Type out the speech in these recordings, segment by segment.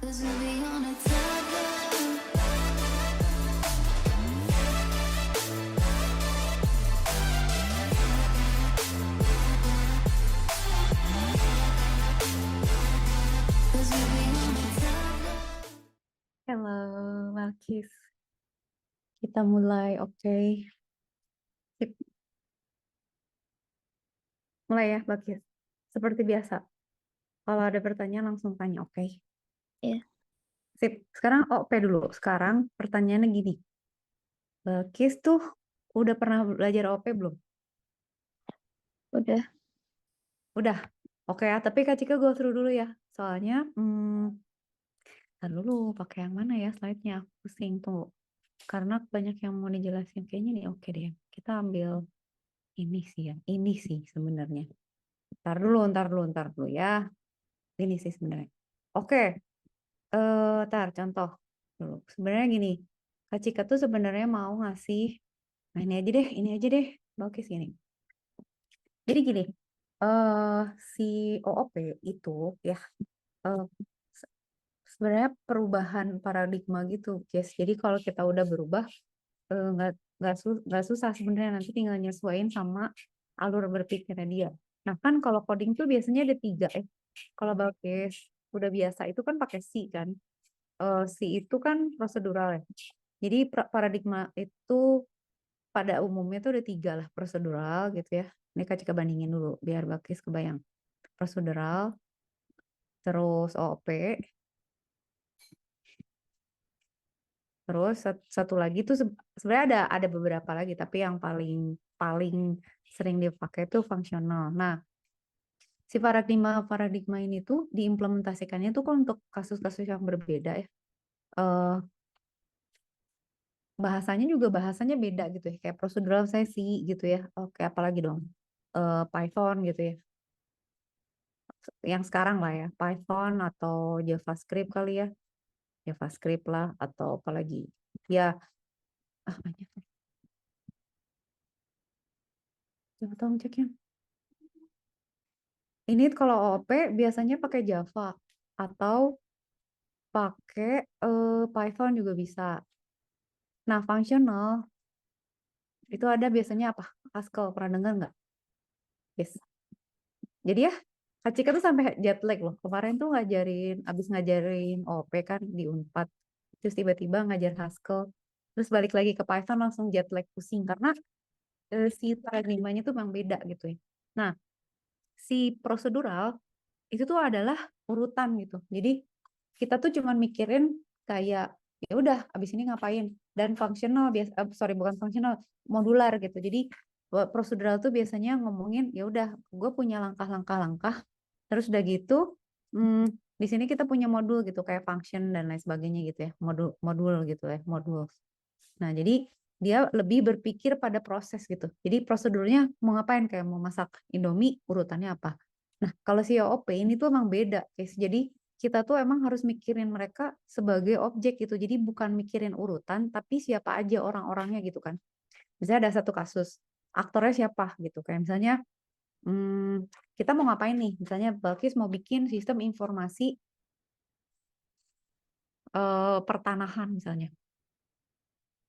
'Cause we'll be on a timeline. Cause we'll be on a timeline. Halo, Malkis. Kita mulai, oke. Sip. Mulai ya, Malkis. Seperti biasa. Kalau ada pertanyaan langsung tanya, oke? Iya. Sip. Sekarang OP dulu. Sekarang pertanyaannya gini. Malkis tuh udah pernah belajar OP belum? Udah. Udah. Oke ya, tapi Kak Cika go through dulu ya. Soalnya, ntar dulu pakai yang mana ya slide-nya? Aku pusing tuh. Karena banyak yang mau dijelasin. Kayaknya nih oke deh. Kita ambil ini sih ya. Ini sih sebenarnya. Ntar dulu ya. Ini sih sebenarnya. Oke, tar contoh dulu. Sebenarnya gini, Kak Cika tuh sebenarnya mau ngasih, nah ini aja deh, bagus gini. Jadi gini, eh si OOP itu ya eh, se- sebenarnya perubahan paradigma gitu, guys. Jadi kalau kita udah berubah, nggak susah sebenarnya nanti tinggal nyesuaiin sama alur berpikirnya dia. Nah kan kalau coding tuh biasanya ada tiga. Kalau Balkis udah biasa itu kan pakai C kan. C itu kan prosedural ya. Jadi paradigma itu pada umumnya tuh ada tiga lah prosedural gitu ya. Ini Kak Cika bandingin dulu biar Bakis kebayang. Prosedural, terus OOP, terus satu lagi tuh sebenarnya ada beberapa lagi tapi yang paling paling sering dipakai itu fungsional. Nah, si paradigma ini tuh diimplementasikannya tuh kan untuk kasus-kasus yang berbeda ya. Eh bahasanya beda gitu ya. Kayak prosedural saya sih gitu ya. Oke, apalagi dong. Python gitu ya. Yang sekarang lah ya, Python atau JavaScript kali ya. JavaScript lah atau apalagi. Ya, banyak. Coba tolong cek ya. Ini kalau OOP biasanya pakai Java atau pakai Python juga bisa. Nah, fungsional itu ada biasanya apa? Haskell, pernah dengar nggak? Yes. Jadi ya, Kak Cika tuh sampai jet lag loh. Kemarin tuh abis ngajarin OP kan di Unpad. Terus tiba-tiba ngajar Haskell. Terus balik lagi ke Python langsung jet lag pusing. Karena si paradigmanya tuh memang beda gitu ya. Nah, si prosedural itu tuh adalah urutan gitu. Jadi kita tuh cuman mikirin kayak ya udah abis ini ngapain. Dan fungsional sorry bukan fungsional, modular gitu. Jadi prosedural tuh biasanya ngomongin ya udah gue punya langkah-langkah terus udah gitu di sini kita punya modul gitu kayak function dan lain sebagainya gitu ya modul modul gitu ya modul. Nah jadi dia lebih berpikir pada proses gitu. Jadi prosedurnya mau ngapain kayak mau masak Indomie urutannya apa. Nah kalau si OOP ini tuh emang beda guys. Jadi kita tuh emang harus mikirin mereka sebagai objek gitu. Jadi bukan mikirin urutan tapi siapa aja orang-orangnya gitu kan. Misalnya ada satu kasus aktornya siapa gitu kayak misalnya kita mau ngapain nih? Misalnya Balkis mau bikin sistem informasi pertanahan misalnya.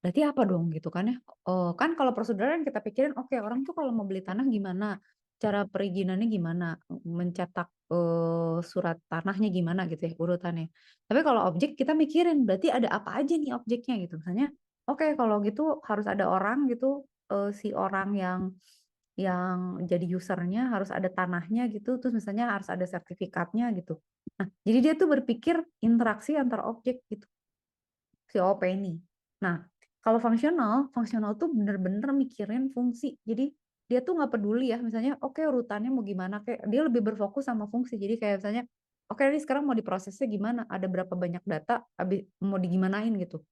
Berarti apa dong gitu kan ya? Oh, kan kalau prosedur kan kita pikirin, oke orang tuh kalau mau beli tanah gimana? Cara perizinannya gimana? Mencetak surat tanahnya gimana gitu ya urutannya. Tapi kalau objek kita mikirin, berarti ada apa aja nih objeknya gitu. Misalnya, oke kalau gitu harus ada orang gitu, si orang yang jadi usernya harus ada tanahnya gitu, terus misalnya harus ada sertifikatnya gitu. Nah, jadi dia tuh berpikir interaksi antar objek gitu, si OP ini. Nah, kalau fungsional tuh bener-bener mikirin fungsi. Jadi dia tuh nggak peduli ya, misalnya oke urutannya mau gimana, kayak dia lebih berfokus sama fungsi. Jadi kayak misalnya, oke ini sekarang mau diprosesnya gimana, ada berapa banyak data, mau digimanain gitu.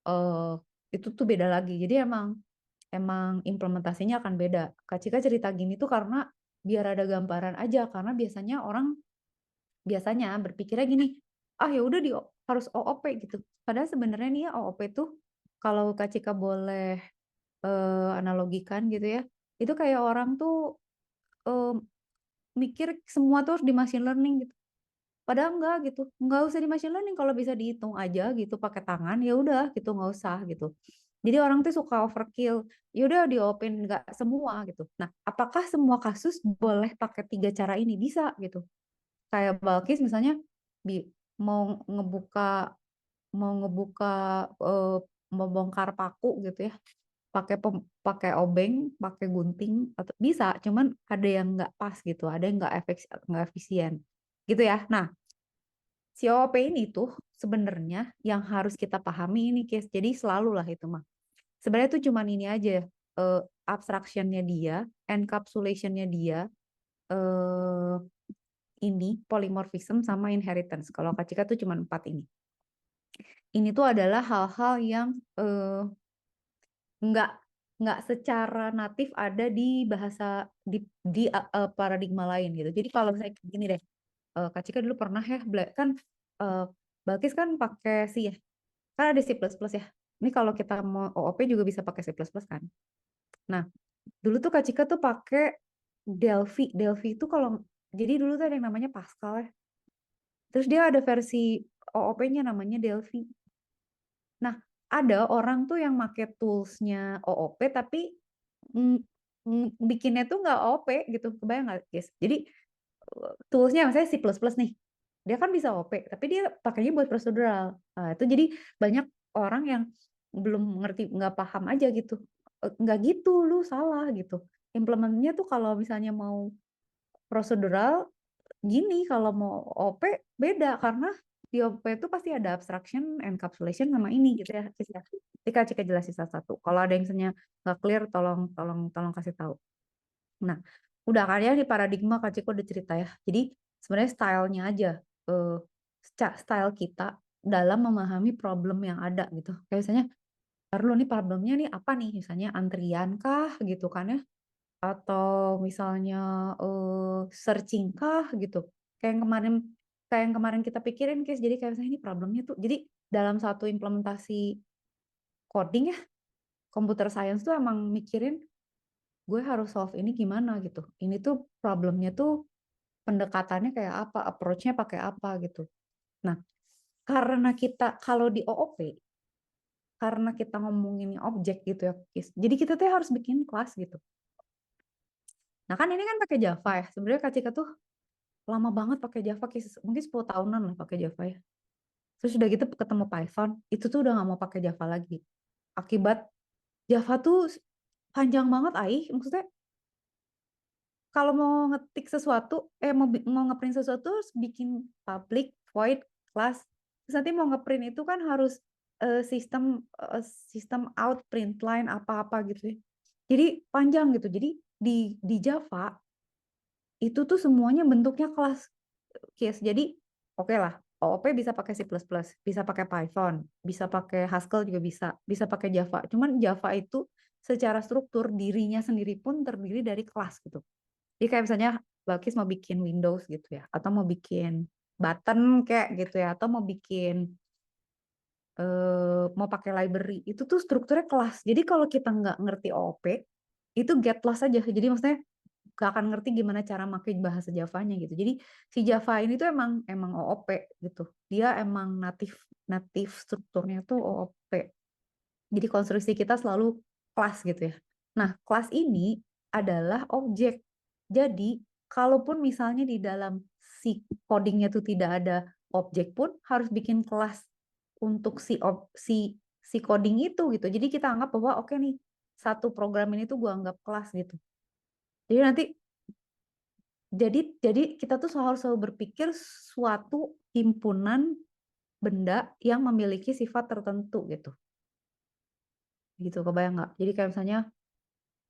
eh itu tuh beda lagi. Jadi emang emang implementasinya akan beda. Kak Cika cerita gini tuh karena biar ada gambaran aja karena biasanya berpikirnya gini, ah ya udah di harus OOP gitu. Padahal sebenarnya nih ya OOP tuh kalau Kak Cika boleh analogikan gitu ya, itu kayak orang tuh eh, mikir semua tuh harus di machine learning gitu. Padahal enggak gitu, nggak usah di machine learning kalau bisa dihitung aja gitu pakai tangan ya udah gitu nggak usah gitu. Jadi orang tuh suka overkill, ya udah diopen nggak semua gitu. Nah, apakah semua kasus boleh pakai 3 cara ini? Bisa gitu. Kayak Balkis misalnya mau ngebuka mau membongkar paku gitu ya, pakai obeng, pakai gunting atau bisa, cuman ada yang nggak pas gitu, ada yang nggak efisien gitu ya. Nah, si OOP ini tuh sebenarnya yang harus kita pahami ini case. Jadi selalu lah itu mah. Sebenarnya tuh cuman ini aja, abstractionnya dia, encapsulationnya dia, eh ini polymorphism sama inheritance. Kalau Kak Cika tuh cuman 4 ini. Ini tuh adalah hal-hal yang nggak nggak secara natif ada di bahasa paradigma lain gitu. Jadi kalau misalnya gini deh, Kak Cika dulu pernah ya kan Balkis kan pakai C ya, kan ada C++ ya. Ini kalau kita mau OOP juga bisa pakai C++ kan. Nah, dulu tuh Kak Cika tuh pakai Delphi. Delphi itu kalau jadi dulu tuh ada yang namanya Pascal ya. Terus dia ada versi OOP-nya namanya Delphi. Nah, ada orang tuh yang make toolsnya OOP tapi bikinnya tuh nggak OOP gitu. Kebayang nggak, guys? Jadi toolsnya misalnya C++ nih. Dia kan bisa OOP, tapi dia pakainya buat prosedural. Nah, itu jadi banyak orang yang belum ngerti, nggak paham aja gitu. Nggak gitu, lu salah gitu. Implementnya tuh kalau misalnya mau prosedural gini, kalau mau OP beda karena di OP itu pasti ada abstraction, encapsulation sama ini gitu ya. Jika Cika jelasin satu-satu. Kalau ada yang misalnya nggak clear, tolong kasih tahu. Nah, udah kan ya di paradigma Kak Cika udah cerita ya. Jadi sebenarnya stylenya aja, eh, style kita dalam memahami problem yang ada gitu. Kayak misalnya, perlu nih problemnya nih apa nih? Misalnya antrian kah gitu kan ya? Atau misalnya searching kah gitu. Kayak yang kemarin kita pikirin guys. Jadi kayak misalnya ini problemnya tuh. Jadi dalam satu implementasi coding ya, computer science tuh emang mikirin gue harus solve ini gimana gitu. Ini tuh problemnya tuh pendekatannya kayak apa, approach-nya pakai apa gitu. Nah, karena kita kalau di OOP, karena kita ngomongin objek gitu ya, guys. Jadi kita tuh harus bikin kelas gitu. Nah kan ini kan pakai Java ya. Sebenarnya Kak Cika tuh lama banget pakai Java, mungkin 10 tahunan lah pakai Java ya. Terus udah gitu ketemu Python, itu tuh udah nggak mau pakai Java lagi. Akibat Java tuh panjang banget, maksudnya kalau mau ngetik sesuatu, mau ngeprint sesuatu harus bikin public void class. Terus nanti mau ngeprint itu kan harus sistem out print line apa-apa gitu ya. Jadi panjang gitu. Jadi di Java itu tuh semuanya bentuknya kelas case. Jadi oke lah, OOP bisa pakai C++, bisa pakai Python, bisa pakai Haskell juga bisa pakai Java. Cuman Java itu secara struktur dirinya sendiri pun terdiri dari kelas gitu. Jadi kayak misalnya Balkis mau bikin Windows gitu ya, atau mau bikin button kayak gitu ya, atau mau pakai library, itu tuh strukturnya kelas. Jadi kalau kita nggak ngerti OOP, itu get loss aja. Jadi maksudnya gak akan ngerti gimana cara pakai bahasa Javanya gitu. Jadi si Java ini tuh emang OOP gitu. Dia emang natif strukturnya tuh OOP. Jadi konstruksi kita selalu kelas gitu ya. Nah, kelas ini adalah objek. Jadi, kalaupun misalnya di dalam si codingnya tuh tidak ada objek pun harus bikin kelas untuk si coding itu gitu. Jadi kita anggap bahwa oke nih, satu program ini tuh gua anggap kelas gitu. Jadi nanti jadi kita tuh harus selalu berpikir suatu himpunan benda yang memiliki sifat tertentu gitu. Gitu, kebayang nggak? Jadi kayak misalnya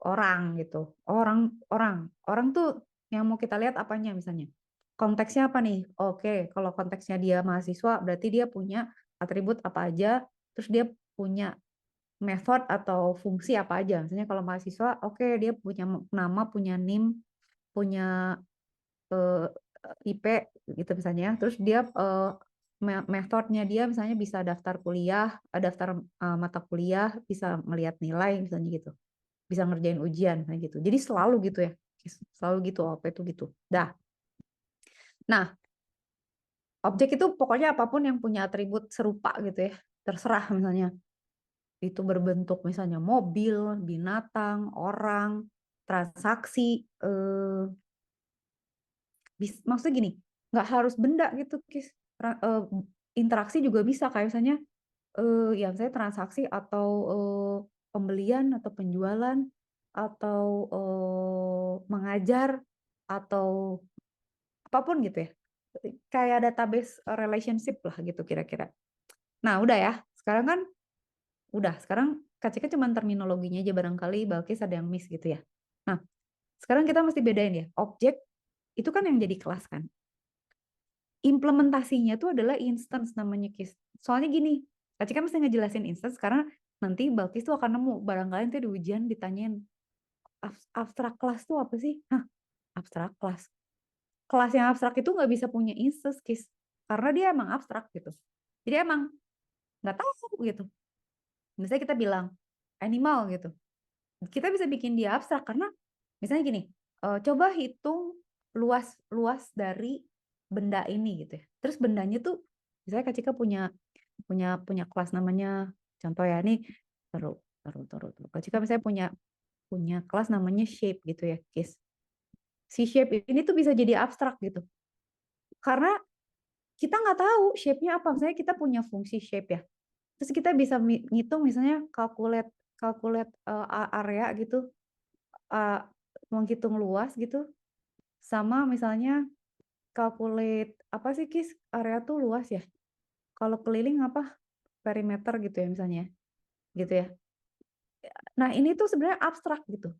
orang gitu. Orang tuh yang mau kita lihat apanya misalnya. Konteksnya apa nih? Oke, kalau konteksnya dia mahasiswa berarti dia punya atribut apa aja, terus dia punya method atau fungsi apa aja. Misalnya kalau mahasiswa, oke dia punya nama, punya NIM, punya eh, IP gitu misalnya. Terus dia metodenya dia misalnya bisa daftar kuliah, daftar mata kuliah, bisa melihat nilai misalnya gitu. Bisa ngerjain ujian kayak gitu. Jadi selalu gitu ya. Selalu gitu OP itu gitu. Dah. Nah, Objek itu pokoknya apapun yang punya atribut serupa gitu ya. Terserah misalnya. Itu berbentuk misalnya mobil, binatang, orang, transaksi. Maksudnya gini, nggak harus benda gitu, Kis. Interaksi juga bisa, kayak misalnya ya misalnya transaksi atau pembelian atau penjualan atau mengajar atau apapun gitu ya. Kayak database relationship lah gitu kira-kira. Nah, udah ya. Sekarang kan sekarang KCK cuma terminologinya aja, barangkali Balkis ada yang miss gitu ya. Nah, sekarang kita mesti bedain ya. Objek itu kan yang jadi kelas kan. Implementasinya itu adalah instance namanya, Kis. Soalnya gini, KCK mesti ngejelasin instance karena nanti Balkis tuh akan nemu, barangkali nanti di ujian ditanyain abstrak kelas tuh apa sih? Hah, abstrak kelas. Kelas yang abstrak itu nggak bisa punya instance, Kis. Karena dia emang abstrak gitu. Jadi emang nggak tahu gitu. Misalnya kita bilang animal gitu. Kita bisa bikin dia abstrak karena misalnya gini, coba hitung luas dari benda ini gitu ya. Terus bendanya tuh misalnya Kak Cika punya kelas namanya, contoh ya nih, taruh. Kak Cika misalnya punya kelas namanya shape gitu ya, Kis. Si shape ini tuh bisa jadi abstrak gitu. Karena kita nggak tahu shape-nya apa. Misalnya kita punya fungsi shape ya. Terus kita bisa ngitung misalnya calculate area gitu, menghitung luas gitu, sama misalnya calculate apa sih, Kis, area tuh luas ya. Kalau keliling apa, perimeter gitu ya misalnya, gitu ya. Nah ini tuh sebenarnya abstrak gitu.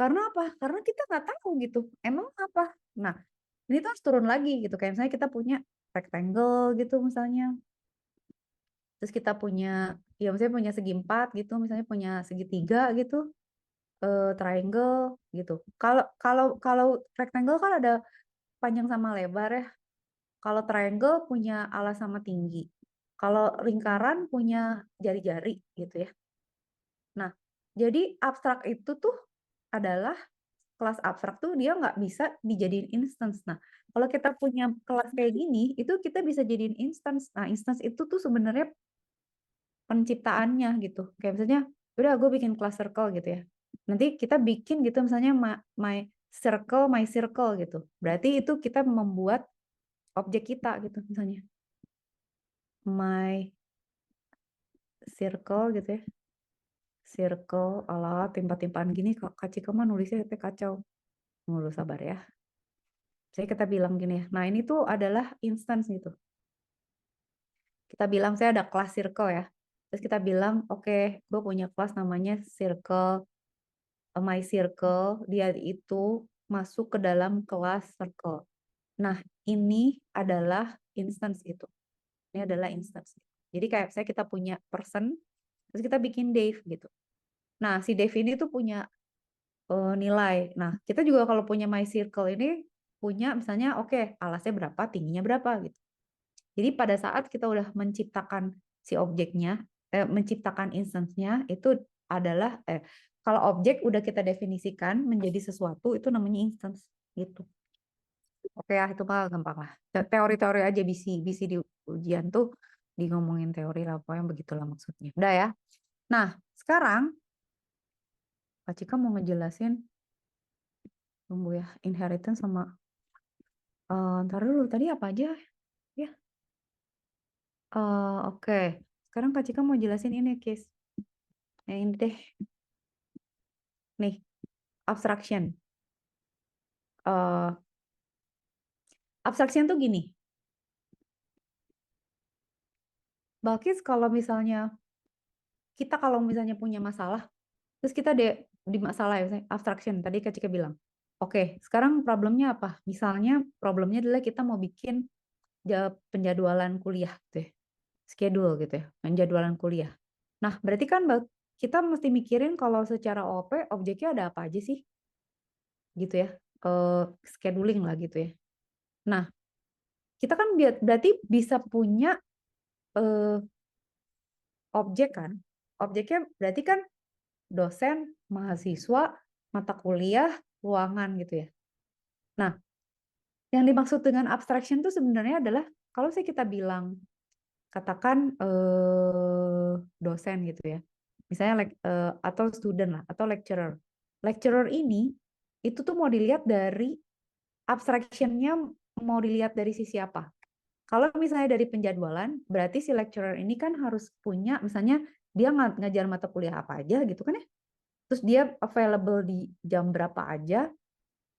Karena apa? Karena kita nggak tahu gitu. Emang apa? Nah ini tuh harus turun lagi gitu. Kayak misalnya kita punya rectangle gitu misalnya. Terus kita punya, ya misalnya punya segi 4 gitu, misalnya punya segitiga gitu, triangle gitu. Kalau kalau kalau rectangle kan ada panjang sama lebar ya. Kalau triangle punya alas sama tinggi. Kalau lingkaran punya jari-jari gitu ya. Nah, jadi abstrak itu tuh adalah kelas abstrak tuh dia nggak bisa dijadiin instance. Nah, kalau kita punya kelas kayak gini, itu kita bisa jadiin instance. Nah, instance itu tuh sebenarnya penciptaannya gitu. Kayak misalnya, udah gue bikin kelas circle gitu ya. Nanti kita bikin gitu misalnya my circle gitu. Berarti itu kita membuat objek kita gitu misalnya. My circle gitu ya. Circle ala timpa-timpaan gini, Kak Cika mah nulisnya kacau. Mulu sabar ya. Jadi kita bilang gini ya. Nah, ini tuh adalah instance gitu. Kita bilang saya ada kelas circle ya. Terus kita bilang, oke, gue punya kelas namanya circle, my circle, dia itu masuk ke dalam kelas circle. Nah, ini adalah instance gitu. Ini adalah instance. Jadi kayak saya kita punya person, terus kita bikin Dave gitu. Nah, si Dave ini tuh punya nilai. Nah, kita juga kalau punya my circle ini punya misalnya, oke, alasnya berapa, tingginya berapa gitu. Jadi pada saat kita udah menciptakan si objeknya, menciptakan instance-nya, itu adalah kalau objek udah kita definisikan menjadi sesuatu, itu namanya instance gitu. Oke ya, itu mah gampang lah. Teori-teori aja bisi di ujian tuh di ngomongin teori lah, pokoknya begitulah maksudnya. Udah ya. Nah, sekarang Kak Cika mau ngejelasin, tunggu ya, inheritance sama ntar dulu tadi apa aja ya. Oke. Sekarang Kak Cika mau jelasin ini, Kis. Yang ini deh. Nih, abstraction. Abstraction tuh gini. Balkis kalau misalnya punya masalah, terus kita di masalah ya, misalnya abstraction. Tadi Kak Cika bilang, oke, sekarang problemnya apa? Misalnya problemnya adalah kita mau bikin penjadwalan kuliah gitu ya. Schedule gitu ya, penjadwalan kuliah. Nah, berarti kan kita mesti mikirin kalau secara OP, objeknya ada apa aja sih? Gitu ya. Scheduling lah gitu ya. Nah, kita kan berarti bisa punya objek kan. Objeknya berarti kan dosen, mahasiswa, mata kuliah, ruangan gitu ya. Nah, Yang dimaksud dengan abstraction itu sebenarnya adalah kalau kita bilang katakan dosen gitu ya. Misalnya atau student lah atau lecturer. Lecturer ini itu tuh mau dilihat dari abstraction-nya, mau dilihat dari sisi apa? Kalau misalnya dari penjadwalan, berarti si lecturer ini kan harus punya misalnya dia ngajar mata kuliah apa aja gitu kan ya. Terus dia available di jam berapa aja,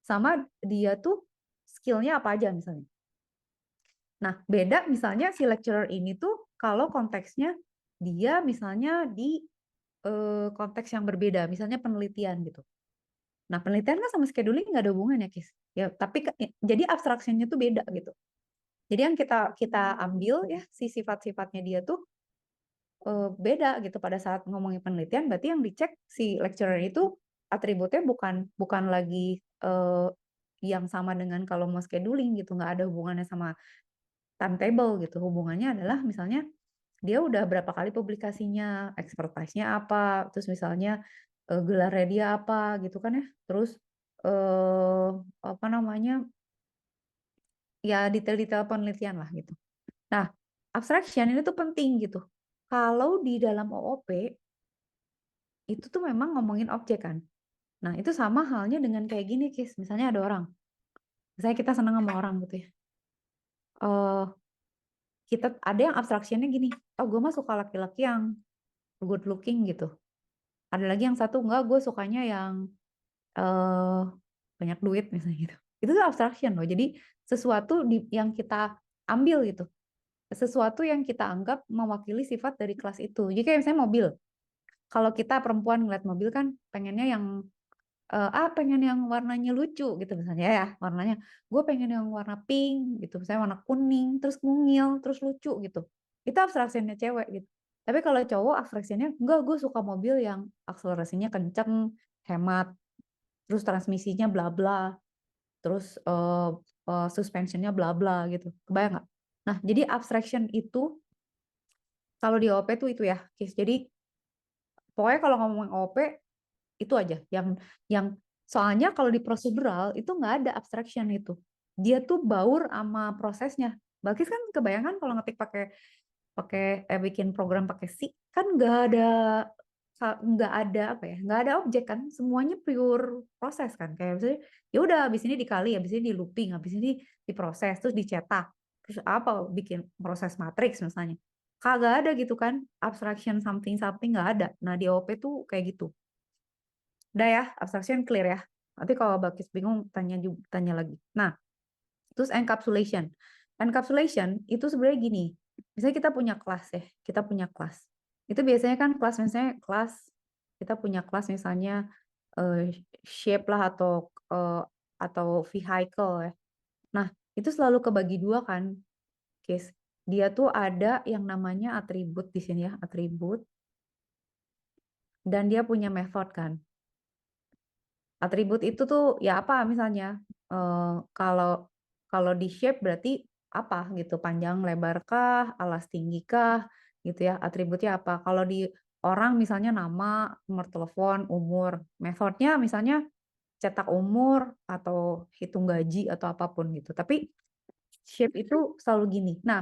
sama dia tuh skill-nya apa aja misalnya. Nah, beda misalnya si lecturer ini tuh kalau konteksnya dia misalnya di konteks yang berbeda, misalnya penelitian gitu. Nah, penelitian kan sama scheduling nggak ada hubungan ya, Kis. Ya, tapi jadi abstraksinya tuh beda gitu. Jadi yang kita ambil ya si sifat-sifatnya dia tuh beda gitu pada saat ngomongin penelitian. Berarti yang dicek si lecturer itu atributnya bukan lagi yang sama dengan kalau mau scheduling gitu, nggak ada hubungannya sama timetable gitu. Hubungannya adalah misalnya dia udah berapa kali publikasinya, expertise-nya apa, terus misalnya gelarnya dia apa gitu kan ya. Terus apa namanya? Ya detail-detail penelitian lah gitu. Nah, abstraction ini tuh penting gitu. Kalau di dalam OOP itu tuh memang ngomongin objek kan. Nah, itu sama halnya dengan kayak gini, Kis. Misalnya ada orang. Misalnya kita senang sama orang gitu ya. Kita ada yang abstraksionnya gini. Oh, gue mah suka laki-laki yang good looking gitu. Ada lagi yang satu, enggak, gue sukanya yang eh banyak duit misalnya gitu. Itu tuh abstraction loh. Jadi sesuatu yang kita ambil gitu. Sesuatu yang kita anggap mewakili sifat dari kelas itu. Jadi kayak misalnya mobil. Kalau kita perempuan ngeliat mobil kan pengennya yang pengen yang warnanya lucu gitu misalnya ya warnanya. Gue pengen yang warna pink gitu, misalnya warna kuning, terus mungil, terus lucu gitu. Itu abstraksinya cewek gitu. Tapi kalau cowok abstraksinya enggak, gue suka mobil yang akselerasinya kenceng, hemat, terus transmisinya bla bla, terus suspensionnya bla bla gitu. Kebayang nggak? Nah, jadi abstraction itu kalau di OP tuh itu ya, Kis. Jadi pokoknya kalau ngomongin OP itu aja yang soalnya kalau di prosedural itu nggak ada abstraction itu. Dia tuh baur sama prosesnya. Bakis kan kebayangkan kalau ngetik pakai pakai bikin program pakai C kan nggak ada apa ya, nggak ada objek kan, semuanya pure proses kan, kayak misalnya ya udah habis ini dikali, habis ini di looping, habis ini diproses, terus dicetak, terus apa bikin proses matriks misalnya, kagak ada gitu kan, abstraction something something nggak ada. Nah di OP tuh kayak gitu. Udah ya, abstraction clear ya. Nanti kalau Bakis bingung tanya lagi. Nah, terus encapsulation. Encapsulation itu sebenarnya gini. Misalnya kita punya kelas ya, kita punya kelas. Itu biasanya kan kelas misalnya kelas kita punya kelas misalnya shape lah atau vehicle ya. Nah, itu selalu kebagi dua kan, case. Dia tuh ada yang namanya atribut di sini ya, atribut. Dan dia punya method kan. Atribut itu tuh ya apa misalnya kalau kalau di shape berarti apa gitu, panjang lebar kah, alas tinggi kah gitu ya, atributnya apa. Kalau di orang misalnya nama, nomor telepon, umur, metodenya misalnya cetak umur atau hitung gaji atau apapun gitu. Tapi shape itu selalu gini. Nah,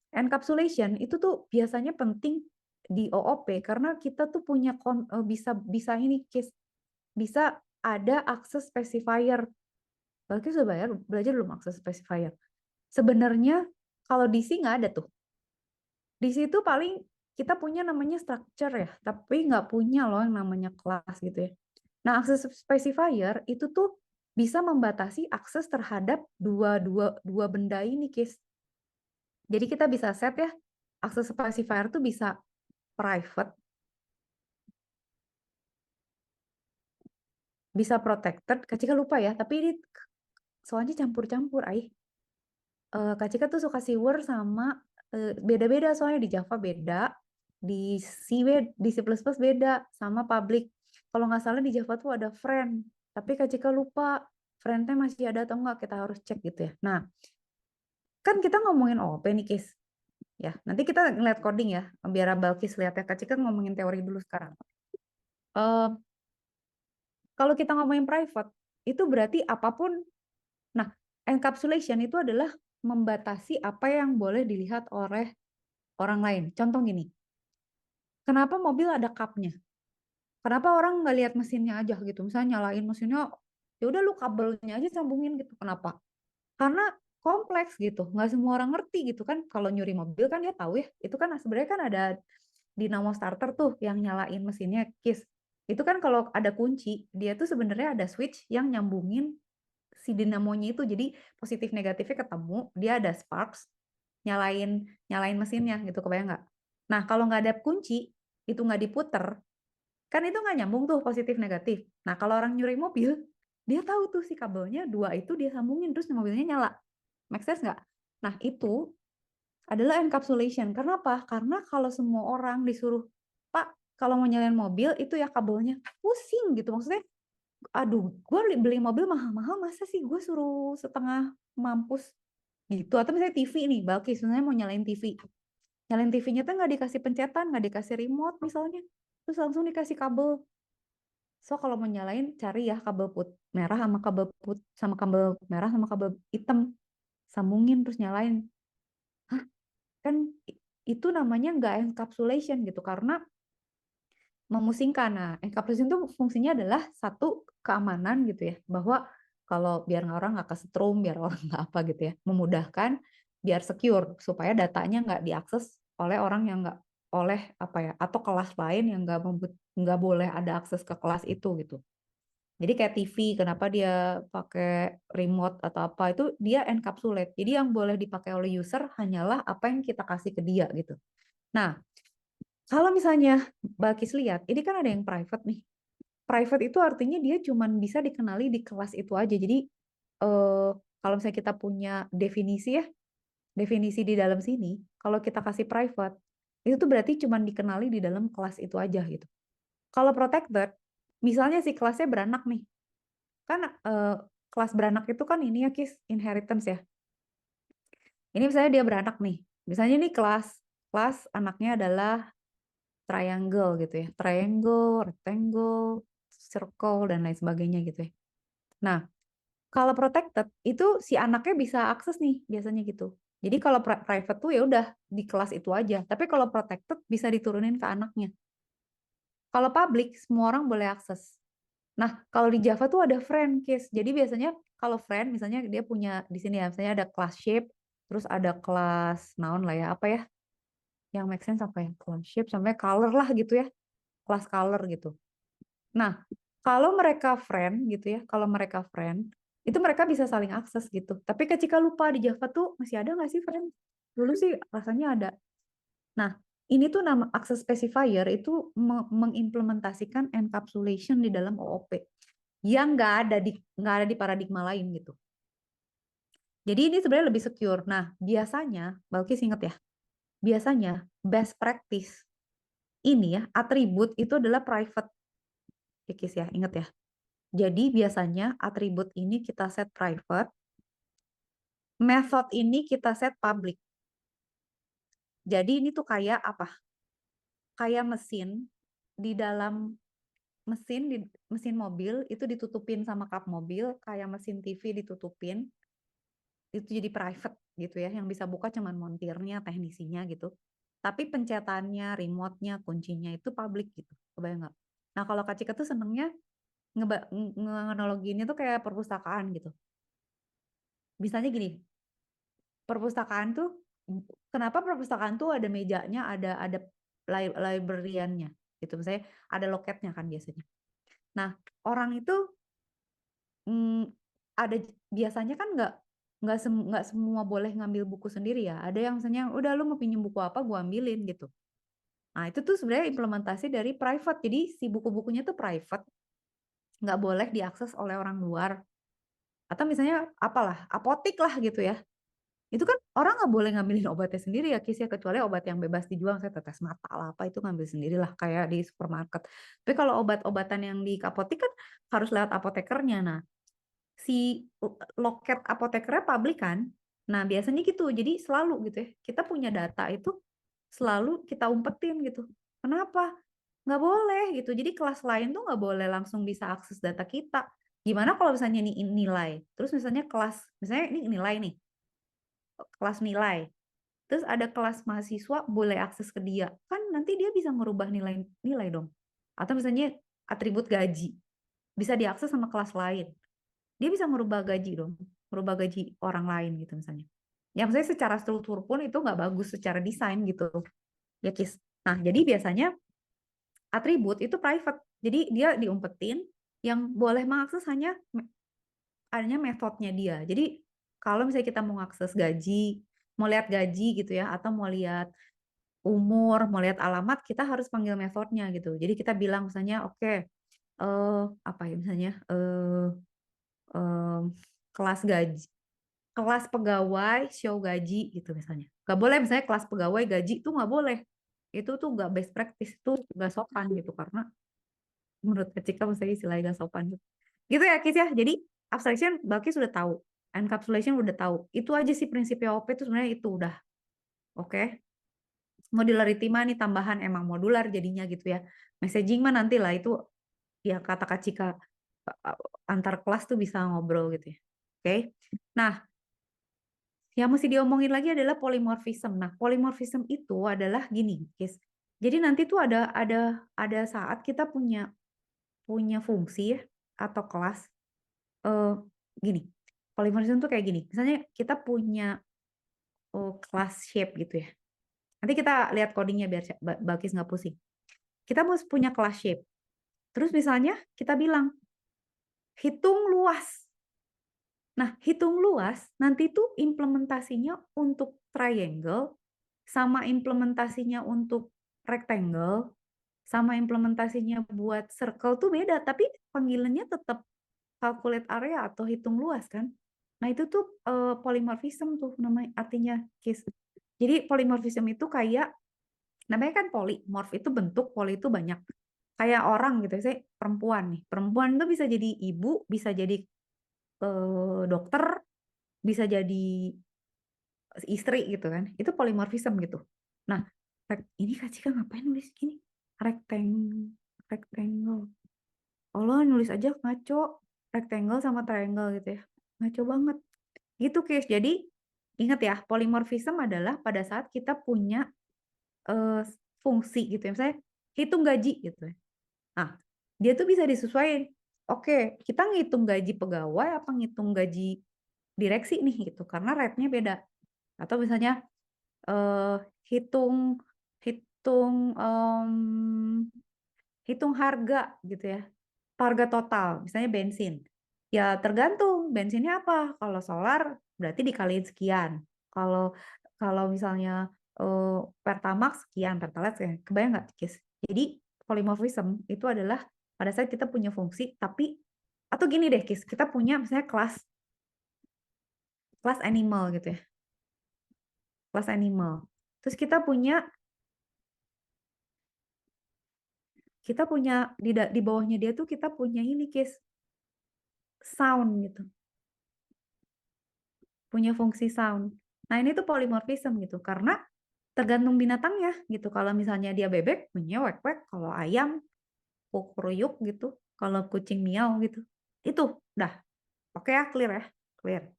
encapsulation itu tuh biasanya penting di OOP karena kita tuh punya bisa bisa ini case, bisa ada akses specifier. Berarti sudah belajar belum akses specifier? Sebenarnya kalau di C nggak ada tuh. Di situ paling kita punya namanya structure ya, tapi nggak punya loh yang namanya kelas gitu ya. Nah, akses specifier itu tuh bisa membatasi akses terhadap dua benda ini, Kis. Jadi kita bisa set ya, akses specifier tuh bisa private, bisa protected. Kak Cika lupa ya, tapi ini soalnya campur-campur, Kak Cika tuh suka Siwer sama beda-beda soalnya di Java beda, di di C++ beda, sama public. Kalau nggak salah di Java tuh ada friend, tapi Kak Cika lupa friend-nya masih ada atau enggak, kita harus cek gitu ya. Nah, kan kita ngomongin OP nih, Kis. Ya, nanti kita ngeliat coding ya, biar Balkis lihat ya. Kak Cika ngomongin teori dulu sekarang. Eh, kalau kita ngomongin private, itu berarti apapun. Nah, encapsulation itu adalah membatasi apa yang boleh dilihat oleh orang lain. Contoh gini, kenapa mobil ada cupnya? Kenapa orang nggak lihat mesinnya aja gitu? Misalnya nyalain mesinnya, ya udah lu kabelnya aja sambungin gitu. Kenapa? Karena kompleks gitu, nggak semua orang ngerti gitu kan. Kalau nyuri mobil kan dia tahu ya, itu kan sebenarnya kan ada dinamo starter tuh yang nyalain mesinnya kis. Itu kan kalau ada kunci, dia tuh sebenarnya ada switch yang nyambungin si dinamonya itu. Jadi positif negatifnya ketemu, dia ada sparks, nyalain nyalain mesinnya gitu, kebayang nggak? Nah kalau nggak ada kunci, itu nggak diputer, kan itu nggak nyambung tuh positif negatif. Nah kalau orang nyuri mobil, dia tahu tuh si kabelnya dua itu dia sambungin terus mobilnya nyala. Make sense nggak? Nah itu adalah encapsulation. Karena apa? Karena kalau semua orang disuruh, Pak, kalau mau nyalain mobil itu ya kabelnya pusing gitu. Maksudnya, aduh, gue beli mobil mahal-mahal, masa sih gue suruh setengah mampus gitu. Atau misalnya TV nih, Balki sebenarnya mau nyalain TV. Nyalain TV-nya tuh nggak dikasih pencetan, nggak dikasih remote misalnya. Terus langsung dikasih kabel. So kalau mau nyalain, cari ya kabel merah sama kabel merah sama kabel hitam. Sambungin terus nyalain. Kan itu namanya nggak encapsulation gitu karena memusingkan. Nah, encapsulation itu fungsinya adalah satu keamanan gitu ya, bahwa kalau biar orang nggak kesetrum, biar orang nggak apa gitu ya, memudahkan, biar secure supaya datanya nggak diakses oleh orang yang nggak oleh apa ya, atau kelas lain yang nggak boleh ada akses ke kelas itu gitu. Jadi kayak TV, kenapa dia pakai remote atau apa itu dia encapsulate. Jadi yang boleh dipakai oleh user hanyalah apa yang kita kasih ke dia gitu. Nah, kalau misalnya Balkis lihat, ini kan ada yang private nih. Private itu artinya dia cuma bisa dikenali di kelas itu aja. Jadi kalau misalnya kita punya definisi ya, definisi di dalam sini, kalau kita kasih private, itu tuh berarti cuma dikenali di dalam kelas itu aja gitu. Kalau protected, misalnya si kelasnya beranak nih, kan kelas beranak itu kan ini ya Kis, inheritance ya. Ini misalnya dia beranak nih. Misalnya nih kelas anaknya adalah triangle gitu ya. Triangle, rectangle, circle dan lain sebagainya gitu ya. Nah, kalau protected itu si anaknya bisa akses nih biasanya gitu. Jadi kalau private tuh ya udah di kelas itu aja. Tapi kalau protected bisa diturunin ke anaknya. Kalau public semua orang boleh akses. Nah, kalau di Java tuh ada friend case. Jadi biasanya kalau friend misalnya dia punya di sini ya, misalnya ada class shape, terus ada kelas noun lah ya, apa ya? Yang make sense apa ya? Class shape sampai color lah gitu ya. Kelas color gitu. Nah, kalau mereka friend gitu ya, kalau mereka friend, itu mereka bisa saling akses gitu. Tapi ketika lupa di Java tuh masih ada nggak sih friend? Dulu sih rasanya ada. Nah, ini tuh nama access specifier itu mengimplementasikan encapsulation di dalam OOP yang nggak ada di paradigma lain gitu. Jadi ini sebenarnya lebih secure. Nah, biasanya, Balkis inget ya, biasanya best practice ini ya, atribut itu adalah private. Kikis ya, inget ya. Jadi biasanya atribut ini kita set private, method ini kita set public. Jadi ini tuh kayak apa? Kayak mesin di dalam mesin mobil itu ditutupin sama kap mobil, kayak mesin TV ditutupin, itu jadi private gitu ya, yang bisa buka cuman montirnya, teknisinya gitu. Tapi pencetannya, remote-nya, kuncinya itu public gitu. Kebayang nggak? Nah kalau Kak Cika tuh senengnya ngeanalogiinnya tuh kayak perpustakaan gitu. Misalnya gini, perpustakaan tuh kenapa perpustakaan tuh ada mejanya, ada librariannya gitu. Misalnya ada loketnya kan biasanya. Nah, orang itu ada biasanya kan nggak semua boleh ngambil buku sendiri ya. Ada yang misalnya udah lu mau pinjem buku apa gua ambilin gitu. Nah, itu tuh sebenarnya implementasi dari private. Jadi si buku-bukunya tuh private, nggak boleh diakses oleh orang luar. Atau misalnya apalah, apotik lah gitu ya. Itu kan orang nggak boleh ngambilin obatnya sendiri ya Kis ya, kecuali obat yang bebas dijual, saya tetes mata lah apa itu ngambil sendirilah kayak di supermarket. Tapi kalau obat-obatan yang di apotek kan harus lewat apotekernya. Nah, si loket apotekernya publik kan. Nah, biasanya gitu. Jadi selalu gitu ya. Kita punya data itu selalu kita umpetin gitu. Kenapa? Nggak boleh gitu. Jadi kelas lain tuh nggak boleh langsung bisa akses data kita. Gimana kalau misalnya nih nilai, terus misalnya kelas, misalnya ini nilai nih, kelas nilai, terus ada kelas mahasiswa boleh akses ke dia, kan nanti dia bisa merubah nilai dong. Atau misalnya atribut gaji bisa diakses sama kelas lain, dia bisa merubah gaji dong, merubah gaji orang lain gitu misalnya. Yang misalnya secara struktur pun itu nggak bagus secara desain gitu ya Kis. Nah jadi biasanya atribut itu private, jadi dia diumpetin, yang boleh mengakses hanya adanya metodenya dia. Jadi kalau misalnya kita mau akses gaji, mau lihat gaji gitu ya, atau mau lihat umur, mau lihat alamat, kita harus panggil metodenya gitu. Jadi kita bilang misalnya, oke, apa ya misalnya, em, kelas gaji, kelas pegawai show gaji gitu misalnya. Gak boleh misalnya kelas pegawai gaji itu nggak boleh. Itu tuh nggak best practice, itu nggak sopan gitu karena menurut Kecika misalnya istilahnya gak sopan gitu. Gitu ya Kis ya. Jadi abstraction Balki sudah tahu, encapsulation udah tahu. Itu aja sih prinsip POP itu sebenarnya itu udah. Oke. Modularity mah nih tambahan emang modular jadinya gitu ya. Messaging mah nanti lah itu ya kata Kak Cika antar kelas tuh bisa ngobrol gitu ya. Oke. Nah, yang mesti diomongin lagi adalah polymorphism. Nah, polymorphism itu adalah gini, guys. Jadi nanti tuh ada saat kita punya punya fungsi ya atau kelas eh gini. Polymorphism tuh kayak gini. Misalnya kita punya kelas shape gitu ya. Nanti kita lihat codingnya biar Balkis nggak pusing. Kita mau punya kelas shape. Terus misalnya kita bilang, hitung luas. Nah, hitung luas nanti tuh implementasinya untuk triangle, sama implementasinya untuk rectangle, sama implementasinya buat circle tuh beda. Tapi panggilannya tetap calculate area atau hitung luas kan. Nah itu tuh polymorphism tuh namanya artinya Kis. Jadi polymorphism itu kayak namanya kan polymorph itu bentuk, poly itu banyak. Kayak orang gitu, saya perempuan nih. Perempuan itu bisa jadi ibu, bisa jadi dokter, bisa jadi istri gitu kan. Itu polymorphism gitu. Nah, ini Kak Cika ngapain nulis gini? Rectangle. Allah nulis aja ngaco. Rectangle sama triangle gitu ya. Ngaco banget. Gitu guys. Jadi ingat ya, polymorphism adalah pada saat kita punya eh, fungsi gitu ya. Misalnya hitung gaji gitu ya. Nah, dia tuh bisa disesuaikan. Oke, kita ngitung gaji pegawai apa ngitung gaji direksi nih gitu. Karena rate-nya beda. Atau misalnya eh, hitung hitung hitung harga gitu ya. Harga total, misalnya bensin. Ya tergantung bensinnya apa. Kalau solar berarti dikaliin sekian. Kalau kalau misalnya eh, Pertamax sekian, Pertalite sekian. Kebayang nggak, Kis? Jadi polymorphism itu adalah pada saat kita punya fungsi, tapi atau gini deh, Kis, kita punya misalnya kelas kelas animal gitu ya, kelas animal. Terus kita punya di bawahnya dia tuh kita punya ini, Kis, sound gitu. Punya fungsi sound. Nah, ini tuh polymorphism gitu karena tergantung binatangnya gitu. Kalau misalnya dia bebek bunyinya wek-wek, kalau ayam kukuruyuk gitu, kalau kucing miau gitu. Itu udah. Oke ya, clear ya? Clear.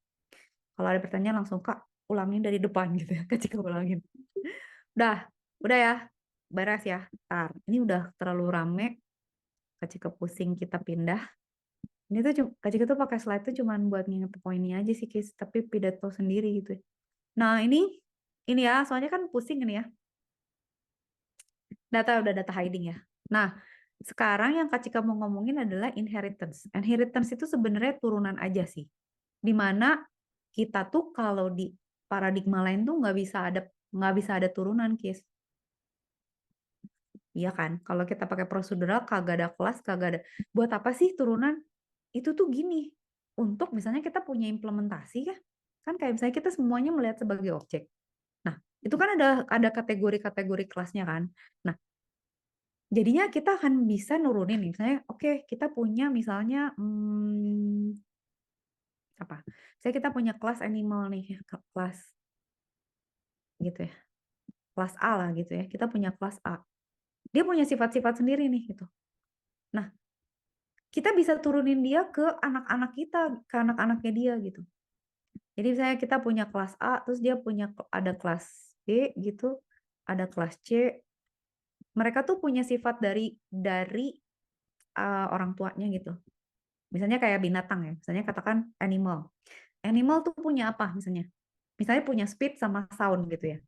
Kalau ada pertanyaan langsung Kak ulangin dari depan gitu ya. Kak Cika ulangin. Udah ya. Beres ya. Ntar. Ini udah terlalu rame. Kak Cika pusing kita pindah. Ini tuh Kak Cika tuh pakai slide tuh cuman buat nginget poinnya aja sih, Kis. Tapi pidato sendiri gitu ya. Nah, ini ya, soalnya kan pusing ini ya. Udah data hiding ya. Nah, sekarang yang Kak Cika mau ngomongin adalah inheritance. Inheritance itu sebenarnya turunan aja sih. Dimana kita tuh kalau di paradigma lain tuh nggak bisa ada turunan, Kis. Iya kan? Kalau kita pakai prosedural kagak ada kelas, kagak ada. Buat apa sih turunan? Itu tuh gini. Untuk misalnya kita punya implementasi ya. Kan kayak misalnya kita semuanya melihat sebagai objek. Nah, itu kan ada kategori-kategori kelasnya kan. Nah, jadinya kita akan bisa nurunin nih. Misalnya, oke, kita punya misalnya apa? Saya kita punya kelas animal nih, kelas gitu ya. Kelas A lah gitu ya. Kita punya kelas A. Dia punya sifat-sifat sendiri nih gitu. Nah, kita bisa turunin dia ke anak-anak kita, ke anak-anaknya dia gitu. Jadi misalnya kita punya kelas A, terus dia punya ada kelas B gitu, ada kelas C. Mereka tuh punya sifat dari orang tuanya gitu. Misalnya kayak binatang ya, misalnya katakan animal. Animal tuh punya apa misalnya? Misalnya punya speed sama sound gitu ya.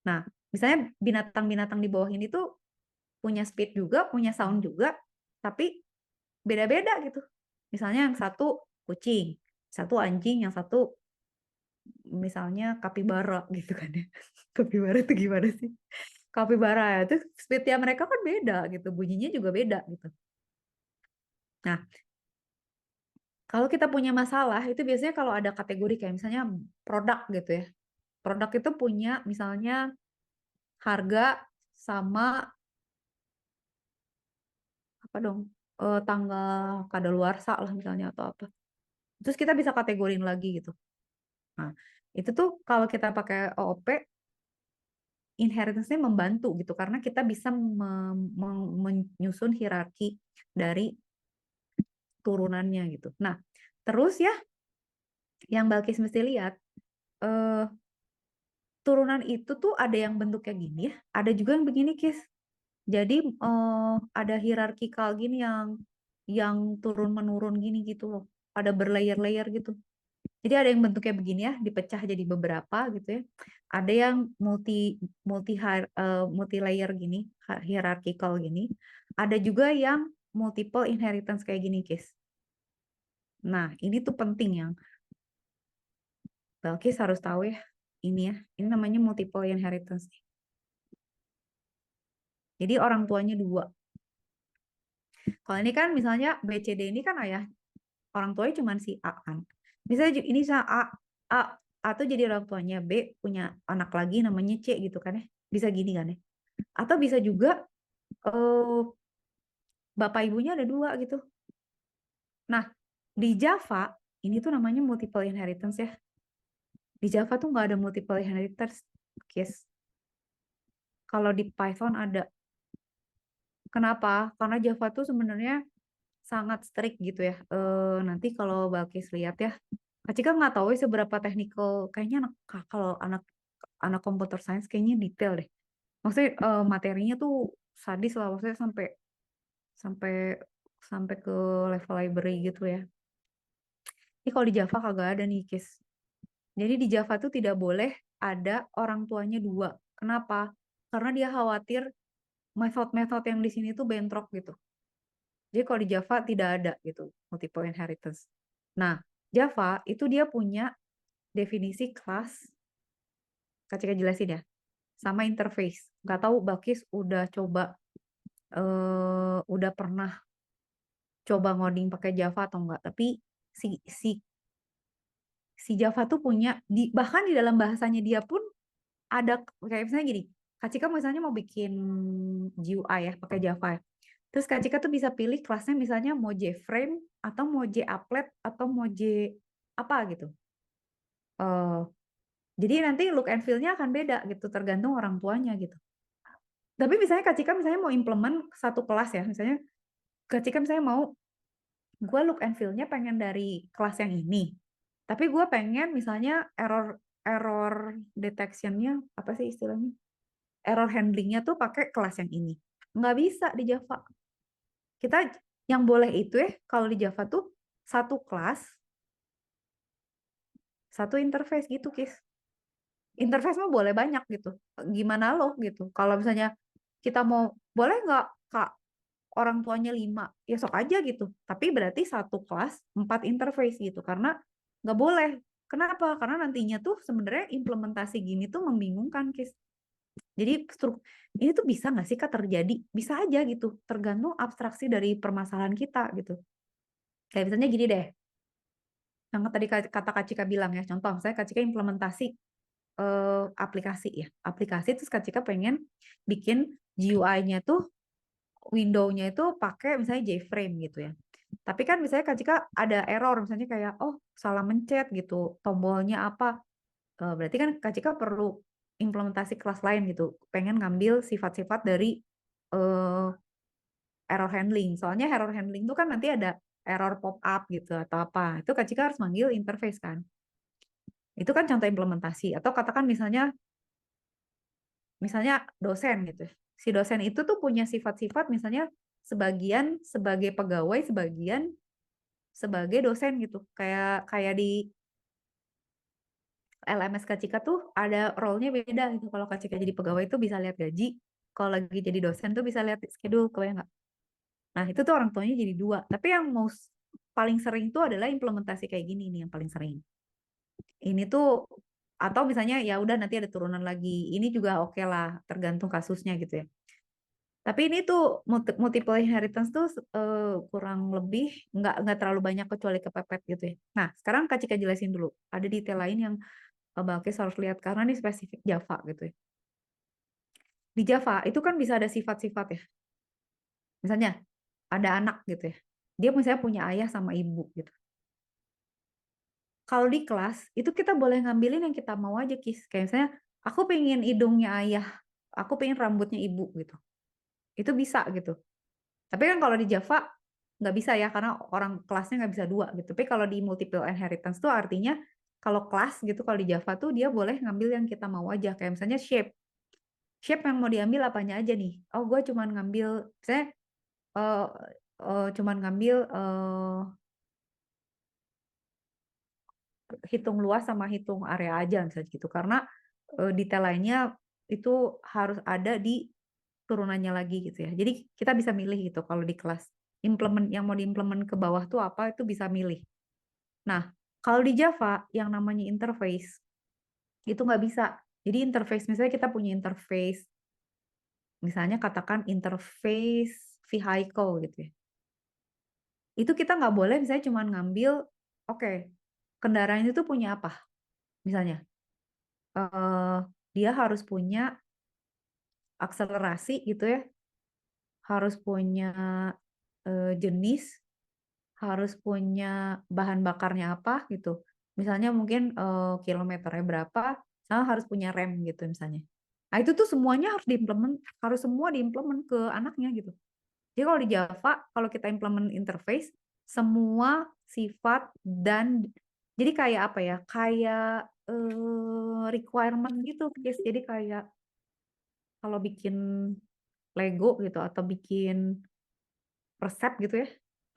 Nah, misalnya binatang-binatang di bawah ini tuh punya speed juga, punya sound juga, tapi beda-beda gitu. Misalnya yang satu kucing, satu anjing, yang satu misalnya kapibara gitu kan ya. Kapibara itu gimana sih? Kapibara ya, itu speednya mereka kan beda gitu, bunyinya juga beda gitu. Nah, kalau kita punya masalah, itu biasanya kalau ada kategori kayak misalnya produk gitu ya. Produk itu punya misalnya harga sama apa dong? Tanggal kadaluarsa lah misalnya atau apa. Terus kita bisa kategorin lagi gitu. Nah, itu tuh kalau kita pakai OOP, inheritance-nya membantu gitu karena kita bisa menyusun hierarki dari turunannya gitu. Nah, terus ya yang Balkis mesti lihat eh turunan itu tuh ada yang bentuknya gini ya, ada juga yang begini, Kis. Jadi ada hierarkikal gini yang turun menurun gini gitu loh. Ada berlayer-layer gitu. Jadi ada yang bentuknya begini ya, dipecah jadi beberapa gitu ya. Ada yang multi layer gini, hierarchical gini. Ada juga yang multiple inheritance kayak gini, Kis. Nah, ini tuh penting yang Balkis harus tahu ya. Ini ya, ini namanya multiple inheritance. Jadi orang tuanya dua. Kalau ini kan misalnya BCD ini kan ayah, orang tuanya cuma si A kan. Misalnya ini sama A, A tuh jadi orang tuanya, B punya anak lagi namanya C gitu kan ya. Bisa gini kan ya. Atau bisa juga eh, bapak ibunya ada dua gitu. Nah, di Java ini tuh namanya multiple inheritance ya. Di Java tuh nggak ada multiple inheritance, guys. Kalau di Python ada. Kenapa? Karena Java tuh sebenarnya sangat strict gitu ya. Nanti kalau Balkis lihat ya, Kak Cika nggak tahu ya seberapa technical. Kayaknya kalau anak computer science kayaknya detail deh. Maksudnya materinya tuh sadis lah, maksudnya sampai sampai sampai ke level library gitu ya. Ini kalau di Java kagak ada nih, Kis. Jadi di Java tuh tidak boleh ada orang tuanya dua. Kenapa? Karena dia khawatir metode-metode yang di sini tuh bentrok gitu. Jadi kalau di Java tidak ada gitu, multiple inheritance. Nah, Java itu dia punya definisi kelas, Kak Cika jelasin ya, sama interface. Nggak tahu Bakis udah pernah coba ngoding pakai Java atau enggak, tapi si si si Java tuh punya bahkan di dalam bahasanya dia pun ada kayak misalnya gini, Kak Cika misalnya mau bikin GUI ya pakai Java ya. Terus Kak Cika tuh bisa pilih kelasnya misalnya mau JFrame atau mau JApplet atau mau J apa gitu. Eh jadi nanti look and feel-nya akan beda gitu tergantung orang tuanya gitu. Tapi misalnya Kak Cika misalnya mau implement satu kelas ya, misalnya Kak Cika misalnya mau gue look and feel-nya pengen dari kelas yang ini. Tapi gue pengen misalnya error error detection-nya apa sih istilahnya? Error handling-nya tuh pakai kelas yang ini. Nggak bisa di Java. Kita yang boleh itu ya kalau di Java tuh satu kelas, satu interface gitu, Kis. Interface mah boleh banyak gitu. Gimana lo gitu. Kalau misalnya kita mau, boleh nggak Kak orang tuanya 5? Ya sok aja gitu. Tapi berarti satu kelas 4 interface gitu. Karena nggak boleh. Kenapa? Karena nantinya tuh sebenarnya implementasi gini tuh membingungkan, Kis. Jadi ini tuh bisa nggak sih Kak terjadi? Bisa aja gitu. Tergantung abstraksi dari permasalahan kita gitu. Kayak misalnya gini deh. Yang tadi kata Kak Cika bilang ya. Contoh, saya Kak Cika implementasi aplikasi ya. Aplikasi terus Kak Cika pengen bikin GUI-nya tuh window-nya itu pakai misalnya JFrame gitu ya. Tapi kan misalnya Kak Cika ada error misalnya kayak oh salah mencet gitu, tombolnya apa. Berarti kan Kak Cika perlu implementasi kelas lain gitu. Pengen ngambil sifat-sifat dari eh, error handling. Soalnya error handling itu kan nanti ada error pop up gitu atau apa. Itu Kak Cika harus manggil interface kan. Itu kan contoh implementasi. Atau katakan misalnya dosen gitu. Si dosen itu tuh punya sifat-sifat misalnya sebagian sebagai pegawai, sebagian sebagai dosen gitu. Kayak kayak di LMS Kak Cika tuh ada role-nya beda gitu. Kalau Kak Cika jadi pegawai itu bisa lihat gaji, kalau lagi jadi dosen tuh bisa lihat schedule, kebayang nggak? Nah, itu tuh orang tuanya jadi dua. Tapi yang paling sering tuh adalah implementasi kayak gini nih yang paling sering. Ini tuh atau misalnya ya udah nanti ada turunan lagi. Ini juga oke lah, tergantung kasusnya gitu ya. Tapi ini tuh multiple inheritance tuh kurang lebih nggak terlalu banyak kecuali kepepet gitu ya. Nah, sekarang Kak Cika jelasin dulu. Ada detail lain yang Balkis harus lihat karena ini spesifik Java gitu ya. Di Java itu kan bisa ada sifat-sifat ya. Misalnya ada anak gitu ya. Dia misalnya punya ayah sama ibu gitu. Kalau di kelas itu kita boleh ngambilin yang kita mau aja, Kis. Kayak misalnya aku pengen hidungnya ayah, aku pengen rambutnya ibu gitu. Itu bisa gitu. Tapi kan kalau di Java nggak bisa ya karena orang kelasnya nggak bisa dua gitu. Tapi kalau di multiple inheritance tuh artinya kalau kelas gitu kalau di Java tuh dia boleh ngambil yang kita mau aja. Kayak misalnya shape yang mau diambil apanya aja nih. Oh, gue cuman ngambil misalnya eh cuman ngambil hitung luas sama hitung area aja misalnya gitu karena detail lainnya itu harus ada di turunannya lagi gitu ya. Jadi kita bisa milih gitu kalau di kelas implement yang mau diimplement ke bawah tuh apa itu bisa milih. Nah, kalau di Java yang namanya interface itu nggak bisa. Jadi interface misalnya kita punya interface misalnya katakan interface vehicle gitu ya. Itu kita nggak boleh misalnya cuma ngambil oke, kendaraan itu punya apa misalnya eh dia harus punya akselerasi gitu ya, harus punya jenis, harus punya bahan bakarnya apa gitu. Misalnya mungkin kilometernya berapa, sama harus punya rem gitu misalnya. Nah, itu tuh semuanya harus diimplement, harus semua diimplement ke anaknya gitu. Jadi kalau di Java, kalau kita implement interface, semua sifat dan jadi kayak apa ya? Kayak requirement gitu, guys. Jadi kayak kalau bikin Lego gitu atau bikin resep gitu ya,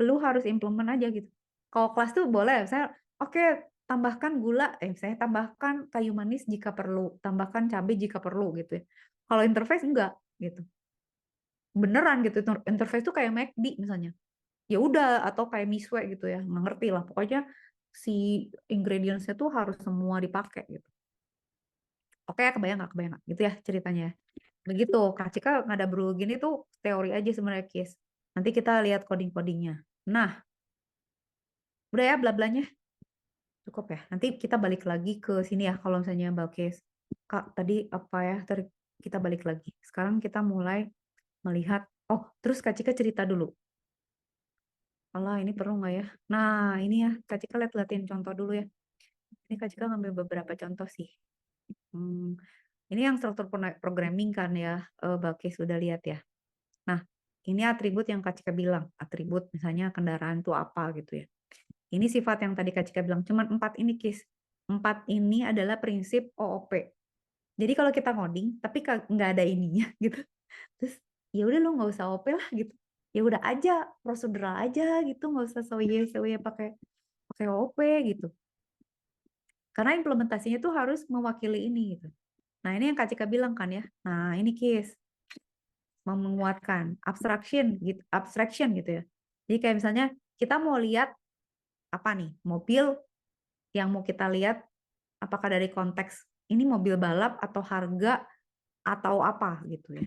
lu harus implement aja gitu. Kalau kelas tuh boleh, saya oke tambahkan gula, saya tambahkan kayu manis jika perlu, tambahkan cabai jika perlu gitu ya. Kalau interface enggak gitu. Beneran gitu, interface tuh kayak McD misalnya. Ya udah atau kayak miswe gitu ya, nggak ngerti lah. Pokoknya si ingredients-nya tuh harus semua dipakai gitu. Oke, kebayang nggak gitu ya ceritanya. Begitu, Kak Cika nggak ada bro gini tuh teori aja sebenarnya, Kis. Nanti kita lihat coding-codingnya. Nah, udah ya bla-blanya. Cukup ya. Nanti kita balik lagi ke sini ya kalau misalnya Balkis. Kak, tadi apa ya? Kita balik lagi. Sekarang kita mulai melihat, oh, terus Kak Cika cerita dulu. Allah, ini perlu nggak ya? Nah, ini ya, Kak Cika lihat-liatin contoh dulu ya. Ini Kak Cika ngambil beberapa contoh sih. Ini yang struktur programming kan ya, Balkis sudah lihat ya. Nah, ini atribut yang Kak Cika bilang. Atribut misalnya kendaraan itu apa gitu ya. Ini sifat yang tadi Kak Cika bilang. Cuman 4 ini, Kis. 4 ini adalah prinsip OOP. Jadi kalau kita ngoding, tapi nggak ada ininya gitu. Terus ya udah lo nggak usah OP lah gitu. Ya udah aja prosedural aja gitu, nggak usah soye pakai pakai OP gitu. Karena implementasinya tuh harus mewakili ini gitu. Nah, ini yang Kak Cika bilang kan ya. Nah, ini Kis mau menguatkan abstraction gitu ya. Jadi kayak misalnya kita mau lihat apa nih mobil yang mau kita lihat apakah dari konteks ini mobil balap atau harga atau apa gitu ya.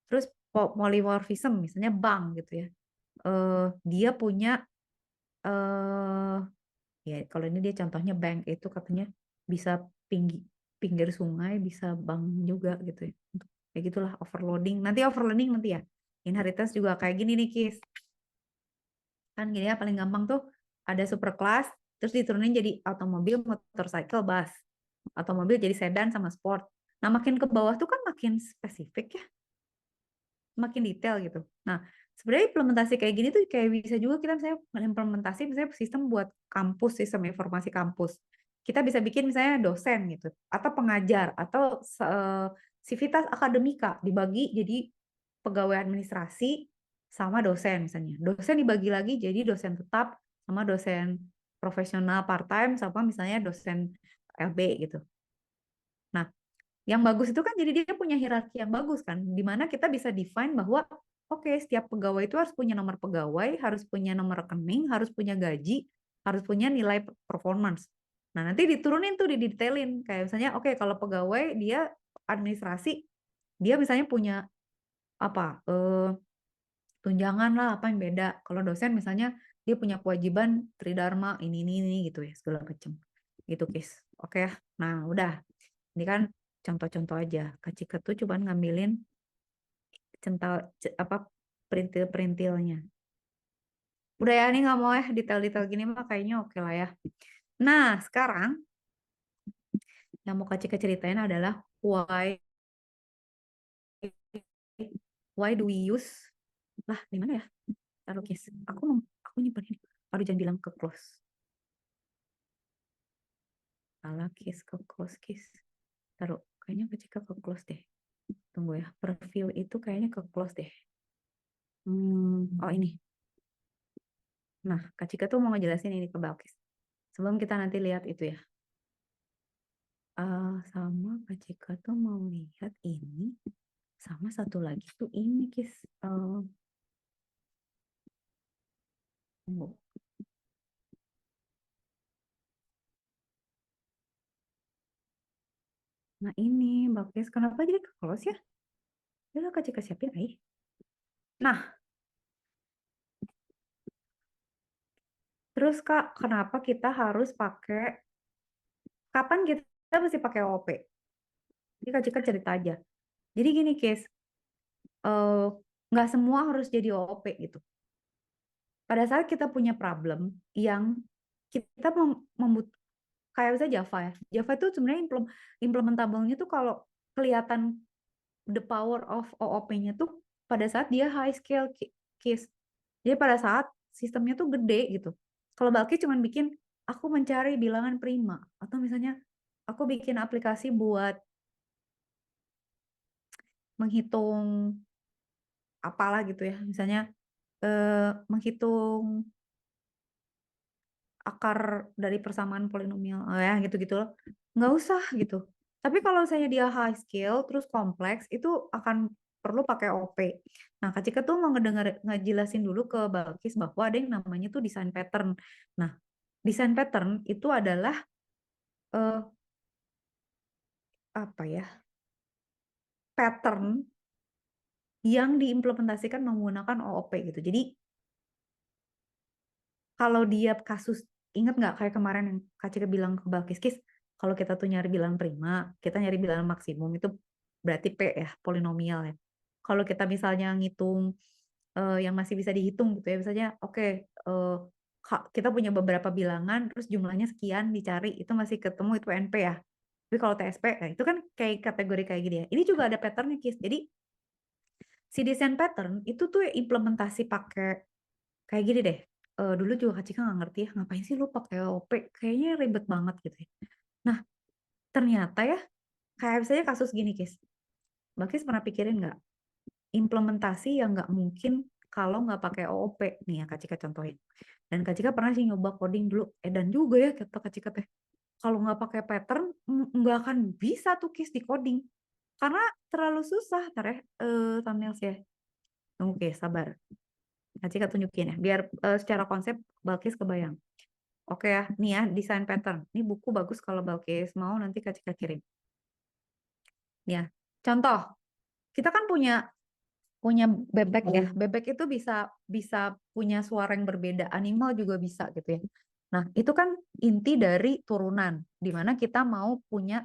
Terus polymorphism misalnya bank gitu ya. Dia punya ya kalau ini dia contohnya bank itu katanya bisa pinggir sungai bisa bank juga gitu ya. Kayak gitulah overloading. Nanti overloading nanti ya. Inheritance juga kayak gini nih Kis. Kan gini ya paling gampang tuh ada superclass terus diturunin jadi automobil, motorcycle, bus. Automobil jadi sedan sama sport. Nah, makin ke bawah tuh kan makin spesifik ya. makin detail gitu. Nah, sebenarnya implementasi kayak gini tuh kayak bisa juga kita misalnya implementasi misalnya sistem buat kampus, sistem informasi kampus. Kita bisa bikin misalnya dosen gitu, atau pengajar, atau sivitas akademika dibagi jadi pegawai administrasi sama dosen misalnya. Dosen dibagi lagi jadi dosen tetap sama dosen profesional part-time sama misalnya dosen LB gitu. Nah, yang bagus itu kan jadi dia punya hierarki yang bagus kan, di mana kita bisa define bahwa oke, setiap pegawai itu harus punya nomor pegawai, harus punya nomor rekening, harus punya gaji, harus punya nilai performance. Nah, nanti diturunin tuh, didetailin. Kayak misalnya, oke, kalau pegawai dia administrasi, dia misalnya punya apa? Tunjangan lah apa yang beda. Kalau dosen misalnya dia punya kewajiban tridharma ini gitu ya, segala macam. Gitu, Kis. Oke ya. Nah, udah. Ini kan contoh-contoh aja. Kak Cika tuh cuman ngambilin cental apa perintil-perintilnya. Udah ya, ini nggak mau ya detail-detail gini mah kayaknya oke lah ya. Nah, sekarang yang mau Kak Cika ceritain adalah why do we use lah di mana ya? Taruh Kis. Aku nyimpan ini. Aduh, jangan bilang ke close. Salah Kis, ke close Kis. Taruh, kayaknya Kak Cika ke close deh. Tunggu ya, preview itu kayaknya ke close deh. Oh ini. Nah, Kak Cika tuh mau ngejelasin ini ke Balkis. Sebelum kita nanti lihat itu ya. Sama Kak Cika tuh mau lihat ini. Sama satu lagi tuh ini, Kis. Tunggu. Nah ini, Balkis. Kenapa jadi ke close ya? Udah Kak Cika siapin aja. Nah, terus Kak, kenapa kita harus pakai, kapan kita mesti pakai OP? Jadi Kak Cika cerita aja. Jadi gini, Kis. Nggak semua harus jadi OOP gitu. Pada saat kita punya problem yang kita kayak misalnya Java ya. Java itu sebenarnya implementabelnya tuh kalau kelihatan the power of OOP-nya tuh pada saat dia high scale case. Jadi pada saat sistemnya tuh gede gitu. Kalau Balki cuma bikin aku mencari bilangan prima atau misalnya aku bikin aplikasi buat menghitung apalah gitu ya. Misalnya menghitung akar dari persamaan polinomial ya gitu-gitu loh. Nggak usah gitu. Tapi kalau misalnya dia high scale terus kompleks itu akan perlu pakai OP. Nah, Kak Cika tuh mau ngejelasin dulu ke Balkis bahwa ada yang namanya tuh design pattern. Nah, design pattern itu adalah eh, apa ya? Pattern yang diimplementasikan menggunakan OOP gitu. Jadi kalau dia kasus, ingat nggak kayak kemarin yang Kak Cika bilang ke Balkis, Kis, kalau kita tuh nyari bilangan prima, kita nyari bilangan maksimum itu berarti P ya, polinomial ya. Kalau kita misalnya ngitung yang masih bisa dihitung gitu ya, misalnya oke, kita punya beberapa bilangan, terus jumlahnya sekian dicari, itu masih ketemu itu NP ya. Tapi kalau TSP, itu kan kayak kategori kayak gini ya. Ini juga ada patternnya, Kis. Jadi si design pattern itu tuh implementasi pakai kayak gini deh. Dulu juga Kak Cika nggak ngerti ya, ngapain sih lu pakai OP? Kayaknya ribet banget gitu ya. Nah, ternyata ya, kayak misalnya kasus gini, Kis. Mbak Kis pernah pikirin nggak? Implementasi yang nggak mungkin kalau nggak pakai OOP. Nih ya, Kak Cika contohin. Dan Kak Cika pernah sih nyoba coding dulu. Dan juga ya, kata Kak Cika teh. Kalau nggak pakai pattern, nggak akan bisa tuh Kis di coding. Karena terlalu susah, ntar ya, thumbnails ya. Oke, sabar. Kak Cika tunjukin ya, biar secara konsep Balkis kebayang. Oke ya, nih ya, desain pattern. Ini buku bagus kalau Balkis mau nanti Kak Cika kirim. Ya, contoh, kita kan punya bebek ya. Bebek itu bisa bisa punya suara yang berbeda, animal juga bisa gitu ya. Nah, itu kan inti dari turunan, di mana kita mau punya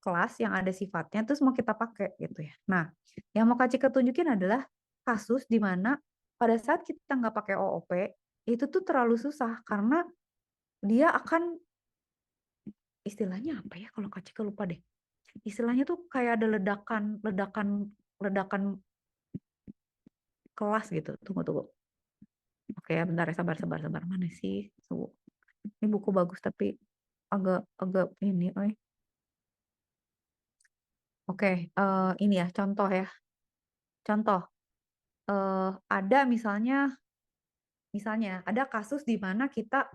kelas yang ada sifatnya, terus mau kita pakai gitu ya. Nah, yang mau Kak Cika tunjukin adalah kasus di mana pada saat kita nggak pakai OOP, itu tuh terlalu susah karena dia akan istilahnya apa ya kalau Kak Cika lupa deh. Istilahnya tuh kayak ada ledakan kelas gitu. Tunggu. Oke, bentar ya, sabar. Mana sih? Tunggu. Ini buku bagus tapi agak ini, Oke, ini ya contoh ya. Contoh, ada misalnya ada kasus di mana kita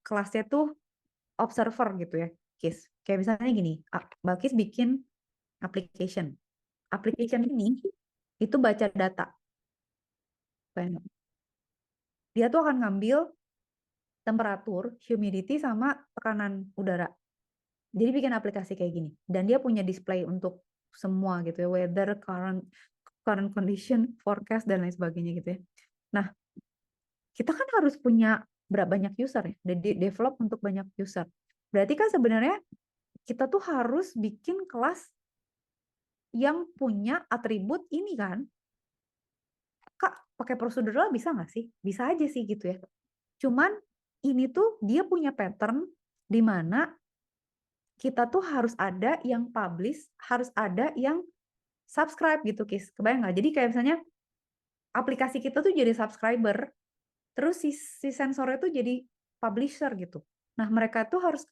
kelasnya tuh observer gitu ya, Kis. Kayak misalnya gini, Mbak Kis bikin application. Application ini itu baca data. Bayangin. Dia tuh akan ngambil temperatur, humidity, sama tekanan udara. Jadi bikin aplikasi kayak gini. Dan dia punya display untuk semua gitu ya, weather, current condition, forecast, dan lain sebagainya gitu ya. Nah, kita kan harus punya berapa banyak user ya, develop untuk banyak user. Berarti kan sebenarnya kita tuh harus bikin kelas yang punya atribut ini kan. Kak, pakai prosedural bisa nggak sih? Bisa aja sih gitu ya. Cuman ini tuh dia punya pattern di mana kita tuh harus ada yang publish, harus ada yang subscribe gitu, Kis. Kebayang nggak? Jadi kayak misalnya aplikasi kita tuh jadi subscriber, terus si sensornya tuh jadi publisher gitu. Nah, mereka tuh harus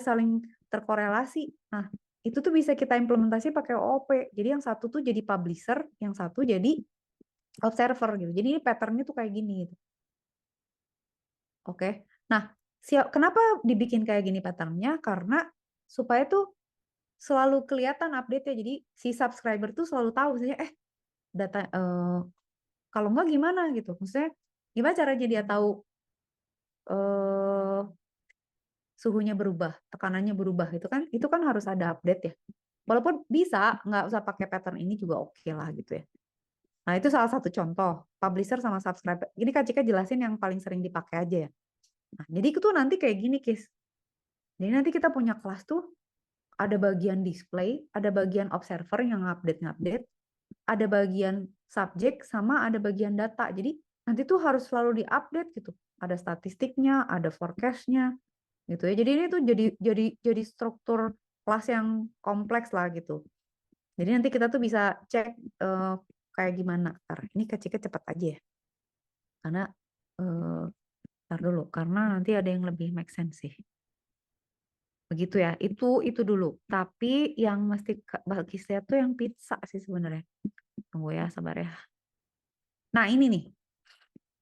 saling terkorelasi. Nah, itu tuh bisa kita implementasi pakai OOP. Jadi yang satu tuh jadi publisher, yang satu jadi observer gitu. Jadi ini patternnya tuh kayak gini gitu. Oke. Nah, kenapa dibikin kayak gini patternnya? Karena supaya tuh selalu kelihatan update-nya. Jadi si subscriber tuh selalu tahu misalnya data kalau enggak gimana gitu. Maksudnya gimana caranya dia tahu suhunya berubah, tekanannya berubah itu kan harus ada update ya. Walaupun bisa nggak usah pakai pattern ini juga oke lah gitu ya. Nah, itu salah satu contoh publisher sama subscriber. Ini Kak Cika jelasin yang paling sering dipakai aja ya. Nah, jadi itu nanti kayak gini, Kis. Jadi nanti kita punya kelas tuh ada bagian display, ada bagian observer yang update, ada bagian subjek, sama ada bagian data. Jadi nanti tuh harus selalu diupdate gitu. Ada statistiknya, ada forecast-nya gitu ya. Jadi ini tuh jadi struktur kelas yang kompleks lah gitu. Jadi nanti kita tuh bisa cek kayak gimana. Ini kecil cepat aja ya. Karena ntar dulu, karena nanti ada yang lebih make sense sih. Begitu ya, itu dulu. Tapi yang mesti bagi saya tuh yang pizza sih sebenarnya. Tunggu ya, sabar ya. Nah, ini nih.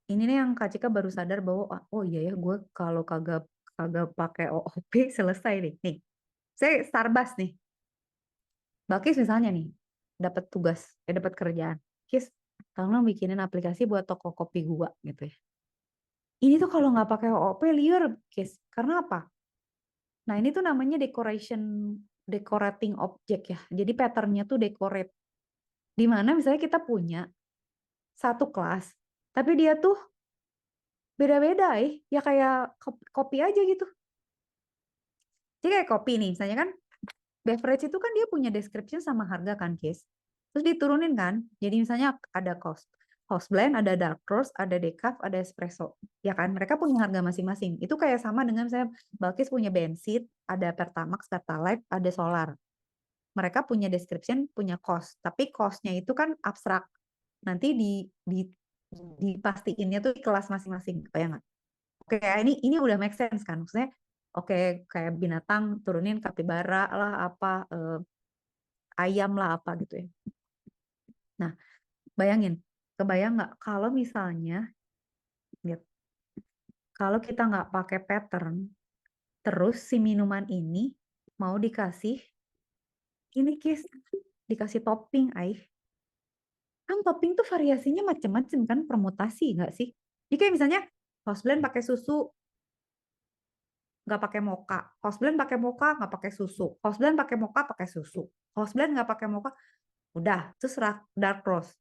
Ini nih yang Kak Cika baru sadar bahwa oh iya ya, gue kalau kagak pakai OOP selesai nih. Nih, saya Starbus nih. Mbak Kis misalnya nih, dapat tugas, dapat kerjaan. Kis, tolong bikinin aplikasi buat toko kopi gua gitu ya. Ini tuh kalau nggak pakai OOP liar, Kis. Karena apa? Nah, ini tuh namanya decorating object ya. Jadi patternnya tuh decorate. Di mana misalnya kita punya satu kelas, tapi dia tuh beda-beda ya kayak kopi aja gitu. Jadi kayak kopi nih, misalnya kan beverage itu kan dia punya description sama harga kan, Kis. Terus diturunin kan. Jadi misalnya ada house blend, ada dark roast, ada decaf, ada espresso. Ya kan, mereka punya harga masing-masing. Itu kayak sama dengan saya Balkis punya bensin, ada Pertamax, Pertalite, ada solar. Mereka punya description, punya cost. Tapi cost-nya itu kan abstrak. Nanti dipastiinnya tuh di kelas masing-masing. Kayak nggak? Oke, ini udah make sense kan? Maksudnya, oke, kayak binatang turunin kapibara lah, apa, ayam lah, apa gitu ya. Nah, bayangin, kebayang nggak kalau misalnya, lihat, kalau kita nggak pakai pattern, terus si minuman ini mau dikasih, ini Kis, dikasih topping, kan topping tuh variasinya macam-macam kan, permutasi nggak sih? Jadi kayak misalnya house blend pakai susu, nggak pakai mocha, house blend pakai mocha nggak pakai susu, house blend pakai mocha pakai susu, house blend nggak pakai mocha, udah, terus dark roast.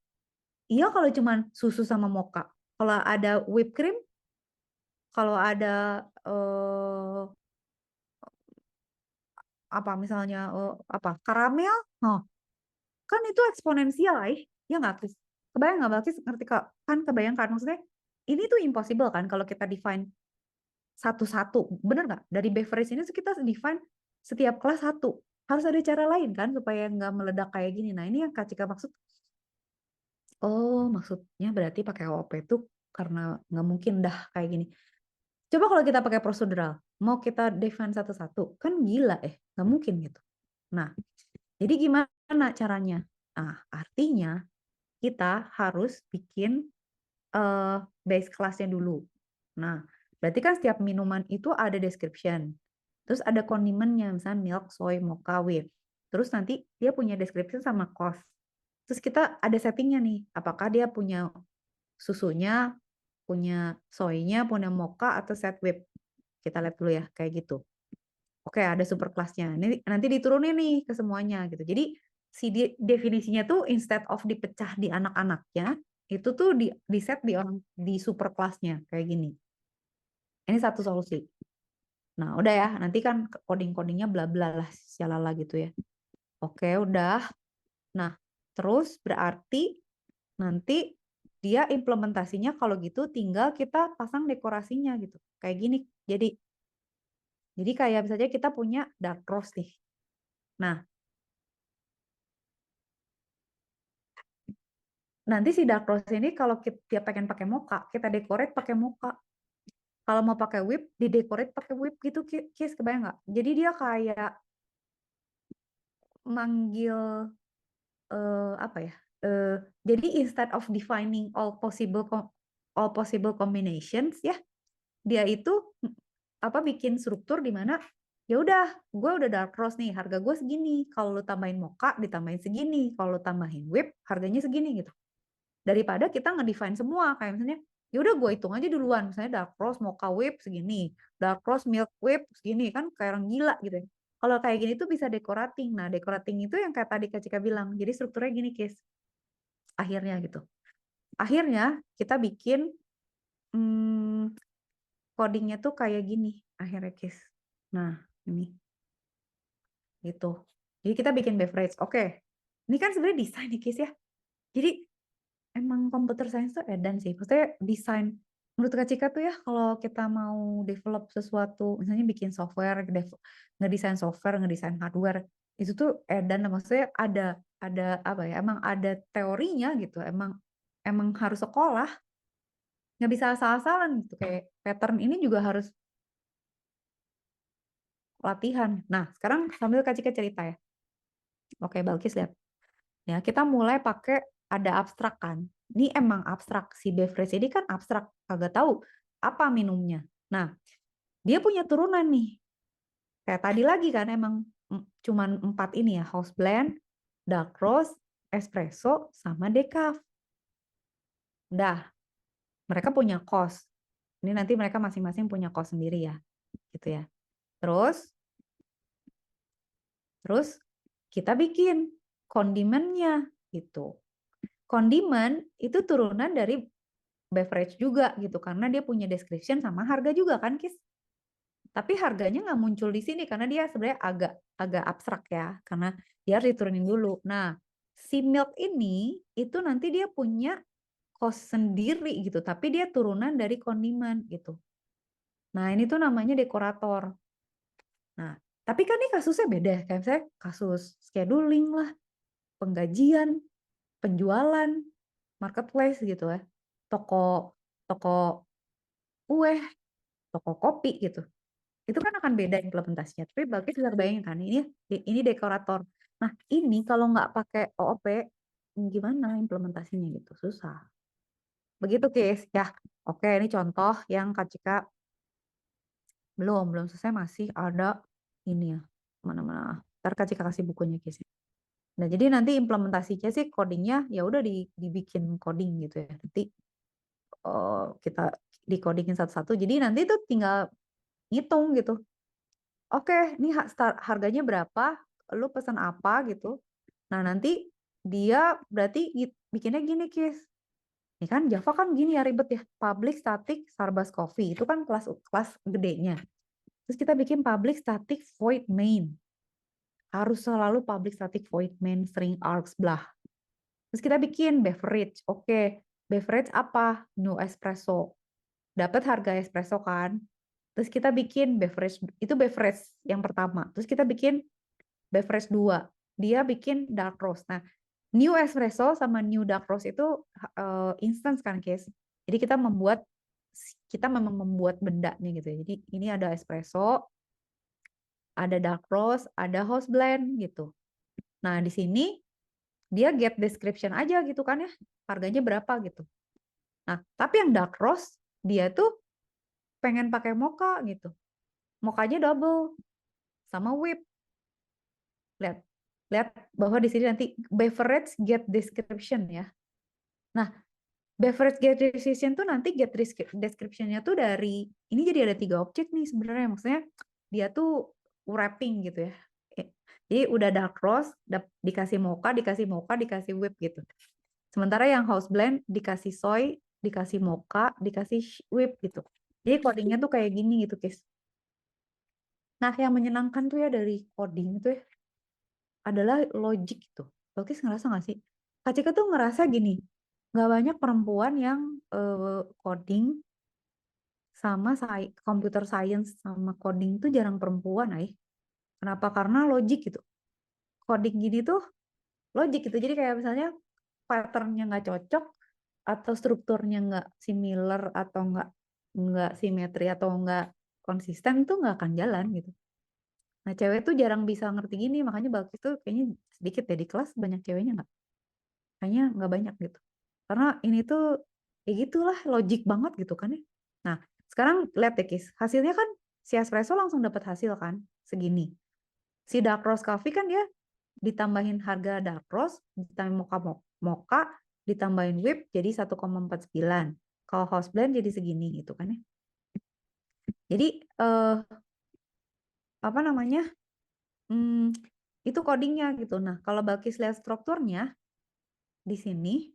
Iya kalau cuman susu sama mocha. Kalau ada whipped cream, kalau ada apa misalnya apa karamel, kan itu eksponensial, ya nggak, Chris? Kebayang nggak, Balkis? Ngerti kok? Kan kebayang kan maksudnya? Ini tuh impossible kan kalau kita define satu-satu, bener nggak? Dari beverage ini kita define setiap kelas satu. Harus ada cara lain kan supaya nggak meledak kayak gini. Nah ini yang Kak Cika maksud. Oh, maksudnya berarti pakai OOP itu karena nggak mungkin dah kayak gini. Coba kalau kita pakai prosedural, mau kita define satu-satu, kan gila nggak mungkin gitu. Nah, jadi gimana caranya? Nah, artinya kita harus bikin base kelasnya dulu. Nah, berarti kan setiap minuman itu ada description. Terus ada kondimennya, misalnya milk, soy, mocha, whip. Terus nanti dia punya description sama cost. Terus kita ada settingnya nih, apakah dia punya susunya, punya soynya, punya mocha, atau set whip. Kita lihat dulu ya, kayak gitu. Oke, ada super kelasnya. Nanti diturunin nih ke semuanya gitu. Jadi si definisinya tuh instead of dipecah di anak-anaknya, itu tuh di set di super kelasnya kayak gini. Ini satu solusi. Nah, udah ya, nanti kan coding-codingnya bla bla lah, sialala gitu ya. Oke, udah. Nah, terus berarti nanti dia implementasinya kalau gitu tinggal kita pasang dekorasinya gitu. Kayak gini. Jadi kayak misalnya kita punya dark roast nih. Nah, nanti si dark roast ini kalau dia pengen pakai mocha, kita decorate pakai mocha. Kalau mau pakai whip, didecorate pakai whip gitu, Kis, kebayang nggak? Jadi dia kayak manggil apa ya? Jadi instead of defining all possible combinations ya, dia itu apa bikin struktur di mana ya udah, gue udah dark roast nih, harga gue segini. Kalau lu tambahin mocha ditambahin segini, kalau lu tambahin whip harganya segini gitu. Daripada kita ngedefine semua kayak misalnya ya udah gue hitung aja duluan, misalnya dark roast mocha whip segini, dark roast milk whip segini, kan kayak orang gila gitu ya. Kalau kayak gini tuh bisa decorating. Nah, decorating itu yang kayak tadi Kak Cika bilang. Jadi strukturnya gini, Kis. Akhirnya gitu. Akhirnya kita bikin codingnya tuh kayak gini akhirnya, Kis. Nah, ini gitu. Jadi kita bikin beverage. Oke. Ini kan sebenarnya desain nih, Kis ya. Jadi emang computer science tuh edan sih. Maksudnya desain, menurut Kak Cika tuh ya, kalau kita mau develop sesuatu, misalnya bikin software, ngedesain software, ngedesain hardware, itu tuh edan. Maksudnya ada apa ya? Emang ada teorinya gitu. Emang harus sekolah. Nggak bisa asal-asalan gitu. Kayak pattern ini juga harus latihan. Nah, sekarang sambil Kak Cika cerita ya. Oke, Balkis lihat. Ya, kita mulai pakai ada abstrak kan. Ini emang abstrak, si beverage ini kan abstrak, kagak tahu apa minumnya. Nah, dia punya turunan nih. Kayak tadi lagi kan emang cuman 4 ini ya, house blend, dark roast, espresso, sama decaf. Dah, mereka punya cost. Ini nanti mereka masing-masing punya cost sendiri ya. Gitu ya. Terus kita bikin kondimennya gitu. Kondimen itu turunan dari beverage juga gitu karena dia punya description sama harga juga kan, Kis. Tapi harganya nggak muncul di sini karena dia sebenarnya agak abstrak ya, karena dia harus diturunin dulu. Nah, si milk ini itu nanti dia punya cost sendiri gitu, tapi dia turunan dari kondimen gitu. Nah, ini tuh namanya dekorator. Nah, tapi kan ini kasusnya beda, kayak misalnya kasus scheduling lah, penggajian, penjualan, marketplace gitu ya, toko toko kue, toko kopi gitu. Itu kan akan beda implementasinya. Tapi Balkis bisa bayangin kan, ini dekorator. Nah, ini kalau nggak pakai OOP, gimana implementasinya gitu? Susah. Begitu, Kis. Ya, oke, ini contoh yang Kak Cika belum selesai, masih ada ini ya. Mana-mana. Ntar Kak Cika kasih bukunya, Kis. Nah, jadi nanti implementasinya sih codingnya ya udah dibikin coding gitu ya. Nanti kita dikodingin satu-satu. Jadi nanti tuh tinggal ngitung gitu. Oke, ini harganya berapa? Lu pesan apa gitu. Nah, nanti dia berarti bikinnya gini, Kis. Ini kan Java kan gini ya ribet ya. Public static Starbucks coffee. Itu kan kelas gedenya. Terus kita bikin public static void main. Harus selalu public static void main string args blah. Terus kita bikin beverage. Oke, beverage apa? No espresso. Dapat harga espresso kan? Terus kita bikin beverage, itu beverage yang pertama. Terus kita bikin beverage 2. Dia bikin dark roast. Nah, New espresso sama new dark roast itu instant kan, guys. Jadi kita memang membuat bendanya gitu ya. Jadi ini ada espresso, ada dark roast, ada house blend gitu. Nah, di sini dia get description aja gitu kan ya. Harganya berapa gitu. Nah, tapi yang dark roast dia tuh pengen pakai mocha gitu. Mochanya double sama whip. Lihat. Lihat bahwa di sini nanti beverage get description ya. Nah, beverage get description tuh nanti get description-nya tuh dari ini, jadi ada 3 objek nih sebenarnya, maksudnya dia tuh wrapping gitu ya. Jadi udah dark roast, dikasih mocha, dikasih whip gitu. Sementara yang house blend dikasih soy, dikasih mocha, dikasih whip gitu. Jadi codingnya tuh kayak gini gitu, guys. Nah, yang menyenangkan tuh ya dari coding itu ya adalah logic gitu. Balkis ngerasa nggak sih? Kak Cika tuh ngerasa gini, nggak banyak perempuan yang coding sama computer science sama coding tuh jarang perempuan, Kenapa? Karena logic gitu. Coding gini tuh logic gitu. Jadi kayak misalnya patternnya nggak cocok atau strukturnya nggak similar atau nggak simetri atau nggak konsisten itu nggak akan jalan gitu. Nah, cewek tuh jarang bisa ngerti gini, makanya Balkis tuh kayaknya sedikit ya di kelas, banyak ceweknya nggak? Kayaknya nggak banyak gitu. Karena ini tuh ya gitulah, logik banget gitu kan ya. Nah, sekarang lihat deh, Kis. Hasilnya kan si espresso langsung dapat hasil kan, segini. Si dark roast coffee kan dia ditambahin harga dark roast, ditambahin mocha, ditambahin whip jadi 1,49. Kalau house blend jadi segini gitu kan ya. Jadi apa namanya? Itu codingnya gitu. Nah, kalau Balkis lihat strukturnya di sini,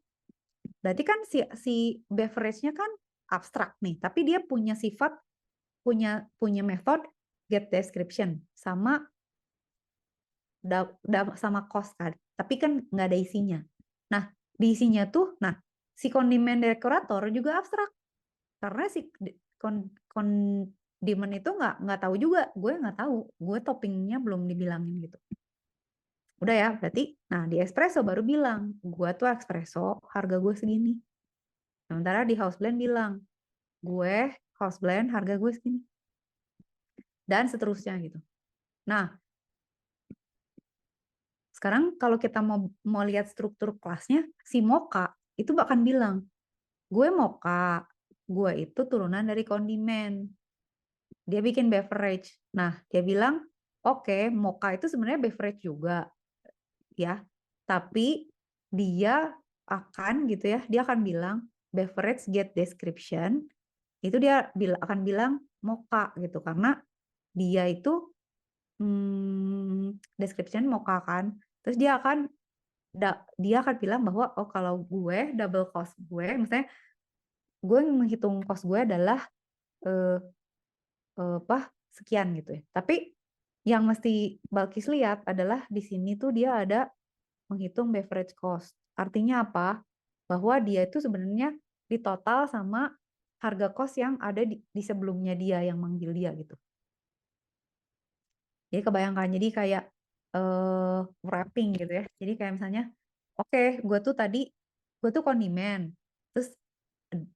berarti kan si beverage-nya kan abstrak nih, tapi dia punya sifat, punya method get description sama sama cost kan, tapi kan nggak ada isinya. Nah, di isinya tuh, si kondimen dekorator juga abstrak karena si kondimen itu nggak tahu juga, gue nggak tahu, gue toppingnya belum dibilangin gitu. Udah ya, berarti, nah di espresso baru bilang, gue tuh espresso harga gue segini. Sementara di house blend bilang, gue house blend harga gue segini. Dan seterusnya gitu. Nah, sekarang kalau kita mau lihat struktur kelasnya, si mocha itu bahkan bilang, gue mocha, gue itu turunan dari kondimen. Dia bikin beverage. Nah, dia bilang, oke, mocha itu sebenarnya beverage juga, ya. Tapi dia akan gitu ya, dia akan bilang beverage get description itu dia akan bilang mocha gitu karena dia itu description mocha kan. Terus dia akan bilang bahwa oh kalau gue double cost gue, misalnya gue menghitung cost gue adalah sekian gitu ya. Tapi yang mesti Balkis lihat adalah di sini tuh dia ada menghitung beverage cost. Artinya apa? Bahwa dia itu sebenarnya di total sama harga cost yang ada di sebelumnya dia yang manggil dia gitu. Jadi kebayangkan, jadi kayak wrapping gitu ya. Jadi kayak misalnya, oke, gue tuh kondimen. Terus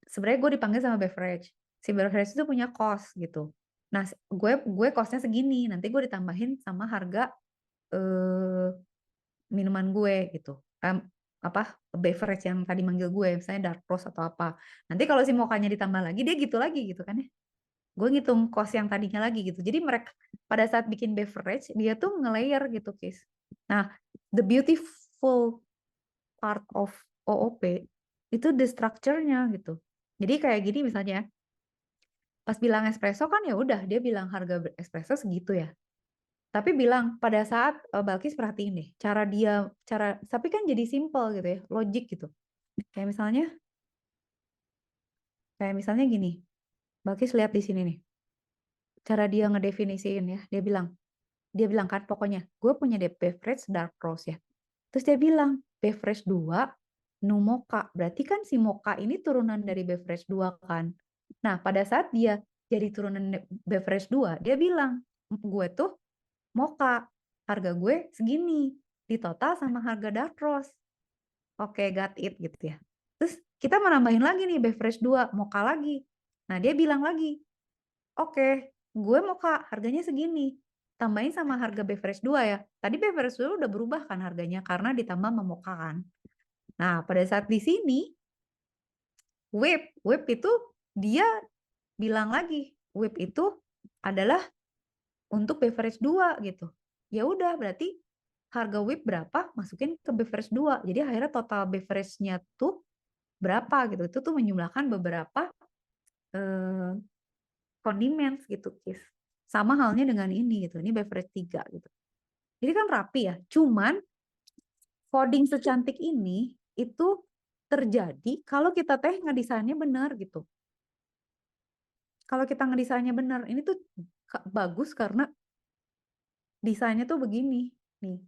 sebenarnya gue dipanggil sama beverage. Si beverage itu punya cost gitu. Nah, gue costnya segini. Nanti gue ditambahin sama harga minuman gue gitu. Beverage yang tadi manggil gue, misalnya dark roast atau apa. Nanti kalau si mokanya ditambah lagi, dia gitu lagi gitu kan ya. Gue ngitung cost yang tadinya lagi gitu. Jadi mereka pada saat bikin beverage, dia tuh nge-layer gitu, guys. Nah, the beautiful part of OOP itu the structure-nya gitu. Jadi kayak gini misalnya, pas bilang espresso kan ya udah dia bilang harga espresso segitu ya. Tapi bilang pada saat Balkis perhatiin deh, tapi kan jadi simple gitu ya, logik gitu. Kayak misalnya gini, Balkis lihat di sini nih, cara dia ngedefinisiin ya, dia bilang kan pokoknya, gue punya beverage dark roast ya. Terus dia bilang, beverage 2, no mocha. Berarti kan si mocha ini turunan dari beverage 2 kan. Nah, pada saat dia jadi turunan beverage 2, dia bilang, gue tuh mocha, harga gue segini, di total sama harga dark roast. Oke, got it gitu ya. Terus kita mau nambahin lagi nih beverage 2, mocha lagi. Nah, dia bilang lagi, oke, gue mocha harganya segini. Tambahin sama harga beverage 2 ya. Tadi beverage 2 udah berubah kan harganya karena ditambah sama mocha kan. Nah, pada saat di sini whip itu dia bilang lagi, whip itu adalah untuk beverage 2 gitu. Ya udah berarti harga whip berapa masukin ke beverage 2. Jadi akhirnya total beverage-nya tuh berapa gitu. Itu tuh menjumlahkan beberapa eh, condiments gitu, Kis. Sama halnya dengan ini gitu. Ini beverage 3 gitu. Jadi kan rapi ya. Cuman coding secantik ini itu terjadi kalau kita teh ngedesainnya benar gitu. Kalau kita ngedesainnya benar, ini tuh bagus karena desainnya tuh begini nih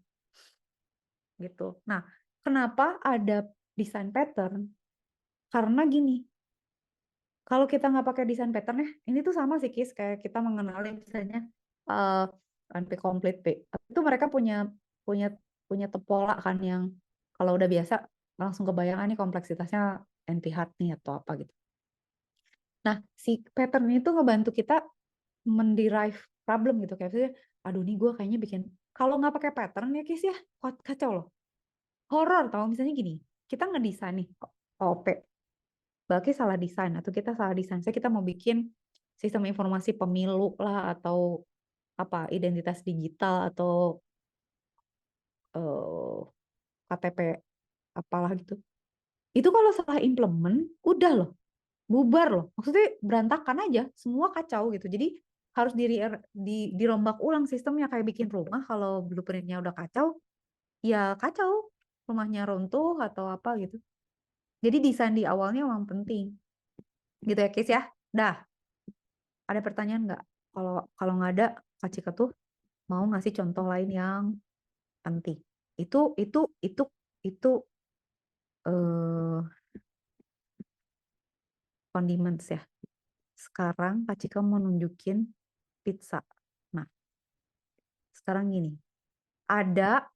gitu. Nah, kenapa ada desain pattern? Karena gini, kalau kita nggak pakai desain pattern ya, ini tuh sama sih Kis, kayak kita mengenali misalnya uh, NP complete P. Itu mereka punya punya punya pola kan yang kalau udah biasa langsung kebayang nih kompleksitasnya NP hard nih atau apa gitu. Nah, si pattern itu ngebantu kita menderive problem gitu kayak misalnya, aduh nih gue kayaknya bikin kalau nggak pakai pattern ya Kis ya kacau loh. Horor tau misalnya gini, kita ngedesain nih OP, berarti salah desain atau kita salah desain. Saya kita mau bikin sistem informasi pemilu lah atau apa identitas digital atau eh, KTP apalah gitu. Itu kalau salah implement, udah loh, bubar loh. Maksudnya berantakan aja, semua kacau gitu. Jadi harus dirombak ulang sistemnya kayak bikin rumah. Kalau blueprintnya udah kacau, ya kacau, rumahnya runtuh atau apa gitu. Jadi desain di awalnya memang penting. Gitu ya, Kis ya. Dah, ada pertanyaan nggak? Kalau kalau nggak ada, Kak Cika tuh mau ngasih contoh lain yang penting. Itu eh condiments ya. Sekarang Kak Cika mau nunjukin pizza. Nah, sekarang gini. Ada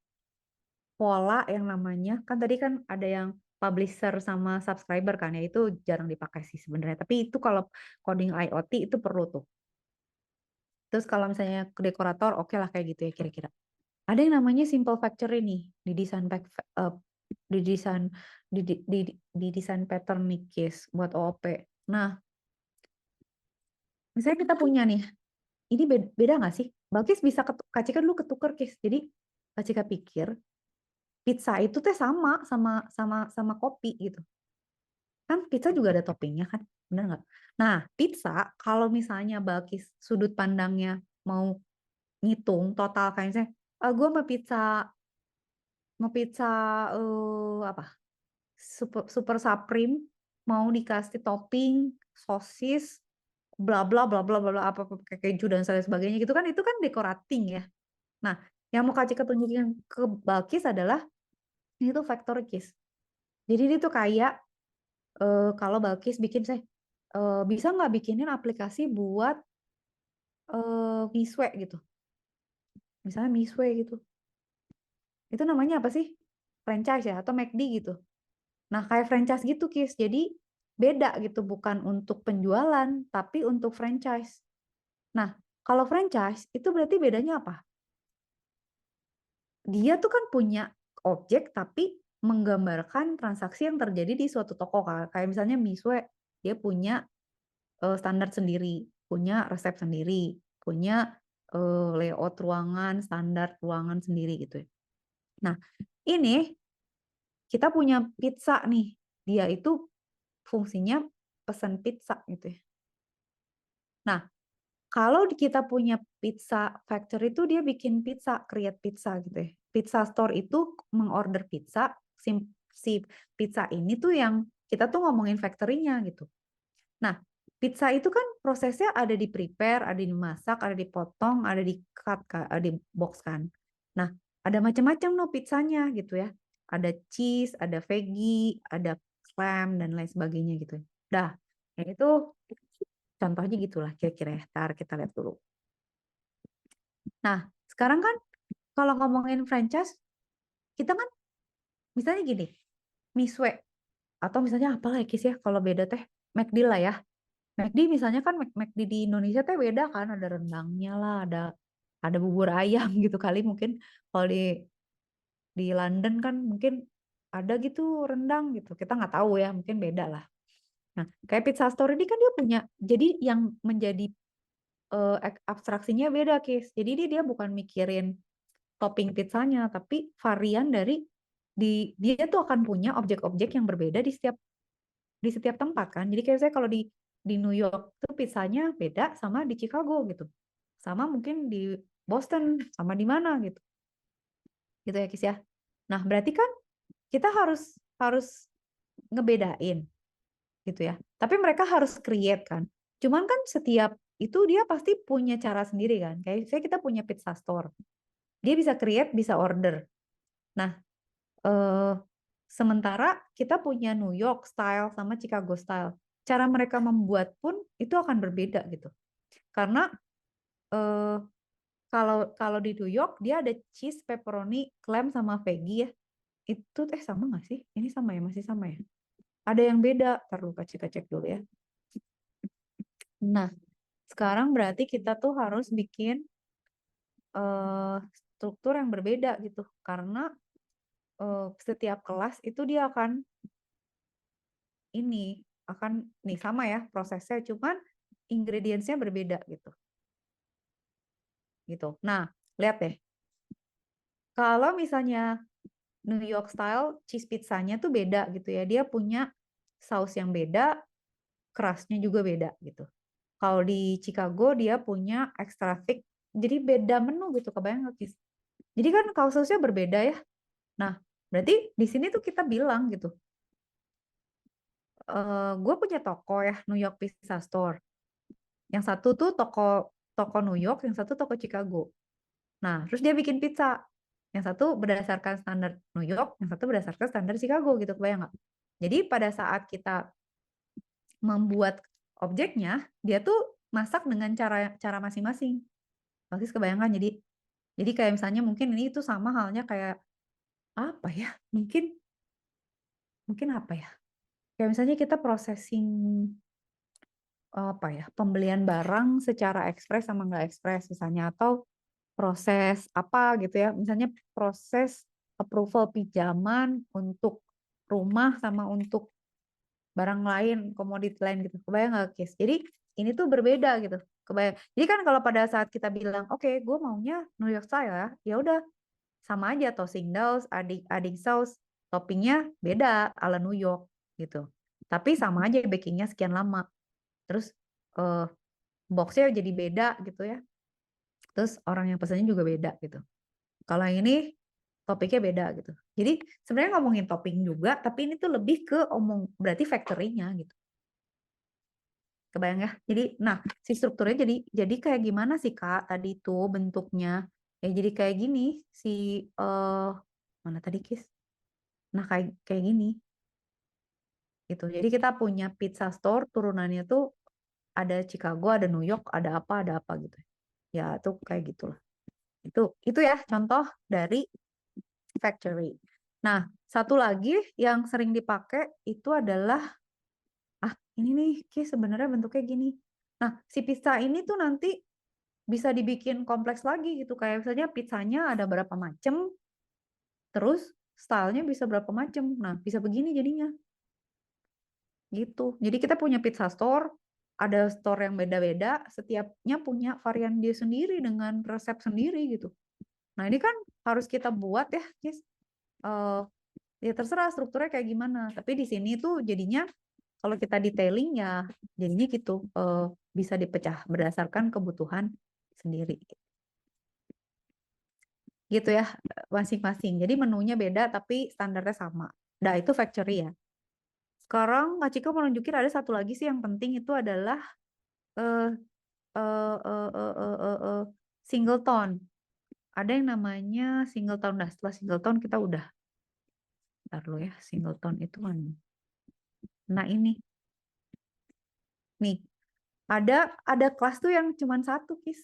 pola yang namanya, kan tadi kan ada yang publisher sama subscriber kan ya, itu jarang dipakai sih sebenarnya. Tapi itu kalau coding IoT itu perlu tuh. Terus kalau misalnya ke dekorator, oke lah kayak gitu ya kira-kira. Ada yang namanya simple factory nih di desain di desain di desain pattern nih case buat OOP. Nah, misalnya kita punya nih, ini beda nggak sih? Bagis bisa Kak Cika dulu ketuker case. Jadi Kak Cika pikir pizza itu teh sama kopi gitu. Kan pizza juga ada toppingnya kan, benar nggak? Nah, pizza kalau misalnya Bagis sudut pandangnya mau ngitung total kayak misalnya, gue mau pizza apa? Super Supreme mau dikasih topping sosis bla bla bla bla bla apa kayak keju dan sebagainya gitu kan itu kan decorating ya. Nah, yang mau Kak Cika tunjukin ke Balkis adalah ini tuh factory case. Jadi ini tuh kayak kalau Balkis bikin saya bisa nggak bikinin aplikasi buat Miswe gitu. Misalnya Miswe gitu. Itu namanya apa sih? Franchise ya atau McD gitu. Nah, kayak franchise gitu, Kis. Jadi beda gitu, bukan untuk penjualan, tapi untuk franchise. Nah, kalau franchise itu berarti bedanya apa? Dia tuh kan punya objek tapi menggambarkan transaksi yang terjadi di suatu toko. Kayak misalnya Miswe, dia punya standar sendiri, punya resep sendiri, punya layout ruangan, standar ruangan sendiri gitu ya. Nah, ini kita punya pizza nih. Dia itu fungsinya pesan pizza gitu ya. Nah, kalau kita punya pizza factory itu dia bikin pizza, create pizza gitu ya. Pizza store itu mengorder pizza, si pizza ini tuh yang kita tuh ngomongin factory-nya gitu. Nah, pizza itu kan prosesnya ada di prepare, ada dimasak, ada dipotong, ada di cut, ada di box kan. Nah, ada macam-macam no pizzanya gitu ya. Ada cheese, ada veggie, ada clam dan lain sebagainya gitu. Dah, itu contohnya gitulah kira-kira ya. Ntar kita lihat dulu. Nah, sekarang kan kalau ngomongin franchise, kita kan misalnya gini, misue atau misalnya apa ya Kis ya kalau beda teh McD lah ya. McD misalnya kan McD di Indonesia teh beda kan, ada rendangnya lah, ada bubur ayam gitu kali mungkin. Kalau di London kan mungkin ada gitu rendang gitu. Kita nggak tahu ya, mungkin beda lah. Nah, kayak pizza store ini kan dia punya, jadi yang menjadi abstraksinya beda, Kis. Jadi dia bukan mikirin topping pizzanya, tapi varian dari dia tuh akan punya objek-objek yang berbeda di setiap tempat kan. Jadi kayak saya kalau di New York tuh pizzanya beda sama di Chicago gitu. Sama mungkin di Boston, sama di mana gitu. Gitu ya, Kis ya. Nah, berarti kan kita harus harus ngebedain gitu ya. Tapi mereka harus create kan. Cuman kan setiap itu dia pasti punya cara sendiri kan. Kayak saya kita punya pizza store. Dia bisa create, bisa order. Nah, sementara kita punya New York style sama Chicago style. Cara mereka membuat pun itu akan berbeda gitu. Karena eh, kalau di New York dia ada cheese, pepperoni, clam sama veggie ya. Itu sama nggak sih? Ini sama ya, masih sama ya? Ada yang beda. Ntar lu cek dulu ya. Nah, sekarang berarti kita tuh harus bikin struktur yang berbeda gitu. Karena setiap kelas itu dia akan nih sama ya prosesnya, cuman ingredientsnya berbeda gitu. Nah, lihat deh. Kalau misalnya New York style cheese pizzanya tuh beda gitu ya. Dia punya saus yang beda, kerasnya juga beda gitu. Kalau di Chicago dia punya extra thick, jadi beda menu gitu, kebayang nggak, Kis? Jadi kan kalau sausnya berbeda ya. Nah, berarti di sini tuh kita bilang gitu, gue punya toko ya, New York Pizza Store. Yang satu tuh toko New York, yang satu toko Chicago. Nah, terus dia bikin pizza. Yang satu berdasarkan standar New York, yang satu berdasarkan standar Chicago gitu, kebayang nggak? Jadi pada saat kita membuat objeknya, dia tuh masak dengan cara masing-masing. Pasti kebayangkan. Jadi kayak misalnya mungkin ini itu sama halnya kayak apa ya? Mungkin apa ya? Kayak misalnya kita processing apa ya? Pembelian barang secara ekspres sama nggak ekspres misalnya, atau proses apa gitu ya. Misalnya proses approval pinjaman untuk rumah sama untuk barang lain, komoditi lain gitu. Kebayang nggak, Kis? Jadi ini tuh berbeda gitu. Kebayang. Jadi kan kalau pada saat kita bilang, oke, gue maunya New York style ya, ya udah sama aja tossing saus, adding saus, toppingnya beda ala New York gitu. Tapi sama aja bakingnya sekian lama. Terus boxnya jadi beda gitu ya. Terus orang yang pesannya juga beda gitu. Kalau yang ini topiknya beda gitu. Jadi sebenarnya ngomongin topping juga, tapi ini tuh lebih ke berarti factory-nya gitu. Kebayang ya? Jadi, nah si strukturnya jadi kayak gimana sih Kak tadi itu bentuknya? Ya jadi kayak gini si mana tadi Kis? Nah kayak gini gitu. Jadi kita punya pizza store turunannya tuh ada Chicago, ada New York, ada apa gitu. Ya tuh kayak gitulah. Itu ya contoh dari factory. Nah, satu lagi yang sering dipakai itu adalah ini nih Ki sebenarnya bentuknya gini. Nah, si pizza ini tuh nanti bisa dibikin kompleks lagi gitu. Kayak misalnya pizzanya ada berapa macem, terus stylenya bisa berapa macem. Nah, bisa begini jadinya. Gitu. Jadi kita punya pizza store, ada store yang beda-beda, setiapnya punya varian dia sendiri dengan resep sendiri gitu. Nah, ini kan harus kita buat ya, Kis. Ya terserah strukturnya kayak gimana. Tapi di sini tuh jadinya kalau kita detailing ya jadinya gitu bisa dipecah berdasarkan kebutuhan sendiri. Gitu ya masing-masing. Jadi menunya beda tapi standarnya sama. Nah, itu factory ya. Sekarang Kak Ciko mau nunjukin ada satu lagi sih yang penting itu adalah eh singleton. Ada yang namanya singleton. Nah, setelah singleton kita udah. Ntar dulu ya, singleton itu mana? Nah, ini. Nih, ada kelas tuh yang cuma satu, Kis.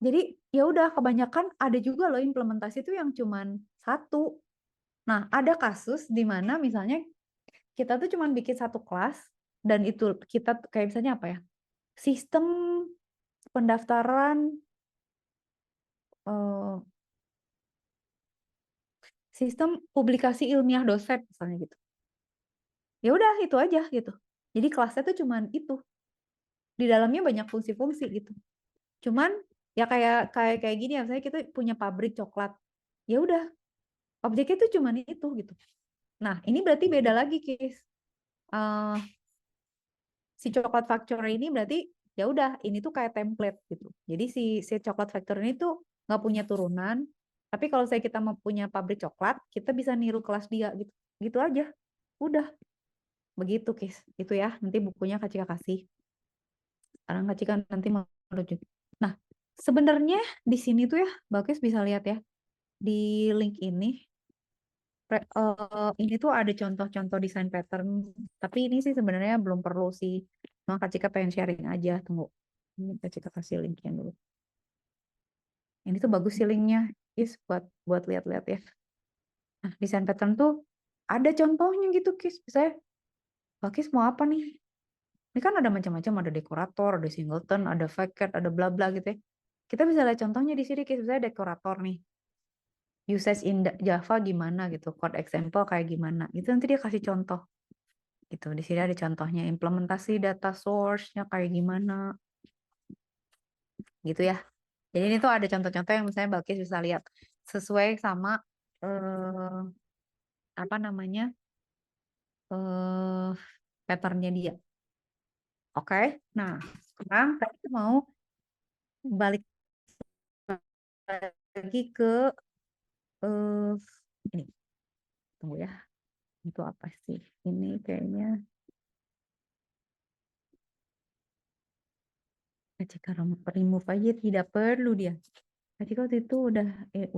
Jadi ya udah kebanyakan ada juga loh implementasi tuh yang cuma satu. Nah, ada kasus di mana misalnya kita tuh cuma bikin satu kelas dan itu kita kayak misalnya apa ya? Sistem pendaftaran eh, sistem publikasi ilmiah dosen misalnya gitu. Ya udah itu aja gitu. Jadi kelasnya tuh cuman itu. Di dalamnya banyak fungsi-fungsi gitu. Cuman ya kayak gini ya, misalnya kita punya pabrik coklat. Ya udah, objeknya tuh cuman itu gitu. Nah, ini berarti beda lagi, Kis. Eh, si coklat factory ini berarti ya udah ini tuh kayak template gitu. Jadi si coklat factory ini tuh nggak punya turunan. Tapi kalau saya kita mau punya pabrik coklat, kita bisa niru kelas dia gitu. Gitu aja. Udah. Begitu, Kis. Itu ya. Nanti bukunya Kak Cika kasih. Sekarang Kak Cika nanti mau rujuk. Nah, sebenarnya di sini tuh ya, Bagus bisa lihat ya. Di link ini, ini tuh ada contoh-contoh desain pattern. Tapi ini sih sebenarnya belum perlu sih. Cuma Kak Cika pengen sharing aja. Tunggu. Ini Kak Cika kasih linknya dulu. Ini tuh bagus sih linknya. Kis, buat lihat-lihat ya. Nah, desain pattern tuh ada contohnya gitu, Kis. Misalnya, Kis mau apa nih? Ini kan ada macam-macam, ada dekorator, ada singleton, ada facet, ada bla bla gitu ya. Kita bisa lihat contohnya di sini, misalnya dekorator nih. Usage in Java gimana gitu, code example kayak gimana. Itu nanti dia kasih contoh. Gitu. Di sini ada contohnya implementasi data source-nya kayak gimana. Gitu ya. Jadi ini tuh ada contoh-contoh yang misalnya Balkis bisa lihat sesuai sama eh, apa namanya? eh patternnya dia. Oke. Nah, sekarang kita mau balik lagi ke eh ini. Tunggu ya. Itu apa sih? Ini kayaknya jika remove aja tidak perlu dia. Tadi waktu itu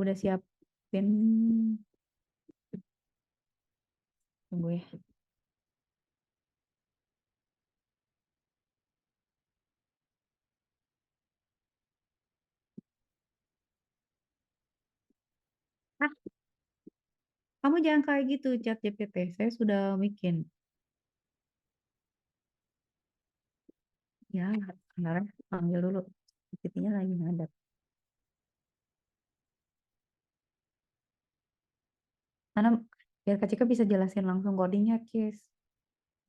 udah siapin. Tunggu ya. Ah, kamu jangan kayak gitu, chat GPT. Saya sudah bikin. Ya, sekarang panggil dulu. GPT-nya lagi ngadap. Karena biar Kak Cika bisa jelasin langsung codingnya, Kis.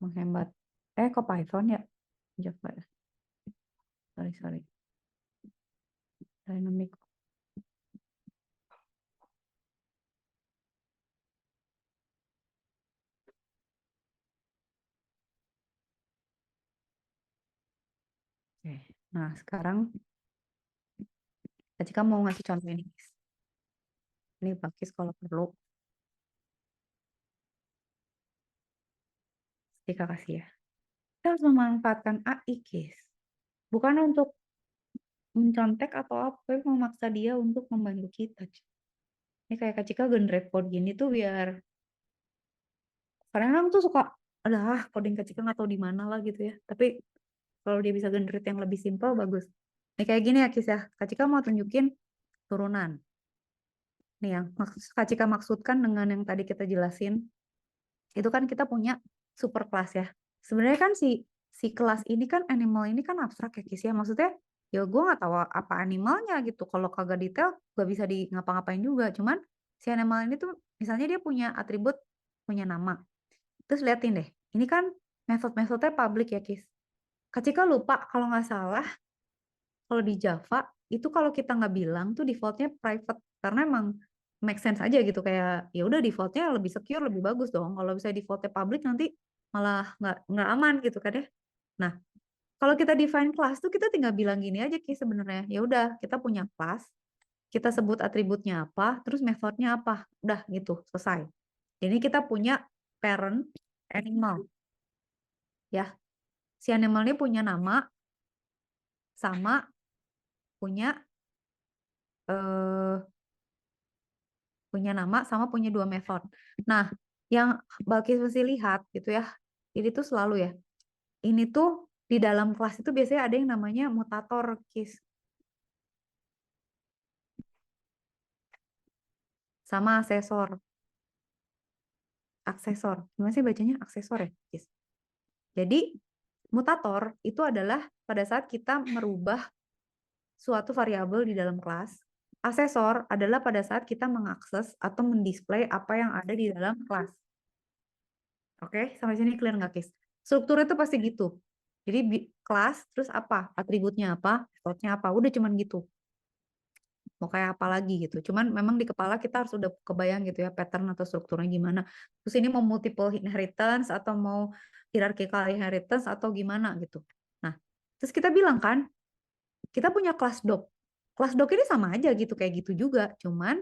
Menghemat. Kok Python ya? Java ya. Sorry. Dynamic. Oke. Nah, sekarang Kak Cika mau ngasih contoh ini, Kis. Ini Bakis kalau perlu. Cika kasih ya. Kita harus memanfaatkan AI, Kis. Bukan untuk mencontek atau apa, tapi memaksa dia untuk membantu kita. Ini kayak Kak Cika generate code gini tuh biar kadang-kadang tuh suka coding Kak Cika nggak tahu di mana lah gitu ya. Tapi kalau dia bisa generate yang lebih simpel bagus. Ini kayak gini ya Kis ya. Kak Cika mau tunjukin turunan. Nih yang Kak Cika maksudkan dengan yang tadi kita jelasin. Itu kan kita punya super kelas ya. Sebenarnya kan si kelas ini kan animal ini kan abstrak ya Kis ya. Maksudnya ya gue nggak tahu apa animalnya gitu. Kalau kagak detail gak bisa di ngapa-ngapain juga. Cuman si animal ini tuh misalnya dia punya atribut, punya nama. Terus liatin deh. Ini kan metode-metodenya public ya Kis. Kak Cika lupa kalau nggak salah kalau di Java itu kalau kita nggak bilang tuh defaultnya private karena emang make sense aja gitu kayak ya udah defaultnya lebih secure lebih bagus dong kalau bisa defaultnya public nanti malah nggak aman gitu kan ya. Nah kalau kita define class tuh kita tinggal bilang gini aja Ki sebenarnya ya udah kita punya class kita sebut atributnya apa terus metodenya apa udah gitu selesai. Jadi kita punya parent animal ya si animal ini punya nama sama punya eh punya nama sama punya dua metode. Nah, yang Balkis mesti lihat gitu ya, ini tuh selalu ya, ini tuh di dalam kelas itu biasanya ada yang namanya mutator, Kis, sama asesor. aksesor. Gimana sih bacanya? Aksesor ya, Kis? Jadi mutator itu adalah pada saat kita merubah suatu variabel di dalam kelas. Asesor adalah pada saat kita mengakses atau mendisplay apa yang ada di dalam kelas. Oke, sampai sini clear nggak, Kis? Strukturnya itu pasti gitu. Jadi kelas, terus apa? Atributnya apa? Metodenya apa? Udah cuman gitu. Mau kayak apa lagi gitu. Cuman memang di kepala kita harus udah kebayang gitu ya pattern atau strukturnya gimana. Terus ini mau multiple inheritance atau mau hierarchical inheritance atau gimana gitu. Nah, terus kita bilang kan, kita punya kelas doc. Kelas doc ini sama aja gitu, kayak gitu juga. Cuman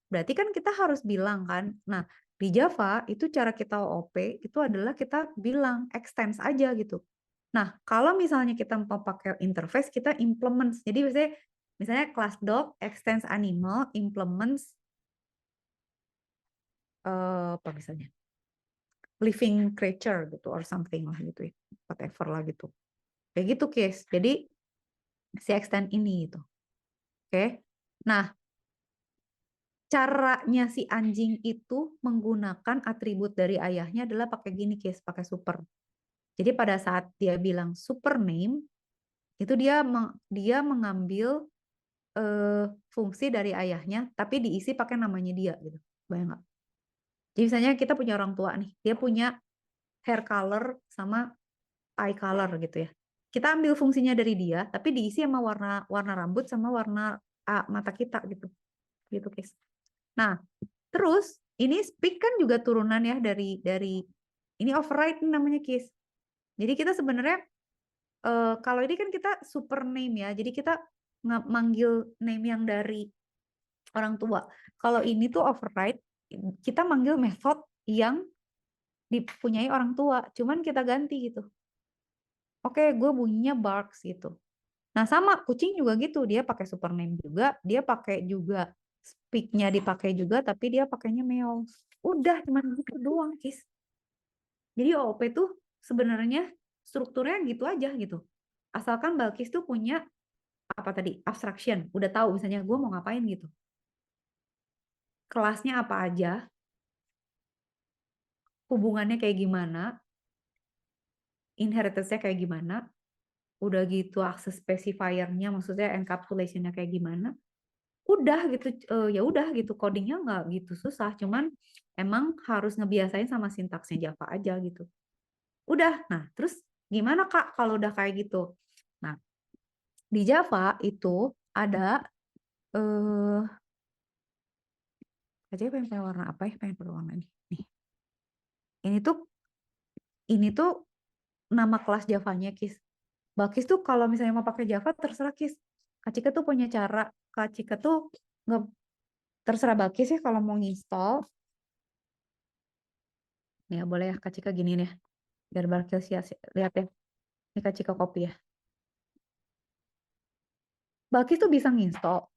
berarti kan kita harus bilang kan. Nah, di Java itu cara kita OP itu adalah kita bilang extends aja gitu. Nah, kalau misalnya kita mau pakai interface, kita implements. Jadi misalnya class doc extends animal implements apa misalnya living creature gitu or something lah gitu ya, whatever lah gitu. Kayak gitu, case. Jadi si extend ini gitu. Oke. Nah, caranya si anjing itu menggunakan atribut dari ayahnya adalah pakai gini, case, pakai super. Jadi pada saat dia bilang super name itu dia mengambil fungsi dari ayahnya, tapi diisi pakai namanya dia gitu. Bayang nggak? Jadi misalnya kita punya orang tua nih, dia punya hair color sama eye color gitu ya. Kita ambil fungsinya dari dia, tapi diisi sama warna rambut sama warna mata kita gitu. Gitu, guys. Nah, terus ini speak kan juga turunan ya dari ini override namanya, Kis. Jadi kita sebenarnya kalau ini kan kita super name ya. Jadi kita manggil name yang dari orang tua. Kalau ini tuh override, kita manggil method yang dipunyai orang tua, cuman kita ganti gitu. Oke, gue bunyinya barks gitu. Nah, sama kucing juga gitu, dia pakai super name juga, dia pakai juga speak-nya dipakai juga, tapi dia pakainya meow. Udah, cuman gitu doang, Kis. Jadi OOP tuh sebenarnya strukturnya gitu aja gitu. Asalkan Balkis tuh punya apa tadi? Abstraction. Udah tahu misalnya gue mau ngapain gitu. Kelasnya apa aja, hubungannya kayak gimana, inheritance-nya kayak gimana, udah gitu akses specifier-nya, maksudnya encapsulation-nya kayak gimana, udah gitu, ya udah gitu, codingnya nggak gitu susah, cuman emang harus ngebiasain sama sintaksnya Java aja gitu. Udah, nah terus gimana Kak kalau udah kayak gitu? Nah, di Java itu ada aja pengen warna apa ya, pengen berwarna nih. Nih. Ini tuh nama kelas Javanya, Kis. Bakis tuh kalau misalnya mau pakai Java terserah, Kis. Kak Cika tuh punya cara. Kak Cika tuh nggak terserah Bakis ya kalau mau nginstall. Nih ya boleh ya Kak Cika gini nih. Biar Bakis lihat ya. Ini Kak Cika copy ya. Bakis tuh bisa nginstall.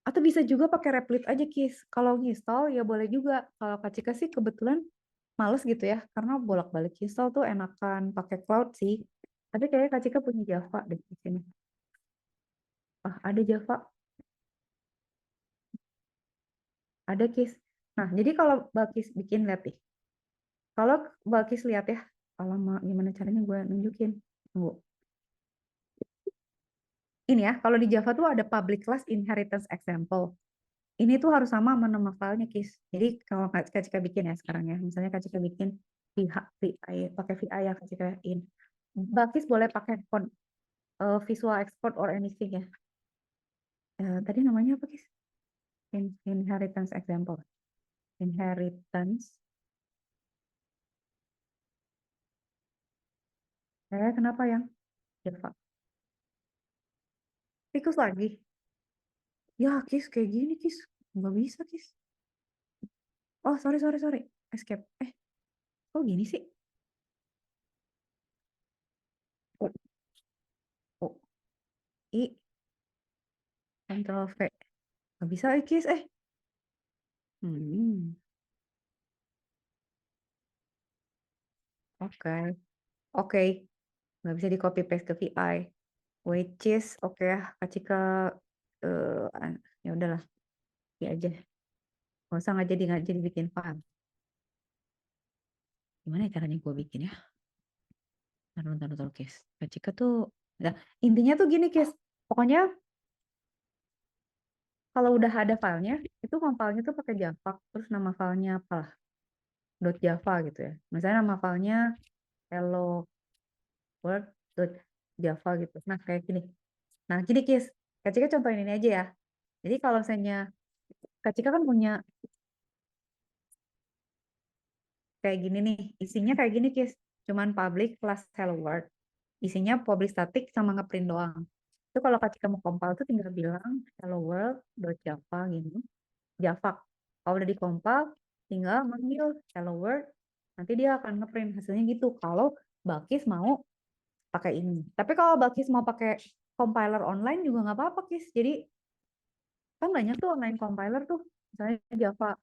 Atau bisa juga pakai replit aja, Kis. Kalau nginstall ya boleh juga. Kalau Kak Cika sih kebetulan males gitu ya. Karena bolak-balik install tuh enakan pakai cloud sih. Tapi kayaknya Kak Cika punya Java deh di sini. Ah, ada Java. Ada, Kis. Nah, jadi kalau Bakis bikin, lihat nih. Kalau Bakis lihat ya, kalau gimana caranya gue nunjukin. Tunggu. Ini ya, kalau di Java tuh ada public class inheritance example. Ini tuh harus sama nama filenya, Kis. Jadi kalau Kak Cika bikin ya sekarang ya, misalnya Kak Cika bikin VI, pakai VI ya Kak Cika in. Bakis boleh pakai visual export or anything ya. Tadi namanya apa, Kis? Inheritance example. Inheritance. Kenapa yang Java? Tikus lagi. Ya, Kis, kayak gini, Kis. Nggak bisa, Kis. Oh, sorry. Escape. Kok gini sih? Oh, oh, I, Ctrl V. Nggak bisa, Kis. Hmm, oke. Oke. Nggak bisa di copy paste ke VI. Which is, oke ya, Kak ya udahlah. Ya aja. Nggak usah nggak jadi bikin file. Gimana ya caranya gue bikin ya? Taruh, guys. Kak Cika tuh, nah, intinya tuh gini, guys. Pokoknya kalau udah ada filenya, itu compile-nya tuh pakai Java, terus nama filenya apalah, .java gitu ya. Misalnya nama filenya hello world.java gitu. Nah, kayak gini. Nah, gini, guys. Kak Cika contohin ini aja ya. Jadi kalau misalnya Kak Cika kan punya kayak gini nih, isinya kayak gini, guys. Cuman public plus hello world. Isinya public static sama ngeprint doang. Itu kalau Kak mau compile tuh tinggal bilang hello world.java gini, Java. Kalau udah dikompil, tinggal manggil hello world, nanti dia akan ngeprint hasilnya gitu. Kalau Balkis mau pakai ini. Tapi kalau Balkis mau pakai compiler online juga nggak apa-apa, Kis. Jadi kan banyak tuh online compiler tuh, misalnya Java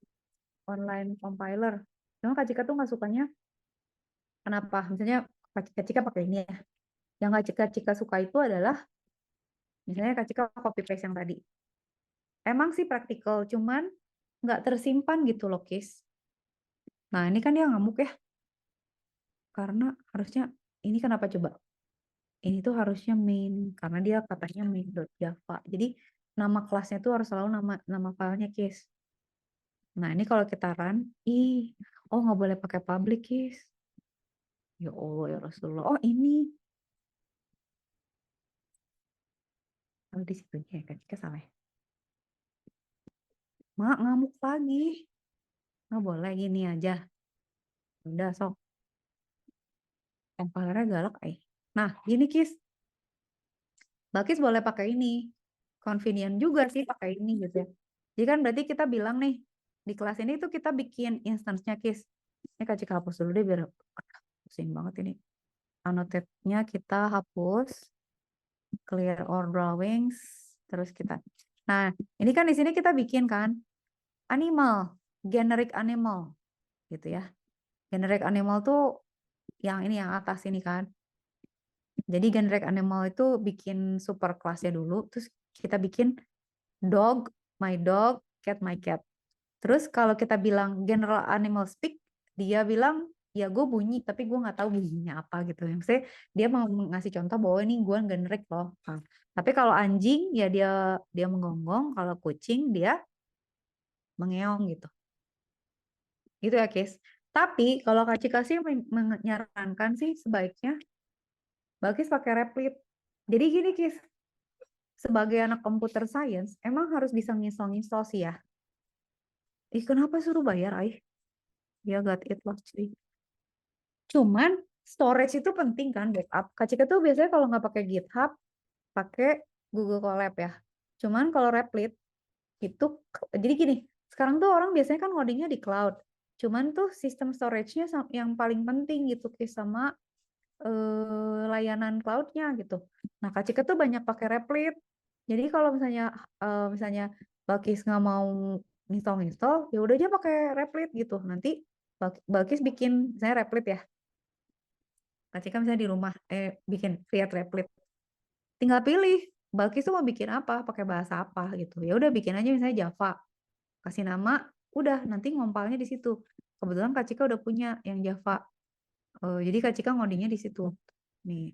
online compiler. Cuma Kak Cika tuh nggak sukanya, kenapa? Misalnya Kak Cika pakai ini ya. Yang Kak Cika suka itu adalah, misalnya Kak Cika copy paste yang tadi. Emang sih praktikal, cuman nggak tersimpan gitu loh, Kis. Nah, ini kan dia ngamuk ya. Karena harusnya, ini kenapa coba? Ini tuh harusnya main, karena dia katanya main.java. Jadi, nama kelasnya tuh harus selalu nama filenya, Kis. Nah, ini kalau kita run, oh nggak boleh pakai public, Kis. Ya Allah, ya Rasulullah. Oh, ini. Oh, di situnya ya, kan salah ya. Mak, ngamuk lagi. Nggak boleh gini aja. Udah, sok. Compilernya galak, Nah, gini, Kis. Bakis boleh pakai ini. Convenient juga sih pakai ini gitu ya. Jadi kan berarti kita bilang nih, di kelas ini tuh kita bikin instance-nya, Kis. Ini Kak Cika hapus dulu deh biar pusing banget ini. Annotate-nya kita hapus. Clear all drawings. Terus kita. Nah, ini kan di sini kita bikin kan. Animal. Generic animal. Gitu ya. Generic animal tuh yang ini, yang atas ini kan. Jadi generic animal itu bikin super kelasnya dulu. Terus kita bikin dog, my dog, my cat. Terus kalau kita bilang general animal speak, dia bilang ya gue bunyi, tapi gue nggak tahu bunyinya apa gitu. Maksudnya dia mau ngasih contoh bahwa ini gue generic loh. Nah, tapi kalau anjing ya dia menggonggong, kalau kucing dia mengeong gitu. Gitu ya, Kis. Tapi kalau Kak Cika sih menyarankan sih sebaiknya Bakis pakai Replit. Jadi gini, Kis, sebagai anak computer science, emang harus bisa nginstal-nginstal sih ya. Kenapa suruh bayar, Ya got it loh, cuy. Cuman storage itu penting kan, backup. Kak Cika tuh biasanya kalau nggak pakai GitHub, pakai Google Colab ya. Cuman kalau Replit, itu, jadi gini, sekarang tuh orang biasanya kan ngodingnya di cloud. Cuman tuh sistem storage-nya yang paling penting gitu, sama layanan cloud-nya gitu. Nah, Kak Cika tuh banyak pakai Replit. Jadi kalau misalnya Balkis nggak mau install, ya udah aja pakai Replit gitu. Nanti Balkis bikin misalnya Replit ya. Kak Cika misalnya di rumah bikin create Replit. Tinggal pilih Balkis tuh mau bikin apa, pakai bahasa apa gitu. Ya udah bikin aja misalnya Java. Kasih nama, udah nanti ngompalnya di situ. Kebetulan Kak Cika udah punya yang Java. Jadi Kak Cika ngodingnya di situ. Nih,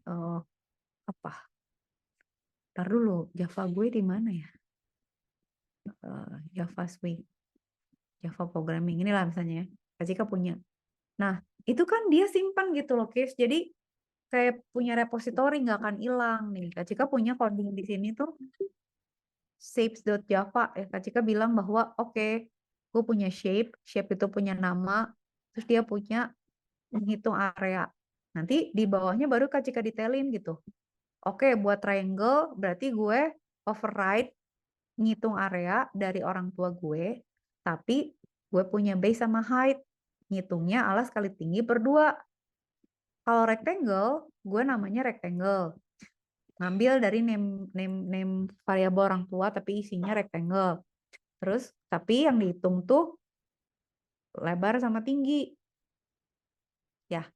apa? Ntar dulu, Java gue di mana ya? Java Suite, Java Programming, inilah misalnya ya. Kak Cika punya. Nah, itu kan dia simpan gitu loh, guys. Jadi kayak punya repository nggak akan hilang nih. Kak Cika punya coding di sini tuh shapes.java. Kak Cika bilang bahwa oke, gue punya shape itu punya nama, terus dia punya menghitung area. Nanti di bawahnya baru Kak Cika detailin gitu. Oke, buat triangle berarti gue override ngitung area dari orang tua gue, tapi gue punya base sama height. Ngitungnya alas kali tinggi per 2. Kalau rectangle, gue namanya rectangle. Ngambil dari name variabel orang tua, tapi isinya rectangle. Terus, tapi yang dihitung tuh lebar sama tinggi. Ya,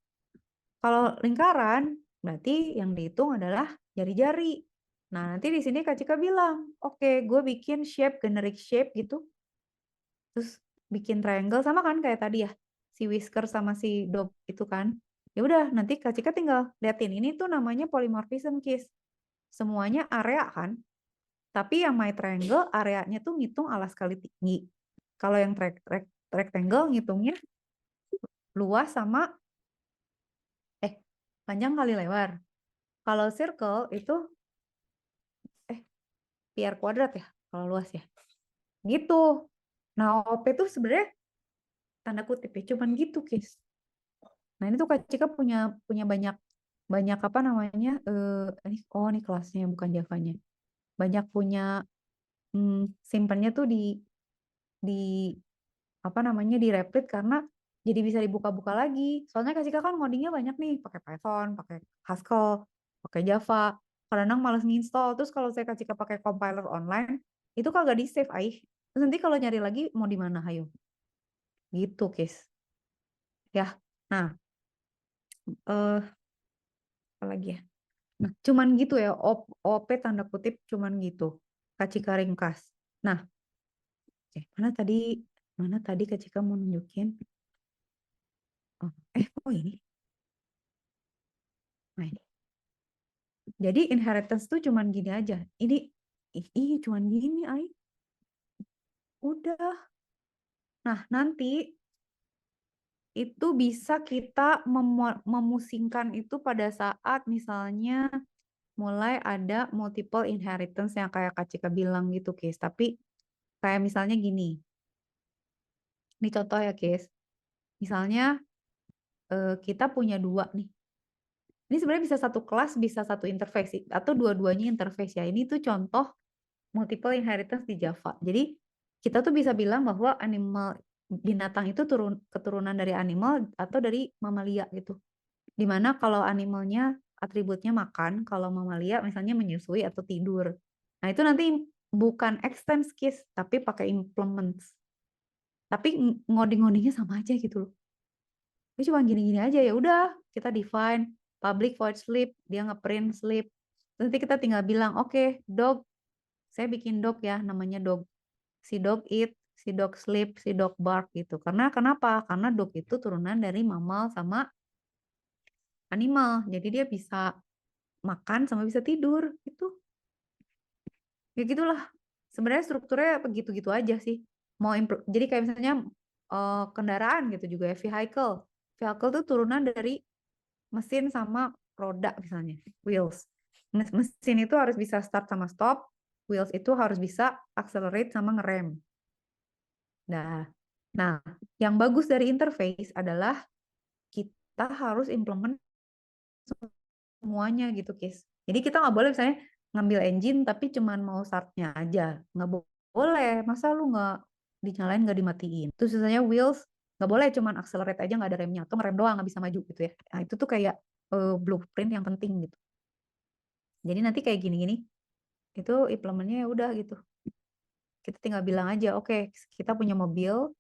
kalau lingkaran, berarti yang dihitung adalah jari-jari. Nah, nanti di sini Kak Cika bilang, oke, gue bikin shape, generic shape gitu. Terus bikin triangle sama kan kayak tadi ya. si Whisker sama si Dog itu kan. Ya udah, nanti Kak Cika tinggal liatin. Ini tuh namanya polymorphism, Kis. Semuanya area kan. Tapi yang my triangle areanya tuh ngitung alas kali tinggi. Kalau yang rectangle ngitungnya luas sama panjang kali lebar. Kalau circle itu PR kuadrat ya, kalau luas ya. Gitu. Nah, OP tuh sebenarnya tanda kutip ya, cuman gitu, Kis. Nah, ini tuh Kak Cika punya banyak apa namanya? Ini kelasnya bukan Javanya. Banyak punya simpennya tuh di apa namanya di Replit karena jadi bisa dibuka-buka lagi. Soalnya Kak Cika kan ngodingnya banyak nih, pakai Python, pakai Haskell, pakai Java. Kadang males nginstall. Terus kalau saya Kak Cika pakai compiler online, itu kagak di save, Terus nanti kalau nyari lagi mau di mana, ayo. Gitu, Kis. Ya. Nah, apa lagi ya? Nah, cuman gitu ya, OP tanda kutip cuman gitu. Kak Cika ringkas. Nah, mana tadi Kak Cika mau nunjukin? Ini. Nah, ini. Jadi inheritance tuh cuman gini aja. Ini cuman gini, Udah. Nah, nanti itu bisa kita memusingkan itu pada saat misalnya mulai ada multiple inheritance yang kayak Kak Cika bilang gitu, Kis. Tapi kayak misalnya gini. Ini contoh ya, Kis. Misalnya kita punya 2 nih. Ini sebenarnya bisa satu kelas, bisa satu interface, atau dua-duanya interface ya. Ini tuh contoh multiple inheritance di Java. Jadi kita tuh bisa bilang bahwa binatang itu keturunan dari animal atau dari mamalia gitu. Dimana kalau animalnya atributnya makan, kalau mamalia misalnya menyusui atau tidur. Nah itu nanti bukan extends case, tapi pakai implements. Tapi ngoding-ngodingnya sama aja gitu loh. Ini cuma gini-gini aja, ya udah kita define public void sleep, dia ngeprint sleep. Nanti kita tinggal bilang, oke, dog, saya bikin dog ya, namanya dog. Si dog eat, si dog sleep, si dog bark gitu. Karena kenapa? Karena dog itu turunan dari mammal sama animal. Jadi dia bisa makan sama bisa tidur gitu. Ya gitulah. Sebenarnya strukturnya begitu-gitu aja sih. Jadi kayak misalnya kendaraan gitu juga ya, vehicle. Vehicle tuh turunan dari mesin sama roda misalnya, wheels. Mesin itu harus bisa start sama stop, wheels itu harus bisa accelerate sama ngerem. Nah, yang bagus dari interface adalah kita harus implement semuanya gitu, Kis. Jadi kita nggak boleh misalnya ngambil engine tapi cuman mau startnya aja. Nggak boleh. Masa lu nggak dinyalain, nggak dimatiin. Terus misalnya wheels, nggak boleh cuman accelerate aja nggak ada remnya. Atau ngerem doang nggak bisa maju gitu ya. Nah, itu tuh kayak blueprint yang penting gitu. Jadi nanti kayak gini-gini, itu implementnya ya udah gitu. Kita tinggal bilang aja, oke, kita punya mobil,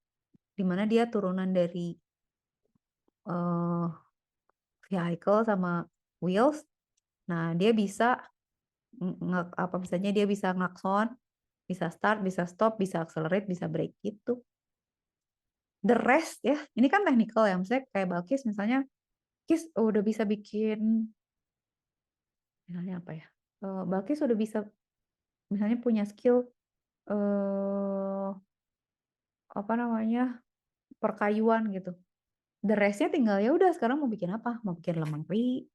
di mana dia turunan dari vehicle sama wheels. Nah, dia bisa apa misalnya dia bisa ngakson, bisa start, bisa stop, bisa accelerate, bisa brake gitu. The rest ya, ini kan technical ya, misalnya kayak Balkis misalnya, Kis udah bisa bikin misalnya apa ya? Balkis udah bisa misalnya punya skill apa namanya? Perkayuan gitu. The rest-nya tinggal ya udah sekarang mau bikin apa? Mau bikin lemari,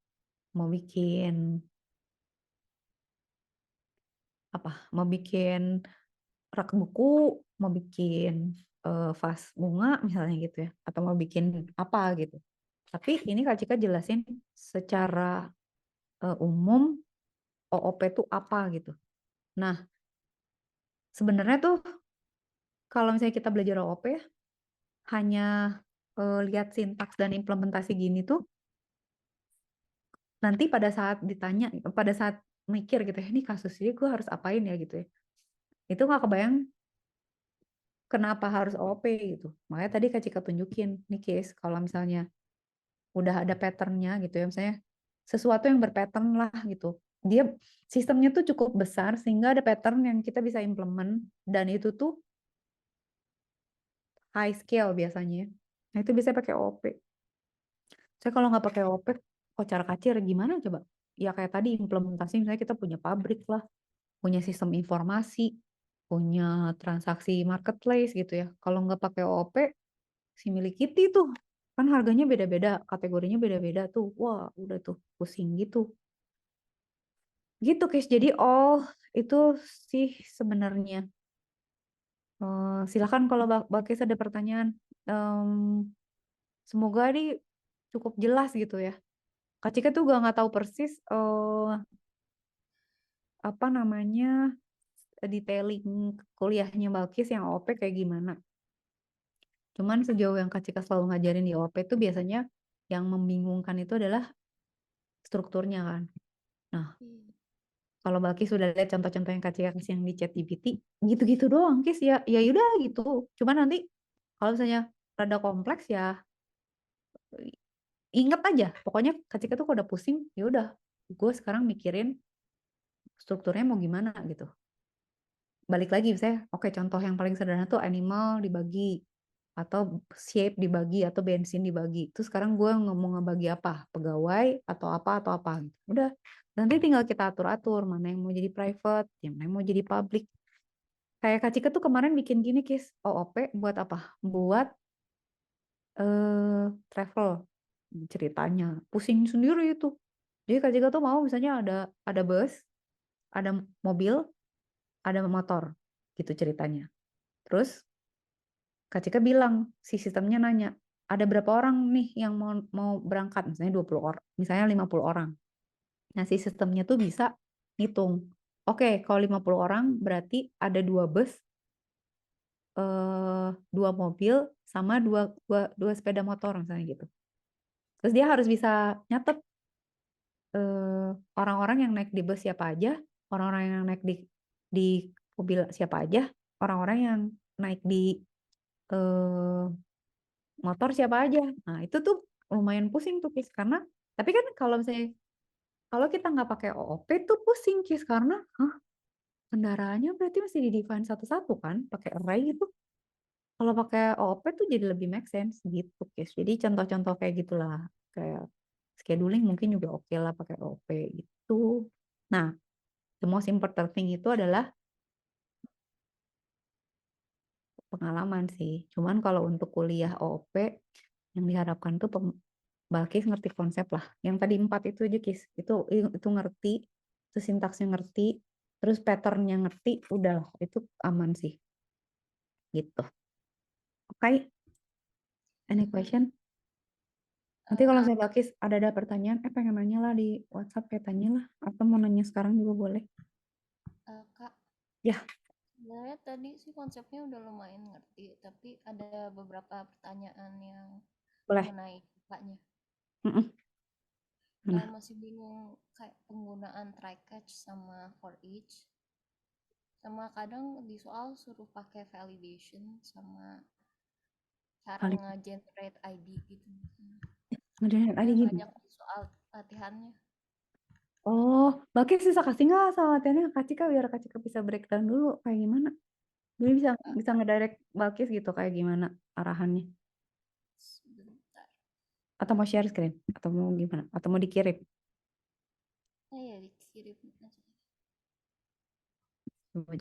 mau bikin apa? Mau bikin rak buku, mau bikin vas bunga misalnya gitu ya, atau mau bikin apa gitu. Tapi ini Kak Cika jelasin secara umum OOP itu apa gitu. Nah, sebenarnya tuh kalau misalnya kita belajar OOP ya, hanya lihat sintaks dan implementasi gini tuh, nanti pada saat ditanya, pada saat mikir gitu ya, ini kasusnya gue harus apain ya gitu ya. Itu nggak kebayang kenapa harus OOP gitu. Makanya tadi Kak Cika tunjukin nih case kalau misalnya udah ada patternnya gitu ya, misalnya sesuatu yang berpattern lah gitu. Dia sistemnya tuh cukup besar sehingga ada pattern yang kita bisa implement dan itu tuh high scale biasanya. Nah itu bisa pakai OOP. Saya kalau nggak pakai OOP, kocar kacir gimana coba? Ya kayak tadi implementasi misalnya kita punya pabrik lah, punya sistem informasi, punya transaksi marketplace gitu ya. Kalau nggak pakai OOP, si milik kita tuh kan harganya beda-beda, kategorinya beda-beda tuh. Wah, udah tuh pusing gitu. Gitu, guys. Jadi itu sih sebenarnya. Silakan kalau Bakis ada pertanyaan. Em, Semoga ini cukup jelas gitu ya. Kak Cika tuh gak nggak tahu persis apa namanya detailing kuliahnya Balkis yang OP kayak gimana. Cuman sejauh yang Kak Cika selalu ngajarin di OP itu biasanya yang membingungkan itu adalah strukturnya kan. Nah, Hmm. kalau Balkis sudah lihat contoh-contoh yang Kak Cika kasih yang di ChatGPT, gitu-gitu doang, Kis ya, ya udah gitu. Cuman nanti kalau misalnya rada kompleks ya inget aja. Pokoknya Kak Cika tuh kalau udah pusing, ya udah. Gue sekarang mikirin strukturnya mau gimana gitu. Balik lagi misalnya, oke contoh yang paling sederhana tuh animal dibagi atau shape dibagi atau bensin dibagi. Terus sekarang gue mau ngebagi apa? Pegawai atau apa gitu. Udah. Nanti tinggal kita atur-atur mana yang mau jadi private, yang mana yang mau jadi public. Kayak Kak Cika tuh kemarin bikin gini, Kis. OOP buat apa? Buat travel ceritanya. Pusing sendiri itu. Jadi Kak Cika tuh mau misalnya ada bus, ada mobil, ada motor gitu ceritanya. Terus Kak Cika bilang, si sistemnya nanya, ada berapa orang nih yang mau berangkat? Misalnya 20 orang, misalnya 50 orang. Nah, si sistemnya tuh bisa ngitung. Oke, kalau 50 orang berarti ada dua bus, dua mobil, sama dua sepeda motor misalnya gitu. Terus dia harus bisa nyatet orang-orang yang naik di bus siapa aja, orang-orang yang naik di mobil siapa aja, orang-orang yang naik di eh, motor siapa aja. Nah, itu tuh lumayan pusing tuh, Kis. Karena, tapi kan kalau misalnya, kalau kita nggak pakai OOP tuh pusing, Kis. Karena, kendaraannya berarti masih di define satu-satu kan, pakai array gitu. Kalau pakai OOP tuh jadi lebih make sense gitu, Kis. Jadi contoh-contoh kayak gitulah. Kayak scheduling mungkin juga oke lah pakai OOP gitu. Nah, the most important thing itu adalah pengalaman sih. Cuman kalau untuk kuliah OOP, yang diharapkan tuh Balkis ngerti konsep lah. Yang tadi 4 itu aja, Kis. Itu ngerti, terus sintaksnya ngerti, terus patternnya ngerti, udah lah, itu aman sih. Gitu. Oke, any question? Nanti kalau saya Balkis ada pertanyaan, pengen nanya lah di WhatsApp, kayak tanya lah. Atau mau nanya sekarang juga boleh. Kak, Ya, sebenarnya tadi sih konsepnya udah lumayan ngerti, tapi ada beberapa pertanyaan yang boleh. mengenai kakaknya. Mm-mm. Mana? Masih bingung kayak penggunaan try catch sama for each. Sama kadang di soal suruh pakai validation sama cara Kali. nge-generate ID gitu. Ngerjain Kayaknya aja gini. banyak di soal latihannya. Oh, Balkis bisa kasih nggak sama latihannya Kak Cika biar Kak Cika bisa breakdown dulu kayak gimana? Jadi bisa bisa ngedirect Balkis gitu kayak gimana arahannya? Sebentar. Atau mau share screen? Atau mau gimana? Atau mau dikirim? Ya dikirim aja. Coba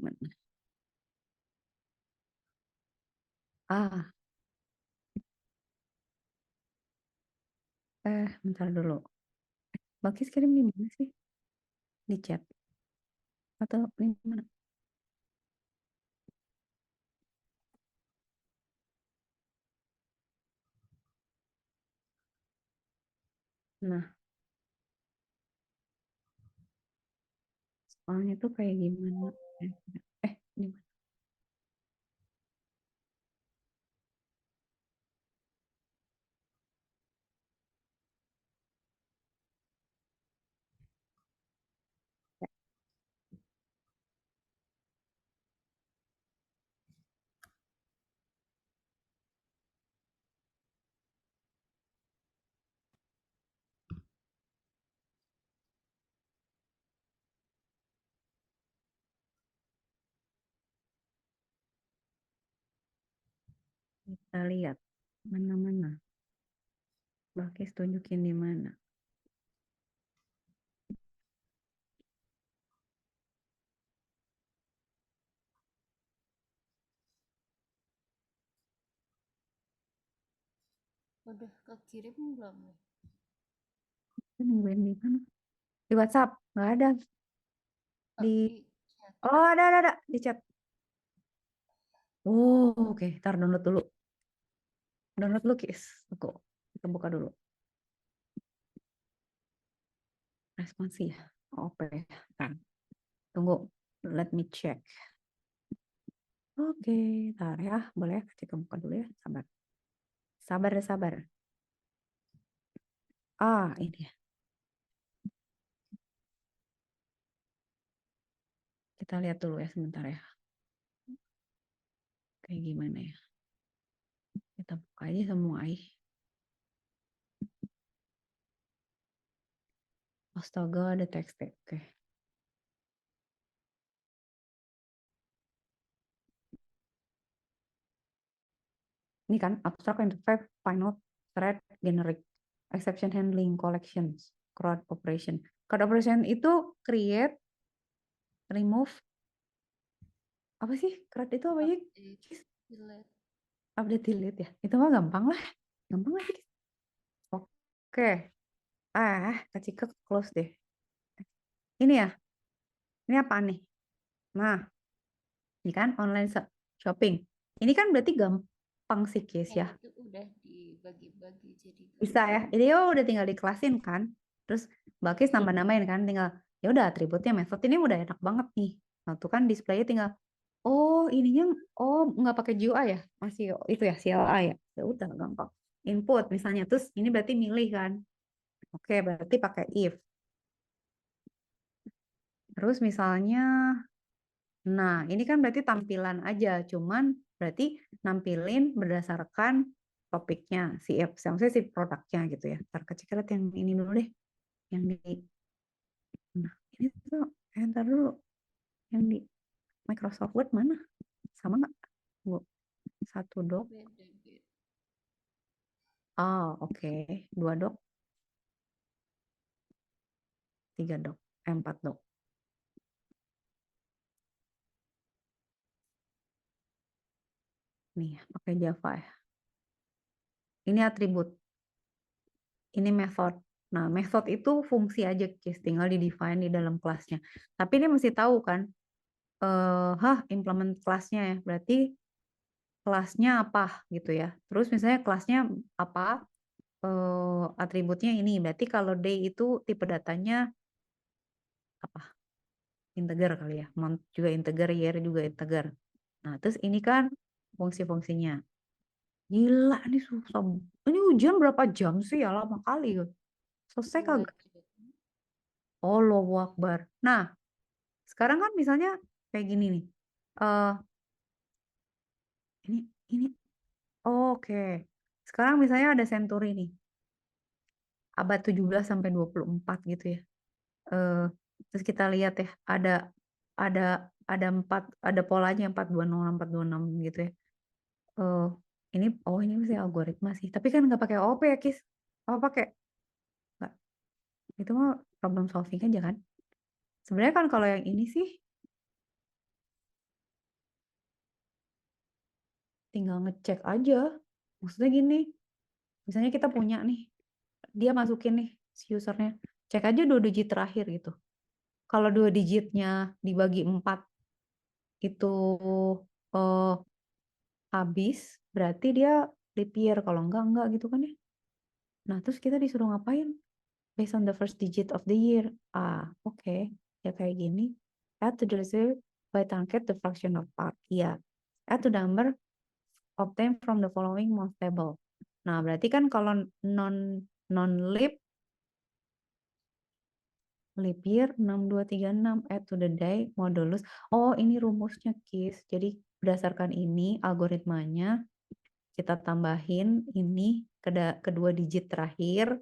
mana. Ah, bentar dulu. Balkis kirim di mana sih? Di chat atau di mana? Nah, soalnya tuh kayak gimana? Di mana? Kita lihat. Mana-mana. Bakis tunjukin di mana. Udah kekirim belum nih? Nungguin di mana? Di WhatsApp nggak ada. Oh, Di di chat. Oh, ada di chat. Oh, oke. Ntar download dulu. Download dulu, Kis. Kita buka dulu. Responsi ya. Oke. Kan. Tunggu. Let me check. Oke. Ntar ya. Boleh ya? Kita buka dulu ya. Sabar. Sabar. Ini ya. Kita lihat dulu ya sebentar ya. Kayak gimana ya. Kita buka aja semua. Astaga, ada teks. Oke. Ini kan abstract interface, final thread, generic, exception handling, collections, CRUD operation. CRUD operation itu create, remove, apa sih? CRUD itu apa ya? Update, delete. Update, delete ya. Itu mah gampang lah. Gampang lah. Oke. Kecil ke close deh. Ini ya. Ini apa nih? Nah, ini kan online shopping. Ini kan berarti gampang sih, Kis ya. Itu udah dibagi-bagi jadi Bisa ya. Ini udah tinggal diklasin kan. Terus Bakis nambah-nambahin kan. Tinggal ya udah atributnya method ini udah enak banget nih. Nah, tuh kan displaynya tinggal ininya nggak pakai GUI ya. Masih itu ya CLI ya. Ya udah gampang. Input misalnya terus ini berarti milih kan. Oke, berarti pakai if. Terus misalnya nah, ini kan berarti tampilan aja, cuman berarti nampilin berdasarkan topiknya si apps, maksudnya si produknya gitu ya. Ntar kecil yang ini dulu deh, yang di, nah ini tuh, ntar dulu, yang di Microsoft Word mana? Sama nggak? Bu, satu dok. beda-beda. Oke. Dua dok, tiga dok, empat dok. Nih, pakai Java ya. Ini atribut. Ini method. Nah, method itu fungsi aja, guys. Tinggal di-define di dalam kelasnya. Tapi ini mesti tahu kan, implement kelasnya ya. Berarti kelasnya apa gitu ya. Terus misalnya kelasnya apa, atributnya ini. Berarti kalau day itu tipe datanya apa? Integer kali ya. Month juga integer, year juga integer. Nah, terus ini kan fungsi-fungsinya. Gila, ini susah. Ini ujian berapa jam sih ya? Lama kali. Selesai 2 kagak? jam. Allahu Akbar. Nah, sekarang kan misalnya kayak gini nih. Eh ini oke. Sekarang misalnya ada Century nih. Abad 17 sampai 24 gitu ya. Eh terus kita lihat ya, ada ada polanya 426 gitu ya. Eh ini masih algoritma sih. Tapi kan nggak pakai OOP ya, Kis. Apa pakai? Nggak. Itu mah problem solving aja kan. Sebenarnya kan kalau yang ini sih tinggal ngecek aja. Maksudnya gini, misalnya kita punya nih, dia masukin nih si usernya, cek aja 2 digit terakhir gitu. Kalau 2 digitnya dibagi 4 itu eh, habis, berarti dia leap year. Kalau enggak gitu kan ya. Nah, terus kita disuruh ngapain? Based on the first digit of the year. Oke. Ya kayak gini. Add to the reserve by truncate the fraction of part. Iya. Add to the number obtained from the following month table. Nah, berarti kan kalau non leap year 6236 add to the day modulus. Ini rumusnya, Kis. Jadi berdasarkan ini algoritmanya kita tambahin ini kedua digit terakhir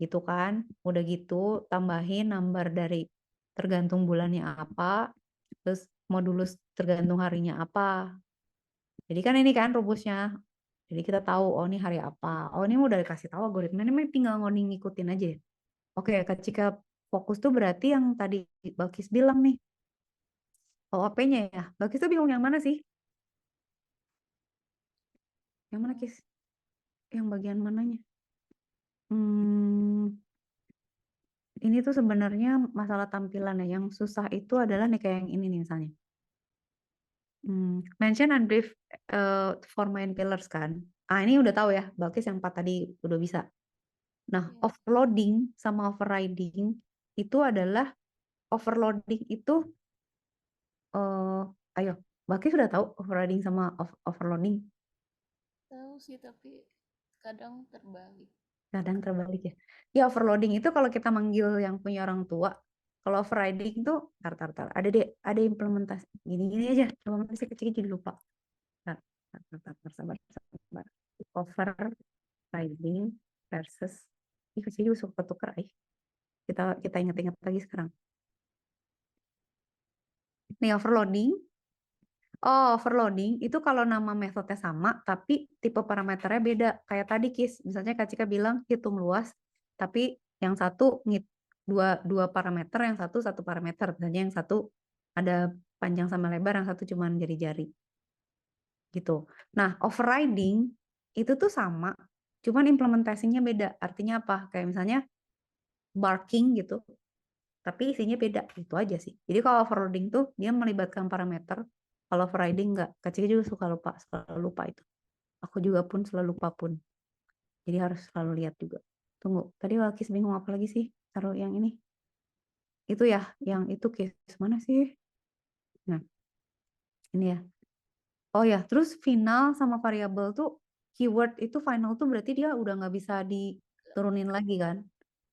gitu kan. Udah gitu tambahin number dari tergantung bulannya apa, terus modulus tergantung harinya apa. Jadi kan ini kan rumusnya Jadi kita tahu, oh ini hari apa. Oh ini udah dikasih tahu algoritma, ini tinggal ngoding ngikutin aja ya. Oke, ketika fokus tuh berarti yang tadi Balkis bilang nih, OOP-nya ya. Balkis tuh bingung yang mana sih? Yang mana, Kis? Yang bagian mananya? Ini tuh sebenarnya masalah tampilan ya. Yang susah itu adalah nih kayak yang ini nih misalnya. Mention and brief for main pillars kan. Ini udah tahu ya, Balkis yang 4 tadi udah bisa. Nah, Yes. overloading sama overriding itu adalah overloading itu ayo, Balkis sudah tahu overriding sama overloading. Tahu sih, tapi kadang terbalik. Kadang terbalik ya. Ya overloading itu kalau kita manggil yang punya orang tua. Kalau overriding itu, tar. Ada implementasi. Gini aja. Implementasi kecil jadi lupa. Sabar. Overriding versus. Ih, kecil juga suka tukar. Kita ingat-ingat lagi sekarang. Nih overloading. Overloading itu kalau nama metodenya sama, tapi tipe parameternya beda. Kayak tadi, Kis. Misalnya Kak Cika bilang hitung luas, tapi yang satu dua parameter, yang satu parameter. Misalnya yang satu ada panjang sama lebar, yang satu cuma jari-jari. Gitu. Nah, overriding itu tuh sama, cuman implementasinya beda. Artinya apa? Kayak misalnya barking gitu, tapi isinya beda. Itu aja sih. Jadi kalau overloading tuh dia melibatkan parameter, kalau overriding enggak. Kecil juga suka lupa itu. Aku juga pun selalu lupa pun. Jadi harus selalu lihat juga. Tunggu, tadi Walkis bingung apa lagi sih? Taruh yang ini. Itu ya, yang itu Kis. Mana sih? Nah, ini ya. Oh ya, terus final sama variabel tuh keyword itu final tuh berarti dia udah nggak bisa diturunin lagi kan?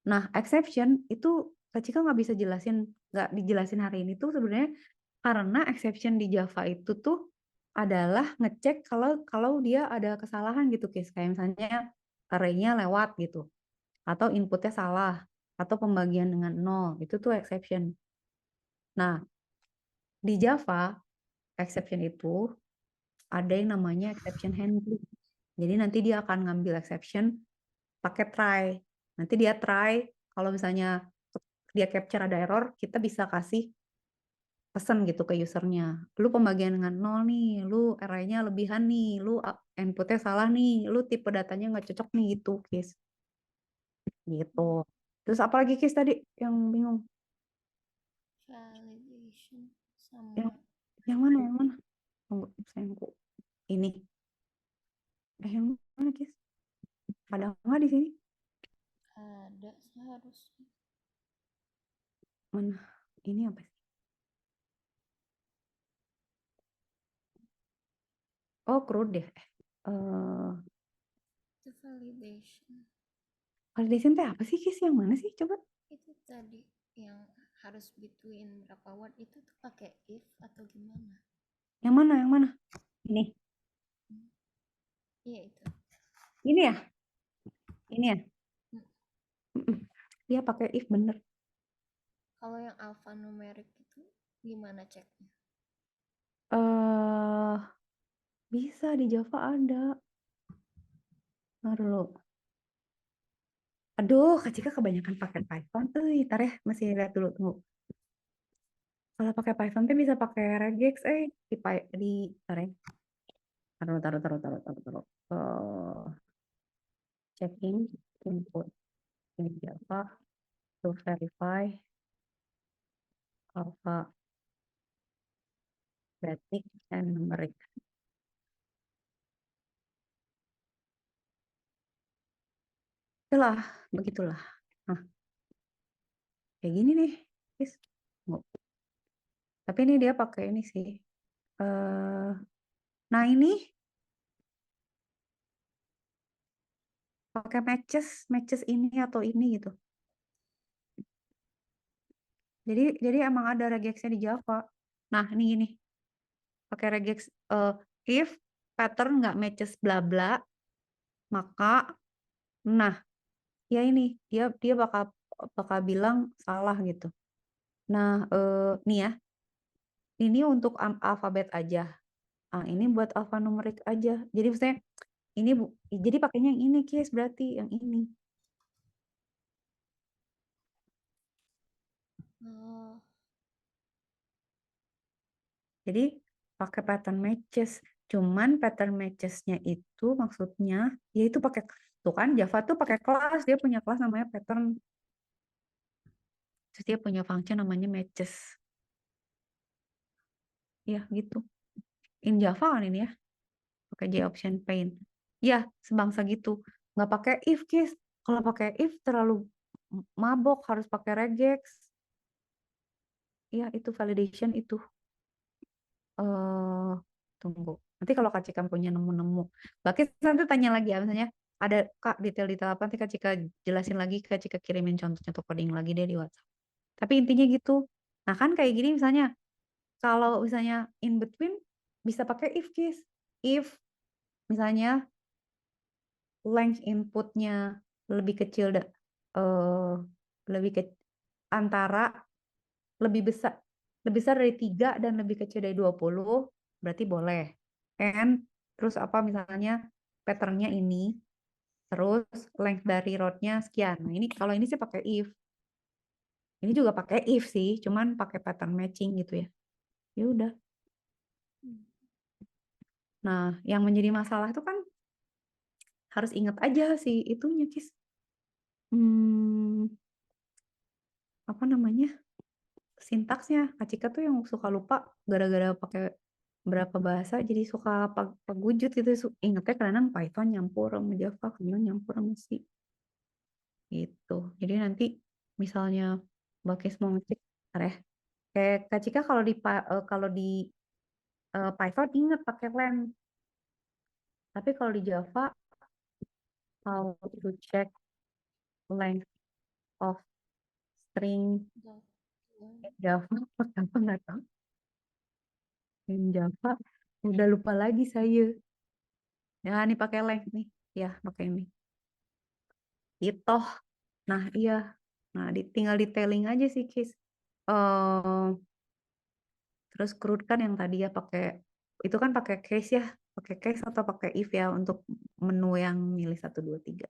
Nah, exception itu Kak Cika nggak bisa jelasin, nggak dijelasin hari ini tuh sebenarnya karena exception di Java itu tuh adalah ngecek kalau dia ada kesalahan gitu, Kis. Kayak misalnya array-nya lewat gitu, atau inputnya salah, atau pembagian dengan nol, itu tuh exception. Nah, di Java exception itu ada yang namanya exception handling. Jadi nanti dia akan ngambil exception pakai try. Nanti dia try, kalau misalnya dia capture ada error, kita bisa kasih pesan gitu ke usernya. Lu pembagian dengan nol nih, lu array-nya lebihan nih, lu inputnya salah nih, lu tipe datanya nggak cocok nih gitu, Kis. Gitu. Terus apa lagi, Kis, tadi yang bingung? Validation Yang, sama yang mana, yang mana? Tunggu, sayangku. Ini. Yang mana, Kis? Ada nggak di sini? ada seharusnya. Mana? Ini apa sih? Oh, crude deh. Itu validation. Validation teh apa sih, Kis? Yang mana sih? Coba. Itu tadi yang harus between berapa word itu tuh pakai if atau gimana? Yang mana? Yang mana? Ini. Iya itu. Ini ya? Ini ya? Hmm. Mm-mm. Dia pakai if bener. Kalau yang alphanumeric itu gimana ceknya? Bisa di Java ada. Ntar dulu. Aduh, Kak Cika kebanyakan pakai Python. Ntar ya, masih lihat dulu. Tunggu. Kalau pakai Python tuh bisa pakai regex. Ntar ya. Taruh. Checking input in Java to verify alphabetic and numeric. Itulah, begitulah. Nah, kayak gini nih, guys. Tapi ini dia pakai ini sih. Nah ini pakai matches ini atau ini gitu. Jadi emang ada regexnya di Java. Nah ini gini, pakai regex if pattern nggak matches bla bla, maka nah ya ini dia bakal bilang salah gitu. Nah nih ya, ini untuk alfabet aja. Ini buat alfanumerik aja. Jadi misalnya Ini jadi pakainya yang ini, Kis, berarti yang ini. Oh, Jadi pakai pattern matches. Cuman pattern matches-nya itu maksudnya ya itu pakai tuh kan Java tuh pakai kelas, dia punya kelas namanya pattern. Terus dia punya function namanya matches. Ya gitu. In Java kan ini ya, pakai JOption paint. Ya, sebangsa gitu. Nggak pakai if, Kis. Kalau pakai if terlalu mabok, harus pakai regex. Ya, itu validation itu. Tunggu. Nanti kalau Kak Cika punya nemu-nemu. Bakis nanti tanya lagi ya, misalnya ada Kak detail-detail apa, nanti Kak Cika jelasin lagi, Kak Cika kirimin contoh-contoh coding lagi deh di WhatsApp. Tapi intinya gitu. Nah kan kayak gini misalnya, kalau misalnya in between bisa pakai if, Kis. If misalnya length inputnya lebih kecil, eh, lebih ke antara lebih besar dari 3 dan lebih kecil dari 20 berarti boleh. And terus apa misalnya patternnya ini, terus length dari rodnya sekian. Nah ini kalau ini sih pakai if. Ini juga pakai if sih, cuman pakai pattern matching gitu ya. Ya udah. Nah, yang menjadi masalah itu kan harus ingat aja sih itunya, Kis. Hmm, apa namanya? Sintaksnya. Acika tuh yang suka lupa gara-gara pakai berapa bahasa jadi suka pagujut gitu. Ingatnya kadang Python nyampur sama Java, kadang nyampur sama C gitu. Jadi nanti misalnya Bakis mau ngecek, ntar ya. Kayak Kak Cika kalau di Python ingat pakai len. Tapi kalau di Java how to check length of string Java. in Java apa nggak tahu. In Java udah lupa lagi saya. Ya, nih pakai length nih. Ya, pakai ini. Gitu. Nah, iya. Nah, tinggal detailing aja sih, Kis. Eh, terus CRUD kan yang tadi ya pakai itu kan pakai case ya, pakai case atau pakai if ya untuk menu yang milih 1 2 3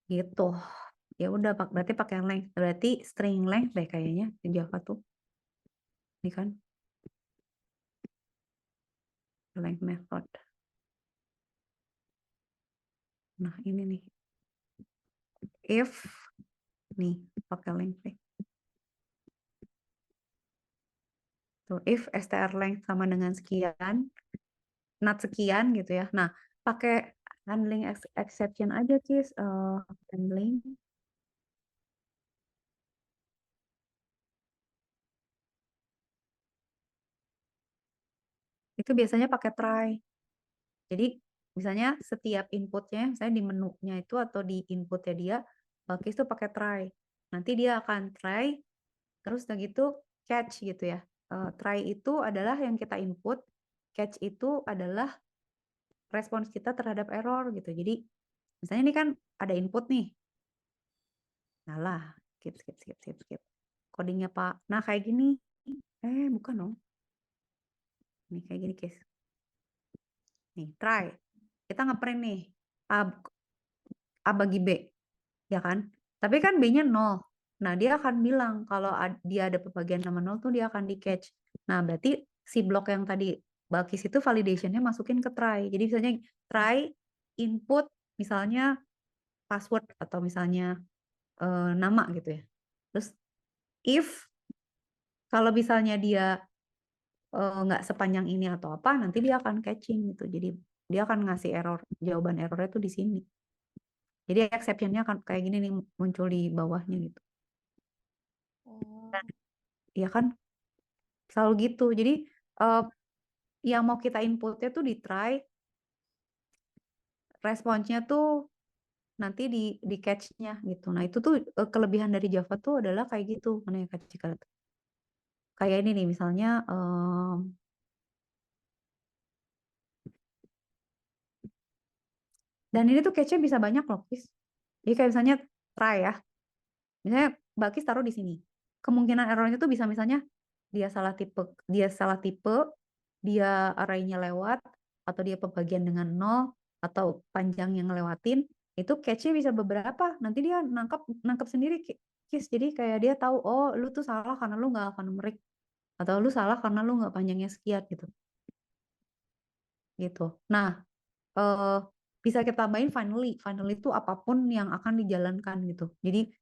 gitu. Ya udah berarti pakai length. Berarti string length deh kayaknya di Java tuh. Ini kan length method. Nah, ini nih. If nih pakai length deh. Tuh, if str length sama dengan sekian, not sekian gitu ya. Nah, pakai handling exception aja, Kis. Handling itu biasanya pakai try. Jadi misalnya setiap inputnya, misalnya di menunya itu atau di inputnya dia, Balkis tuh pakai try. Nanti dia akan try, terus udah gitu catch gitu ya. Try itu adalah yang kita input, catch itu adalah respons kita terhadap error gitu. Jadi misalnya ini kan ada input nih. Nah lah, skip. Codingnya Pak. Nah kayak gini. Bukan dong. Nih kayak gini, guys. Nih, try. Kita ngeprint nih. A, A bagi B. Ya kan? Tapi kan B-nya 0. Nah, dia akan bilang kalau dia ada pembagian sama 0 tuh dia akan di catch. Nah, berarti si blok yang tadi Balkis itu validation-nya masukin ke try. Jadi misalnya try input misalnya password atau misalnya nama gitu ya. Terus if kalau misalnya dia nggak sepanjang ini atau apa, nanti dia akan catching gitu. Jadi dia akan ngasih error, jawaban errornya tuh di sini. Jadi exception-nya akan kayak gini nih muncul di bawahnya gitu. Oh, Ya kan selalu gitu. Jadi eh, yang mau kita inputnya tuh di try, responsnya tuh nanti di catch-nya gitu. Nah itu tuh kelebihan dari Java tuh adalah kayak gitu. Mana ya Kak Cika tuh? Kayak ini nih misalnya dan ini tuh catch-nya bisa banyak loh, Kis. Jadi kayak misalnya try ya. Misalnya Bakis taruh di sini. Kemungkinan errornya tuh bisa misalnya dia salah tipe, dia array-nya lewat, atau dia pembagian dengan 0 atau panjang yang ngelewatin, itu catch-nya bisa beberapa. Nanti dia nangkap sendiri, Kis. Jadi kayak dia tahu, oh lu tuh salah karena lu nggak alphanumerik, atau lu salah karena lu nggak panjangnya sekian gitu. Nah, bisa kita tambahin finally. Finally itu apapun yang akan dijalankan gitu. Jadi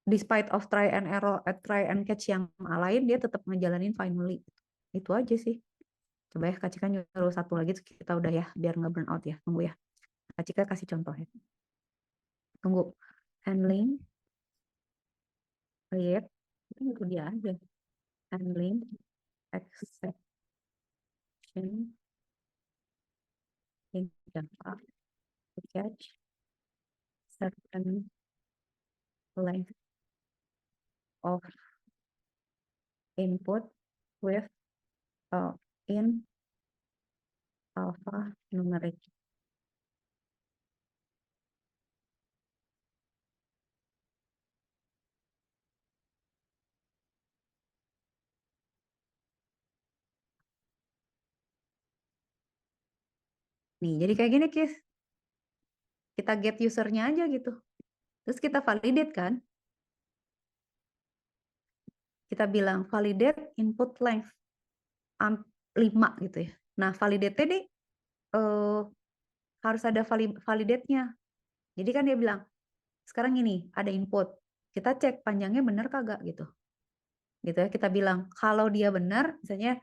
despite of try and error, try and catch yang lain, dia tetap ngejalanin finally. Itu aja sih. Coba ya, Kak Cika nyuruh satu lagi, terus kita udah ya, biar nggak burn out ya. Tunggu ya. Kak Cika kasih contoh ya. Tunggu. Handling, create, itu dia aja. Handling, exception, in Java, to catch certain length of input with in alphanumeric. Nih, jadi kayak gini, Kis. Kita get usernya aja gitu. Terus kita validate kan. Kita bilang validate input length 5 gitu ya. Nah, validate nih harus ada validate-nya. Jadi kan dia bilang, sekarang ini ada input. Kita cek panjangnya benar kagak gitu. Gitu ya, kita bilang kalau dia benar, misalnya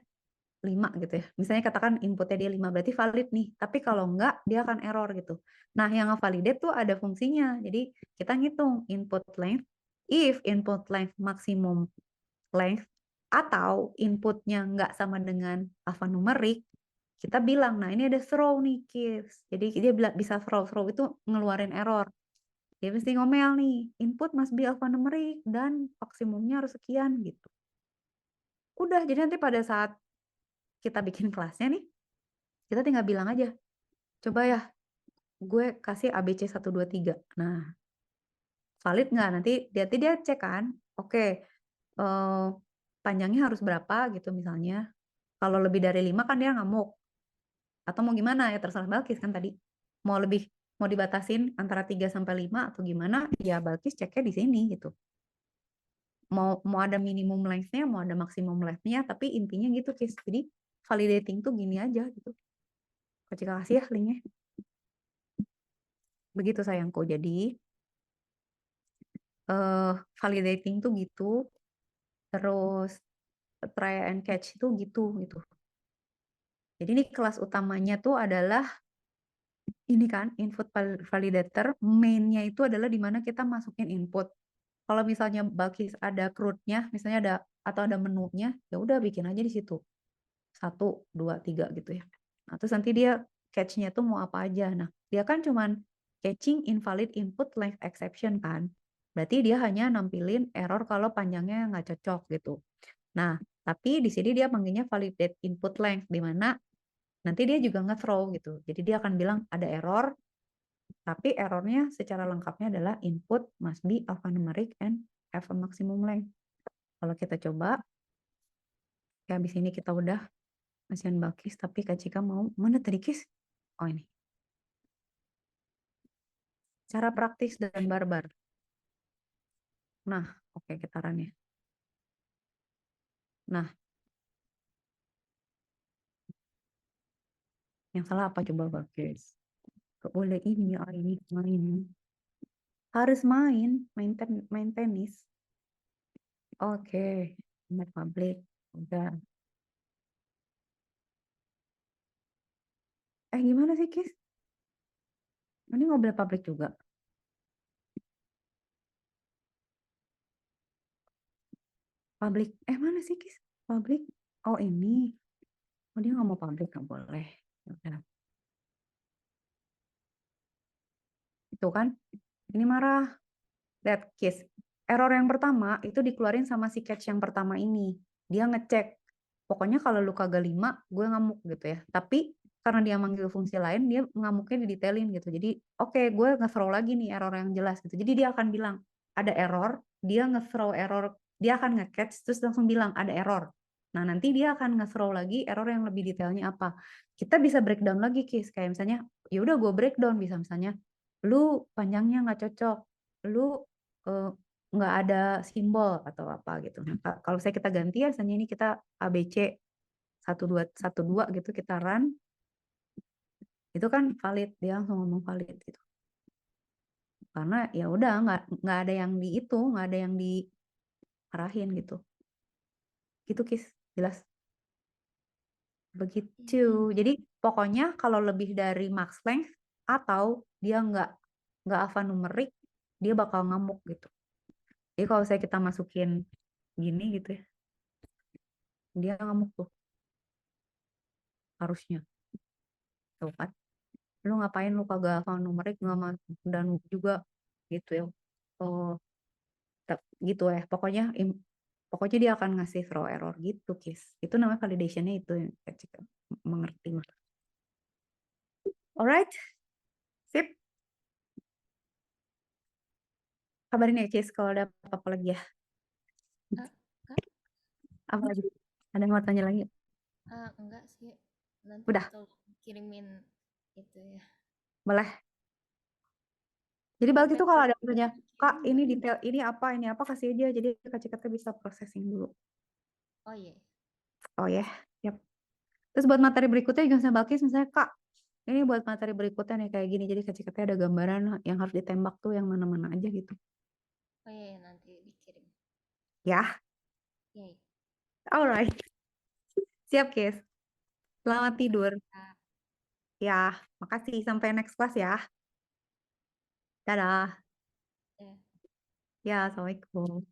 5 gitu ya. Misalnya katakan inputnya dia 5, berarti valid nih. Tapi kalau enggak, dia akan error gitu. Nah, yang nge-validate tuh ada fungsinya. Jadi kita ngitung input length. If input length maksimum length atau inputnya nggak sama dengan alphanumerik, kita bilang, nah ini ada throw nih, Kis. Jadi dia bisa throw itu ngeluarin error. Dia mesti ngomel nih, input must be alphanumeric dan maksimumnya harus sekian gitu. Udah, jadi nanti pada saat kita bikin kelasnya nih, kita tinggal bilang aja, coba ya, gue kasih ABC 1, 2, 3. Nah, valid nggak? Nanti dia cek kan, oke, panjangnya harus berapa gitu misalnya. Kalau lebih dari 5 kan dia ngamuk. Atau mau gimana ya, terserah Balkis kan tadi. Mau dibatasin antara 3 sampai 5 atau gimana, ya Balkis ceknya di sini gitu. Mau ada minimum length-nya, mau ada maksimum length-nya, tapi intinya gitu, Kis. Jadi validating tuh gini aja gitu. Kak Cika kasih ya linknya. Begitu sayangku. Jadi validating tuh gitu. Terus try and catch itu gitu. Jadi ini kelas utamanya tuh adalah ini kan input validator. Main-nya itu adalah di mana kita masukin input. Kalau misalnya Balkis ada CRUD-nya, misalnya ada atau ada menunya, ya udah bikin aja di situ. 1, 2, 3 gitu ya. Nah, terus nanti dia catch-nya tuh mau apa aja. Nah, dia kan cuman catching invalid input length exception kan. Berarti dia hanya nampilin error kalau panjangnya nggak cocok gitu. Nah, tapi di sini dia panggilnya validate input length, di mana nanti dia juga nge-throw gitu. Jadi dia akan bilang ada error, tapi errornya secara lengkapnya adalah input must be alphanumeric and have a maximum length. Kalau kita coba, ya habis ini kita udah kasihan Balkis, tapi Kak Cika mau mana tadi Kis? Oh ini. Cara praktis dan barbar. Nah, oke kita run ya. Nah, yang salah apa coba Balkis? Gak boleh ini main. Harus main tenis. Oke, Main public. Udah. Gimana sih Kis? Ini ngobrol public juga. Public, mana sih Kis? Public. Oh ini. Oh dia nggak mau public, nggak boleh. Udah. Itu kan. Ini marah. Lihat Kis. Error yang pertama itu dikeluarin sama si catch yang pertama ini. Dia ngecek. Pokoknya kalau lu kagak 5, gue ngamuk gitu ya. Tapi karena dia manggil fungsi lain, dia ngamuknya didetailin gitu. Jadi oke, gue nge-throw lagi nih error yang jelas gitu. Jadi dia akan bilang ada error, dia nge-throw error, dia akan nge-catch terus langsung bilang ada error. Nah, nanti dia akan nge-throw lagi error yang lebih detailnya apa. kita bisa breakdown lagi Kis, kayak misalnya ya udah gue breakdown, bisa misalnya lu panjangnya nggak cocok, lu eh, nggak ada simbol atau apa gitu. Nah, kalau saya kita ganti ya, misalnya ini kita ABC 1 2 1 2 gitu, kita run, itu kan valid, dia langsung ngomong valid gitu. Karena ya udah nggak ada yang di itu, nggak ada yang diarahin gitu. Gitu Kis, jelas. Begitu. Jadi pokoknya kalau lebih dari max length atau dia nggak alphanumerik, dia bakal ngamuk gitu. Jadi kalau saya kita masukin gini gitu ya, dia ngamuk tuh harusnya. Tuh kan. Lu ngapain lu kagak alphanumerik nggak dan juga gitu ya. Oh, gitu ya. Pokoknya dia akan ngasih throw error gitu, Kis. Itu namanya validationnya itu yang saya cek mengerti. Alright, sip. Kabarin ya, Kis, kalau ada apa-apa lagi ya. Kak, Apa lagi? Ada yang mau tanya lagi? enggak sih. Nanti Udah, tolong kirimin itu ya. boleh. Jadi balik itu kalau Paper ada misalnya, Kak, kirim ini nggak? detail, ini apa, kasih aja. Jadi Kak Cika bisa processing dulu. Oh iya. Oh ya, yap. Terus buat materi berikutnya juga saya bakis, misalnya, Kak, ini buat materi berikutnya nih kayak gini. Jadi Kak Cika ada gambaran yang harus ditembak tuh yang mana-mana aja gitu. Oh iya, nanti dikirim. Ya, Iya, iya. alright. Siap, Kis. Selamat Makasih, tidur. Kak. Ya, makasih. Sampai next class ya. Dadah. Ya. Ya, Assalamualaikum.